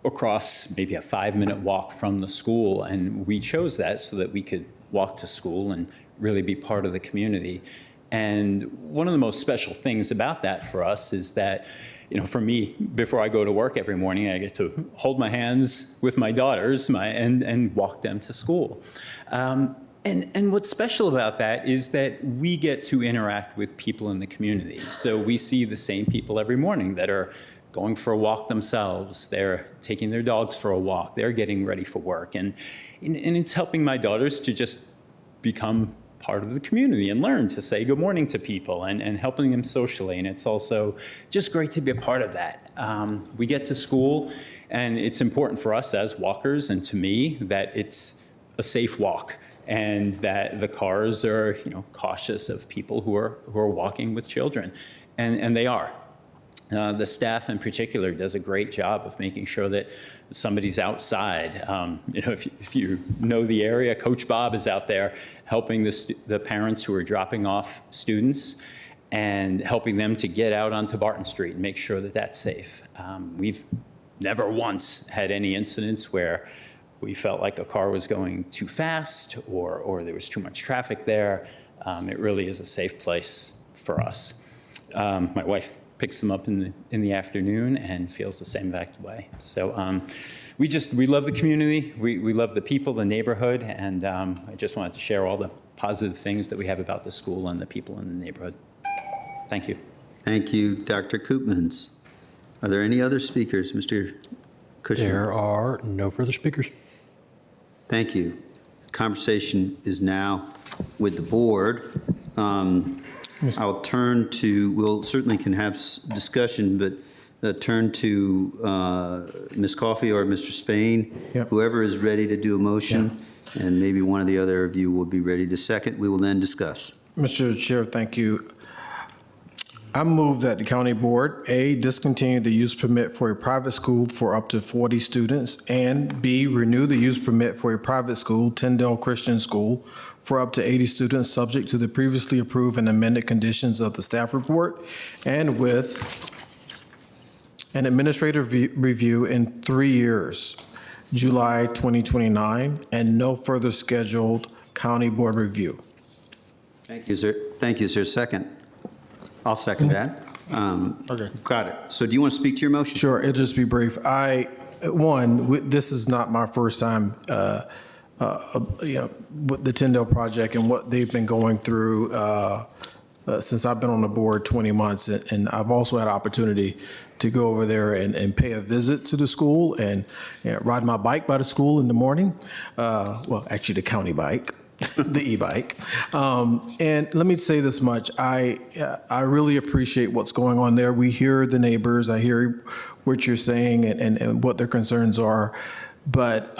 across maybe a 5-minute walk from the school, and we chose that so that we could walk to school and really be part of the community. And one of the most special things about that for us is that, you know, for me, before I go to work every morning, I get to hold my hands with my daughters and walk them to school. And what's special about that is that we get to interact with people in the community. So we see the same people every morning that are going for a walk themselves. They're taking their dogs for a walk. They're getting ready for work. And it's helping my daughters to just become part of the community and learn to say good morning to people and helping them socially. And it's also just great to be a part of that. We get to school, and it's important for us as walkers and to me that it's a safe walk, and that the cars are, you know, cautious of people who are walking with children, and they are. The staff in particular does a great job of making sure that somebody's outside. You know, if you know the area, Coach Bob is out there helping the parents who are dropping off students and helping them to get out onto Barton Street and make sure that that's safe. We've never once had any incidents where we felt like a car was going too fast or there was too much traffic there. It really is a safe place for us. My wife picks them up in the afternoon and feels the same exact way. So we love the community, we love the people, the neighborhood, and I just wanted to share all the positive things that we have about the school and the people in the neighborhood. Thank you. Thank you, Dr. Koopmans. Are there any other speakers, Mr. Kushner? There are no further speakers. Thank you. Conversation is now with the board. I'll turn to, we'll certainly can have discussion, but turn to Ms. Coffey or Mr. Spain, whoever is ready to do a motion, and maybe one of the other of you will be ready to second. We will then discuss. Mr. Chair, thank you. I move that the county board, A, discontinue the use permit for a private school for up to 40 students, and B, renew the use permit for a private school, Tyndale Christian School, for up to 80 students, subject to the previously approved and amended conditions of the staff report, and with an administrative review in 3 years, July 2029, and no further scheduled county board review. Thank you, sir. Thank you, sir. Second. I'll second that. Okay. Got it. So do you want to speak to your motion? Sure, it'll just be brief. This is not my first time, with the Tyndale project and what they've been going through since I've been on the board 20 months. And I've also had opportunity to go over there and pay a visit to the school and ride my bike by the school in the morning. Well, actually the county bike. The e-bike. And let me say this much. I really appreciate what's going on there. We hear the neighbors. I hear what you're saying and what their concerns are. But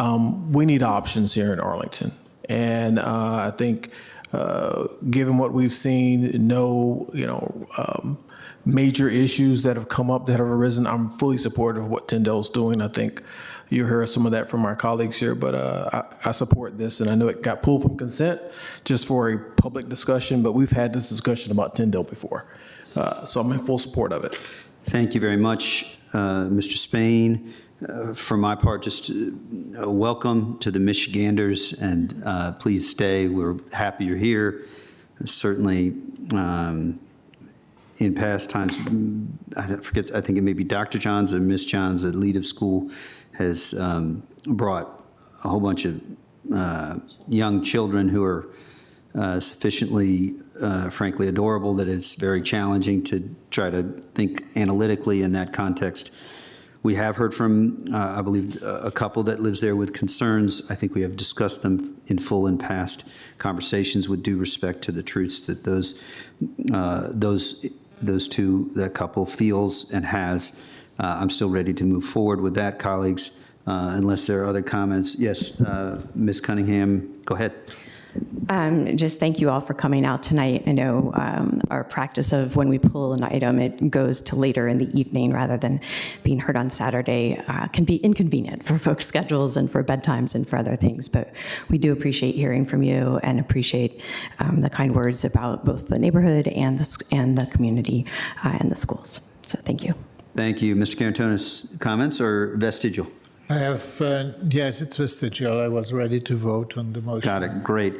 we need options here in Arlington. And I think given what we've seen, no major issues that have come up, that have arisen, I'm fully supportive of what Tyndale's doing. I think you heard some of that from our colleagues here, but I support this, and I know it got pulled from consent just for a public discussion, but we've had this discussion about Tyndale before. So I'm in full support of it. Thank you very much, Mr. Spain. For my part, just welcome to the Michiganders, and please stay. We're happy you're here. Certainly, in past times, I think it may be Dr. Johns or Miss Johns, the lead of school, has brought a whole bunch of young children who are sufficiently, frankly, adorable that it's very challenging to try to think analytically in that context. We have heard from, I believe, a couple that lives there with concerns. I think we have discussed them in full in past conversations with due respect to the truths that that couple feels and has. I'm still ready to move forward with that, colleagues, unless there are other comments. Yes, Ms. Cunningham, go ahead. Just thank you all for coming out tonight. I know our practice of when we pull an item, it goes to later in the evening rather than being heard on Saturday can be inconvenient for folks' schedules and for bedtimes and for other things. But we do appreciate hearing from you and appreciate the kind words about both the neighborhood and the community and the schools. So thank you. Thank you. Mr. Carantonis, comments or vestigial? I have, yes, it's vestigial. I was ready to vote on the motion. Got it, great.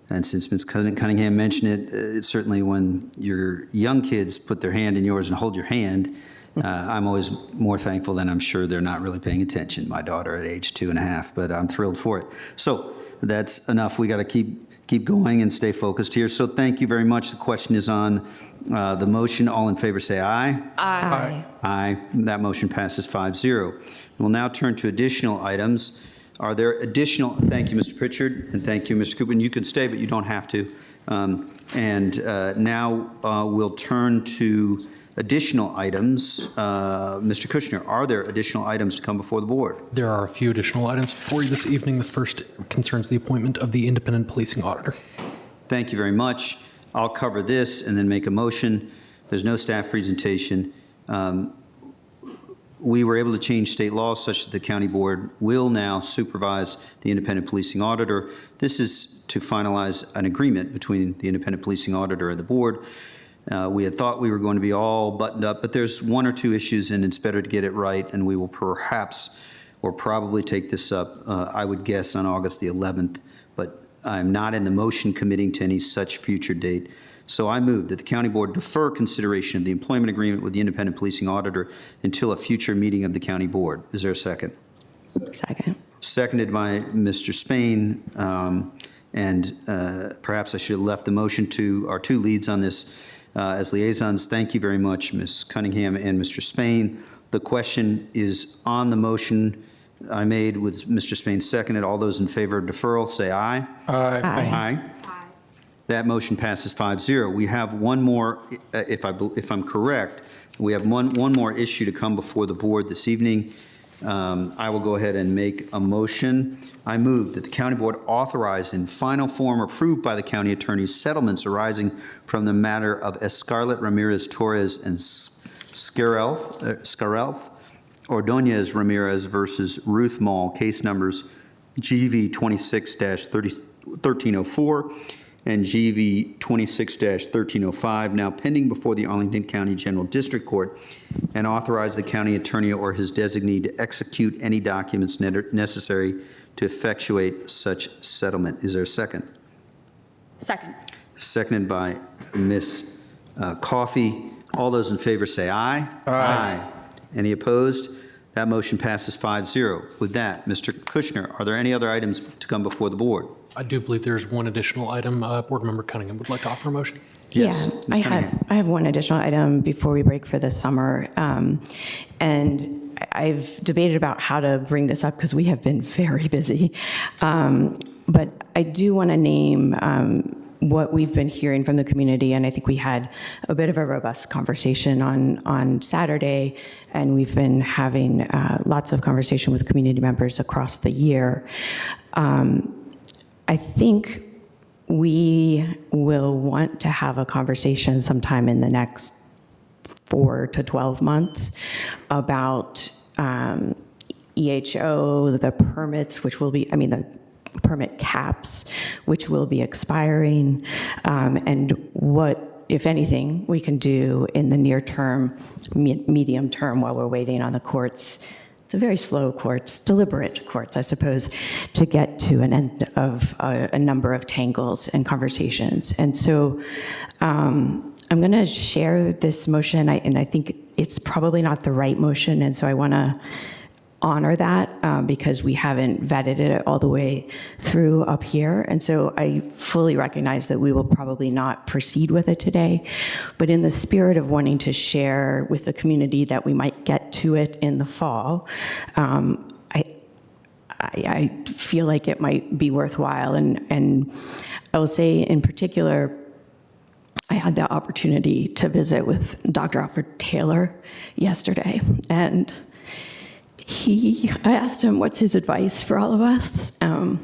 And since Ms. Cunningham mentioned it, it's certainly when your young kids put their hand in yours and hold your hand, I'm always more thankful than I'm sure they're not really paying attention. My daughter at age 2.5, but I'm thrilled for it. So that's enough. We got to keep going and stay focused here. So thank you very much. The question is on the motion. All in favor say aye. Aye. Aye. That motion passes 5-0. We'll now turn to additional items. Are there additional, thank you, Mr. Pritchard, and thank you, Mr. Koopman. You can stay, but you don't have to. Now we'll turn to additional items. Mr. Kushner, are there additional items to come before the board? There are a few additional items before you this evening. The first concerns the appointment of the independent policing auditor. Thank you very much. I'll cover this and then make a motion. There's no staff presentation. We were able to change state laws such that the county board will now supervise the independent policing auditor. This is to finalize an agreement between the independent policing auditor and the board. We had thought we were going to be all buttoned up, but there's one or two issues, and it's better to get it right, and we will perhaps or probably take this up, I would guess, on August the 11th, but I'm not in the motion committing to any such future date. So I move that the county board defer consideration of the employment agreement with the independent policing auditor until a future meeting of the county board. Is there a second? Second. Seconded by Mr. Spain. Perhaps I should have left the motion to our two leads on this as liaisons. Thank you very much, Ms. Cunningham and Mr. Spain. The question is on the motion I made with Mr. Spain seconded. All those in favor of deferral say aye. Aye. Aye. That motion passes 5-0. We have one more, if I'm correct, we have one more issue to come before the board this evening. I will go ahead and make a motion. I move that the county board authorize in final form approved by the county attorney settlements arising from the matter of Escarlet Ramirez Torres and Scarelf Ordonez Ramirez versus Ruth Mall, case numbers GV 26-1304 and GV 26-1305, now pending before the Arlington County General District Court, and authorize the county attorney or his designee to execute any documents necessary to effectuate such settlement. Is there a second? Second. Seconded by Ms. Coffey. All those in favor say aye. Aye. Any opposed? That motion passes 5-0. With that, Mr. Kushner, are there any other items to come before the board? I do believe there's one additional item. Board Member Cunningham would like to offer a motion. Yes, Yeah, Ms. I Cunningham. have one additional item before we break for the summer. And I've debated about how to bring this up because we have been very busy. But I do want to name what we've been hearing from the community, and I think we had a bit of a robust conversation on Saturday, and we've been having lots of conversation with community members across the year. I think we will want to have a conversation sometime in the next 4 to 12 months about EHO, the permits, which will be, the permit caps, which will be expiring, and what, if anything, we can do in the near term, medium term, while we're waiting on the courts, the very slow courts, deliberate courts, I suppose, to get to an end of a number of tangles and conversations. And so I'm going to share this motion, and I think it's probably not the right motion, and so I want to honor that because we haven't vetted it all the way through up here. And so I fully recognize that we will probably not proceed with it today. But in the spirit of wanting to share with the community that we might get to it in the fall, I feel like it might be worthwhile. And I will say in particular, I had the opportunity to visit with Dr. Alfred Taylor yesterday, and I asked him what's his advice for all of us, and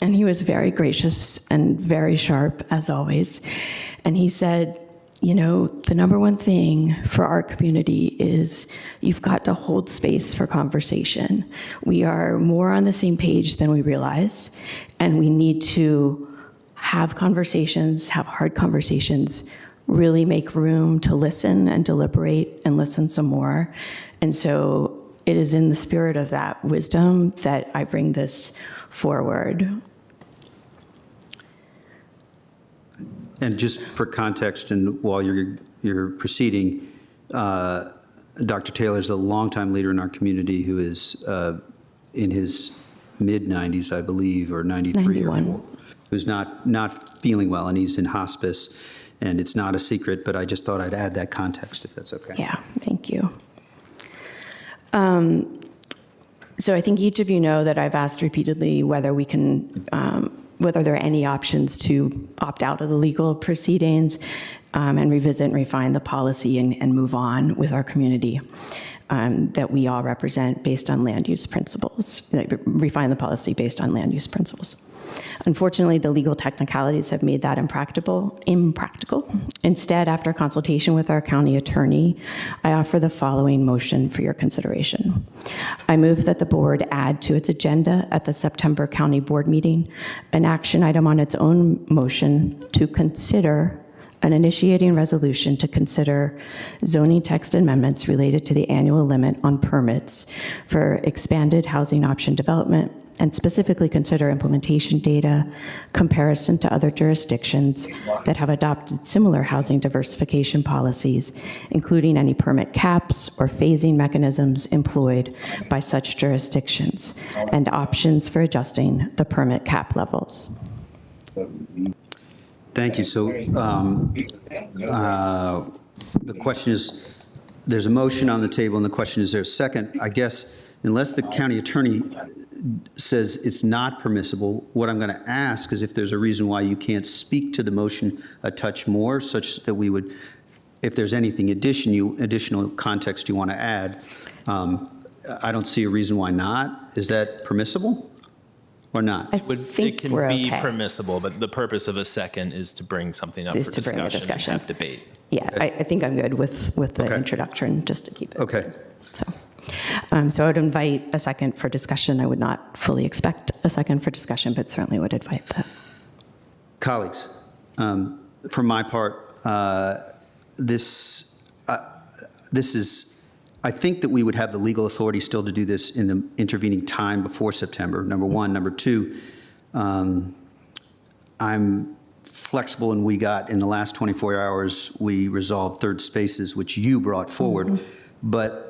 he was very gracious and very sharp, as always. And he said, the number one thing for our community is you've got to hold space for conversation. We are more on the same page than we realize, and we need to have conversations, have hard conversations, really make room to listen and deliberate and listen some more. And so it is in the spirit of that wisdom that I bring this forward. And just for context, and while you're proceeding, Dr. Taylor's a longtime leader in our community who is in his mid-90s, I believe, or 93 91. or 4, who's not feeling well, and he's in hospice, and it's not a secret, but I just thought I'd add that context, if that's okay. Yeah, thank you. So I think each of you know that I've asked repeatedly whether we can, whether there are any options to opt out of the legal proceedings and revisit and refine the policy and move on with our community that we all represent based on land use principles, refine the policy based on land use principles. Unfortunately, the legal technicalities have made that impractical. Instead, after consultation with our county attorney, I offer the following motion for your consideration. I move that the board add to its agenda at the September county board meeting an action item on its own motion to consider an initiating resolution to consider zoning text amendments related to the annual limit on permits for expanded housing option development, and specifically consider implementation data, comparison to other jurisdictions that have adopted similar housing diversification policies, including any permit caps or phasing mechanisms employed by such jurisdictions, and options for adjusting the permit cap levels. Thank you. So the question is, there's a motion on the table, and the question is there a second? I guess unless the county attorney says it's not permissible, what I'm going to ask is if there's a reason why you can't speak to the motion a touch more, such that we would, if there's anything additional context you want to add, I don't see a reason why not. Is that permissible or not? It can be permissible, but the purpose of a second is to bring something up for discussion. And have debate. Yeah, I think I'm good with the introduction, just to keep it. Okay. So I would invite a second for discussion. I would not fully expect a second for discussion, but certainly would invite that. Colleagues, for my part, this is, I think that we would have the legal authority still to do this in the intervening time before September, number one. Number two, I'm flexible, and we got, in the last 24 hours, we resolved third spaces, which you brought forward. But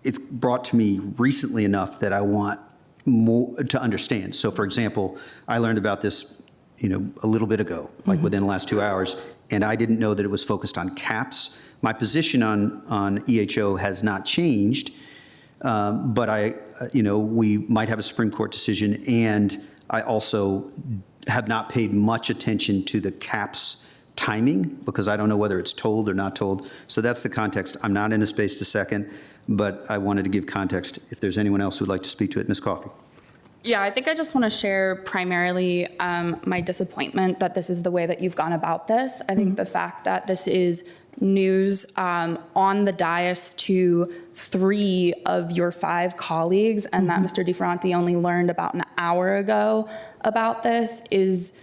it's brought to me recently enough that I want more to understand. So, for example, I learned about this, a little bit ago, like within the last 2 hours, and I didn't know that it was focused on caps. My position on EHO has not changed, but we might have a Supreme Court decision, and I also have not paid much attention to the caps timing because I don't know whether it's told or not told. So that's the context. I'm not in a space to second, but I wanted to give context. If there's anyone else who would like to speak to it, Ms. Coffey. Yeah, I think I just want to share primarily my disappointment that this is the way that you've gone about this. I think the fact that this is news on the dais to 3 of your 5 colleagues, and that Mr. DiFronti only learned about an hour ago about this is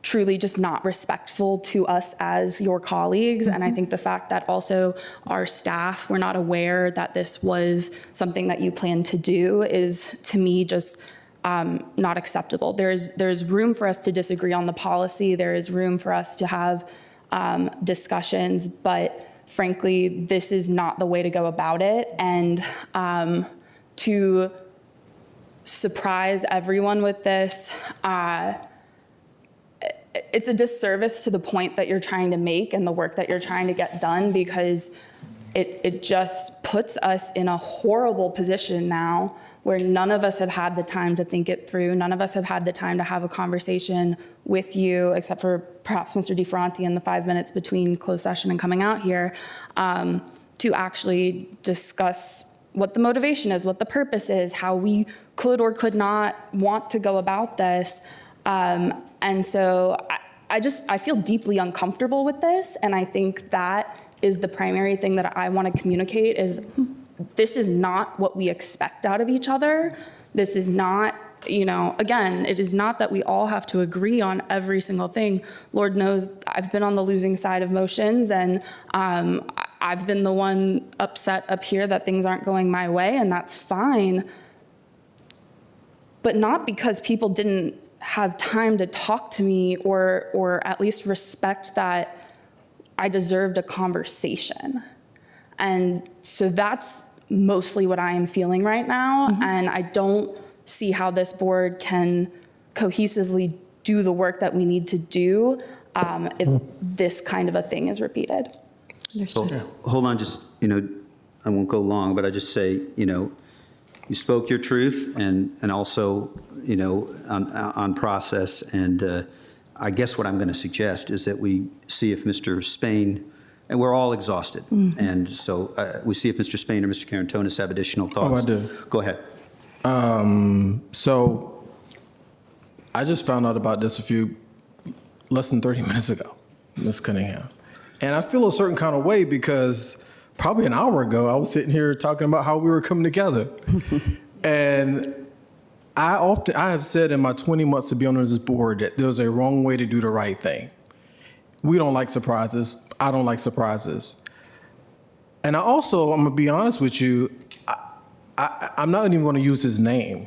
truly just not respectful to us as your colleagues. And I think the fact that also our staff were not aware that this was something that you plan to do is, to me, just not acceptable. There's room for us to disagree on the policy. There is room for us to have discussions, but frankly, this is not the way to go about it. And to surprise everyone with this, it's a disservice to the point that you're trying to make and the work that you're trying to get done, because it just puts us in a horrible position now where none of us have had the time to think it through. None of us have had the time to have a conversation with you, except for perhaps Mr. DiFronti in the 5 minutes between closed session and coming out here, to actually discuss what the motivation is, what the purpose is, how we could or could not want to go about this. And so I feel deeply uncomfortable with this. And I think that is the primary thing that I want to communicate is this is not what we expect out of each other. This is not, again, it is not that we all have to agree on every single thing. Lord knows I've been on the losing side of motions, and I've been the one upset up here that things aren't going my way, and that's fine. But not because people didn't have time to talk to me or at least respect that I deserved a conversation. And so that's mostly what I am feeling right now. And I don't see how this board can cohesively do the work that we need to do if this kind of a thing is repeated. So, hold on, just, I won't go long, but I just say, you spoke your truth and also, on process. And I guess what I'm going to suggest is that we see if Mr. Spain, and we're all exhausted. And so we see if Mr. Spain or Mr. Carantonis have additional thoughts. Oh, I do. Go ahead. So I just found out about this less than 30 minutes ago, Ms. Cunningham. And I feel a certain kind of way because probably an hour ago, I was sitting here talking about how we were coming together. And I have said in my 20 months of being on this board that there's a wrong way to do the right thing. We don't like surprises. I don't like surprises. And I'm going to be honest with you, I'm not even going to use his name,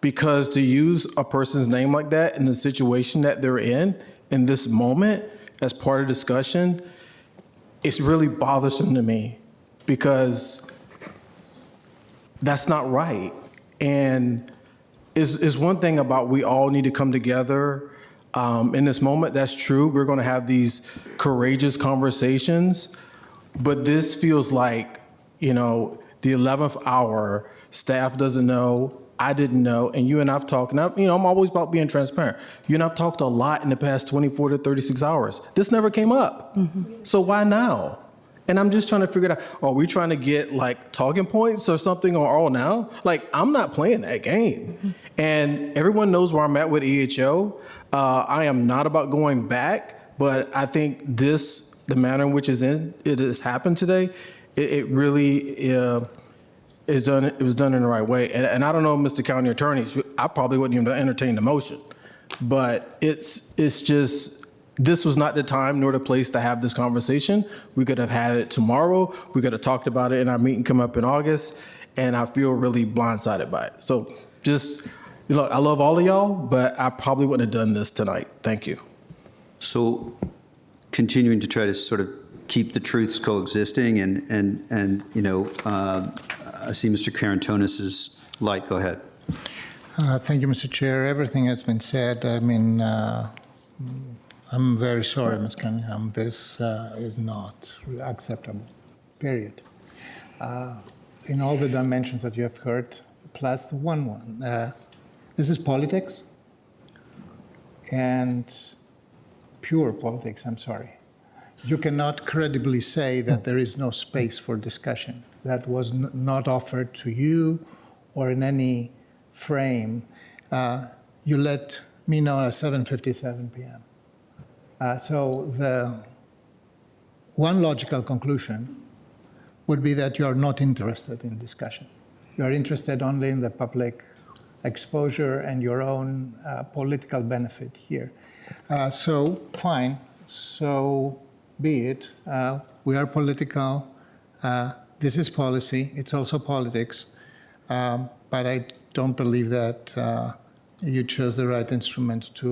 because to use a person's name like that in the situation that they're in this moment as part of discussion, it's really bothersome to me, because that's not right. And is one thing about we all need to come together in this moment. That's true. We're going to have these courageous conversations, but this feels like, the 11th hour, staff doesn't know, I didn't know, and you and I've talked, and I'm always about being transparent. You and I've talked a lot in the past 24 to 36 hours. This never came up. So why now? And I'm just trying to figure it out. Are we trying to get talking points or something on all now? I'm not playing that game. And everyone knows where I'm at with EHO. I am not about going back, but I think the manner in which it has happened today, it really is done. It was done in the right way. And I don't know, Mr. County Attorney, I probably wouldn't even entertain the motion, but it's just, this was not the time nor the place to have this conversation. We could have had it tomorrow. We could have talked about it in our meeting come up in August, and I feel really blindsided by it. So just, I love all of y'all, but I probably wouldn't have done this tonight. Thank you. So continuing to try to sort of keep the truths coexisting and I see Mr. Carantonis's light. Go ahead. Thank you, Mr. Chair. Everything has been said. I mean, I'm very sorry, Ms. Cunningham. This is not acceptable, period. In all the dimensions that you have heard, plus the one. This is politics, and pure politics, I'm sorry. You cannot credibly say that there is no space for discussion. That was not offered to you or in any frame. You let me know at 7:57 p.m. So one logical conclusion would be that you are not interested in discussion. You are interested only in the public exposure and your own political benefit here. So fine, so be it. We are political. This is policy. It's also politics. But I don't believe that you chose the right instrument to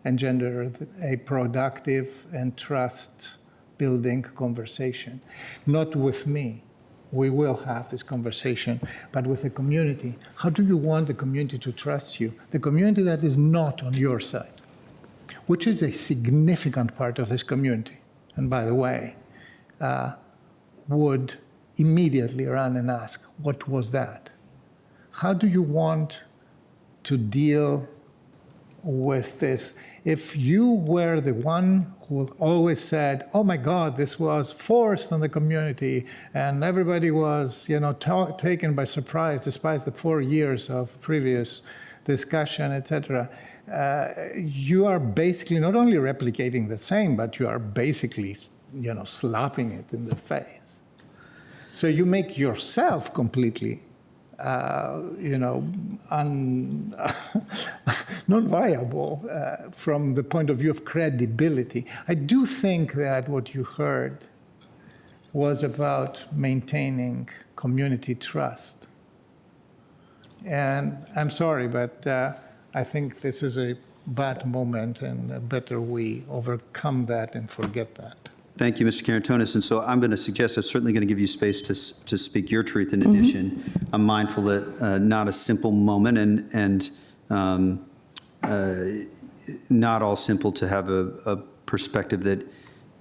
engender a productive and trust-building conversation. Not with me. We will have this conversation, but with the community. How do you want the community to trust you? The community that is not on your side, which is a significant part of this community, and by the way, would immediately run and ask, what was that? How do you want to deal with this? If you were the one who always said, oh my God, this was forced on the community, and everybody was, taken by surprise despite the 4 years of previous discussion, etc., you are basically not only replicating the same, but you are basically, slapping it in the face. So you make yourself completely non-viable from the point of view of credibility. I do think that what you heard was about maintaining community trust. And I'm sorry, but I think this is a bad moment, and better we overcome that and forget that. Thank you, Mr. Karantonis. And so I'm going to suggest, I'm certainly going to give you space to speak your truth in addition. I'm mindful that not a simple moment and not all simple to have a perspective that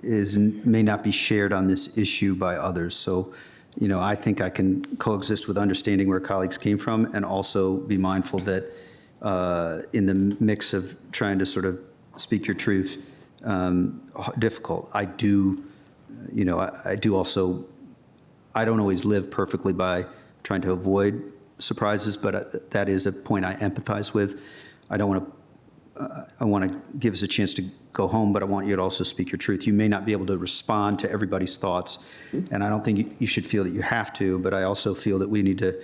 may not be shared on this issue by others. So, I think I can coexist with understanding where colleagues came from and also be mindful that in the mix of trying to sort of speak your truth, difficult. I do also, I don't always live perfectly by trying to avoid surprises, but that is a point I empathize with. I want to give us a chance to go home, but I want you to also speak your truth. You may not be able to respond to everybody's thoughts, and I don't think you should feel that you have to, but I also feel that we need to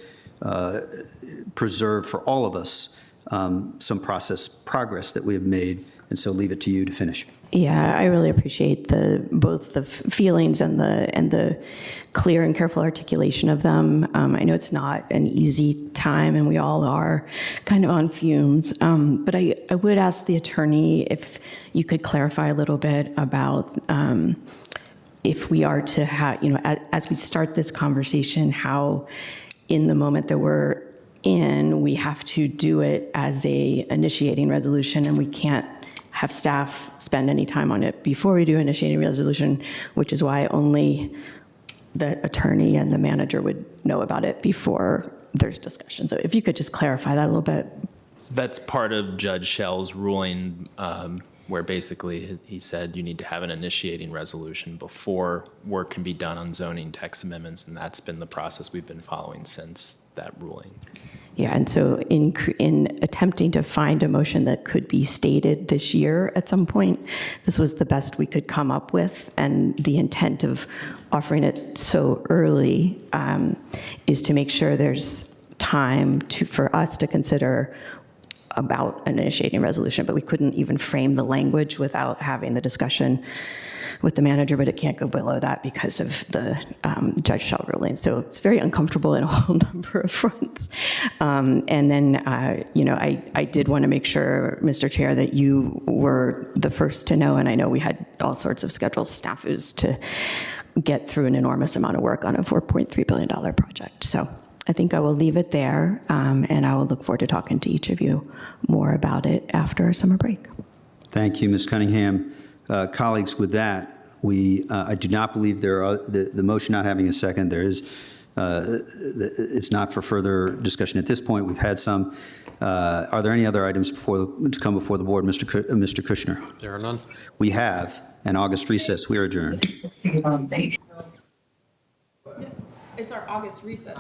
preserve for all of us some progress that we have made, and so leave it to you to finish. Yeah, I really appreciate both the feelings and the clear and careful articulation of them. I know it's not an easy time, and we all are kind of on fumes. But I would ask the attorney if you could clarify a little bit about if we are to have, as we start this conversation, how in the moment that we're in, we have to do it as a initiating resolution, and we can't have staff spend any time on it before we do initiating resolution, which is why only the attorney and the manager would know about it before there's discussion. So if you could just clarify that a little bit. So that's part of Judge Schell's ruling, where basically he said you need to have an initiating resolution before work can be done on zoning text amendments, and that's been the process we've been following since that ruling. Yeah, and so in attempting to find a motion that could be stated this year at some point, this was the best we could come up with, and the intent of offering it so early is to make sure there's time for us to consider about an initiating resolution, but we couldn't even frame the language without having the discussion with the manager, but it can't go below that because of the Judge Schell ruling. So it's very uncomfortable in a whole number of fronts. And then, I did want to make sure, Mr. Chair, that you were the first to know, and I know we had all sorts of scheduled snafus to get through an enormous amount of work on a $4.3 billion project. So I think I will leave it there, and I will look forward to talking to each of you more about it after our summer break. Thank you, Ms. Cunningham. Colleagues, with that, I do not believe there are the motion not having a second. There is, it's not for further discussion at this point. We've had some. Are there any other items to come before the board, Mr. Kushner? There are none. We have an August recess. We are adjourned. It's our August recess.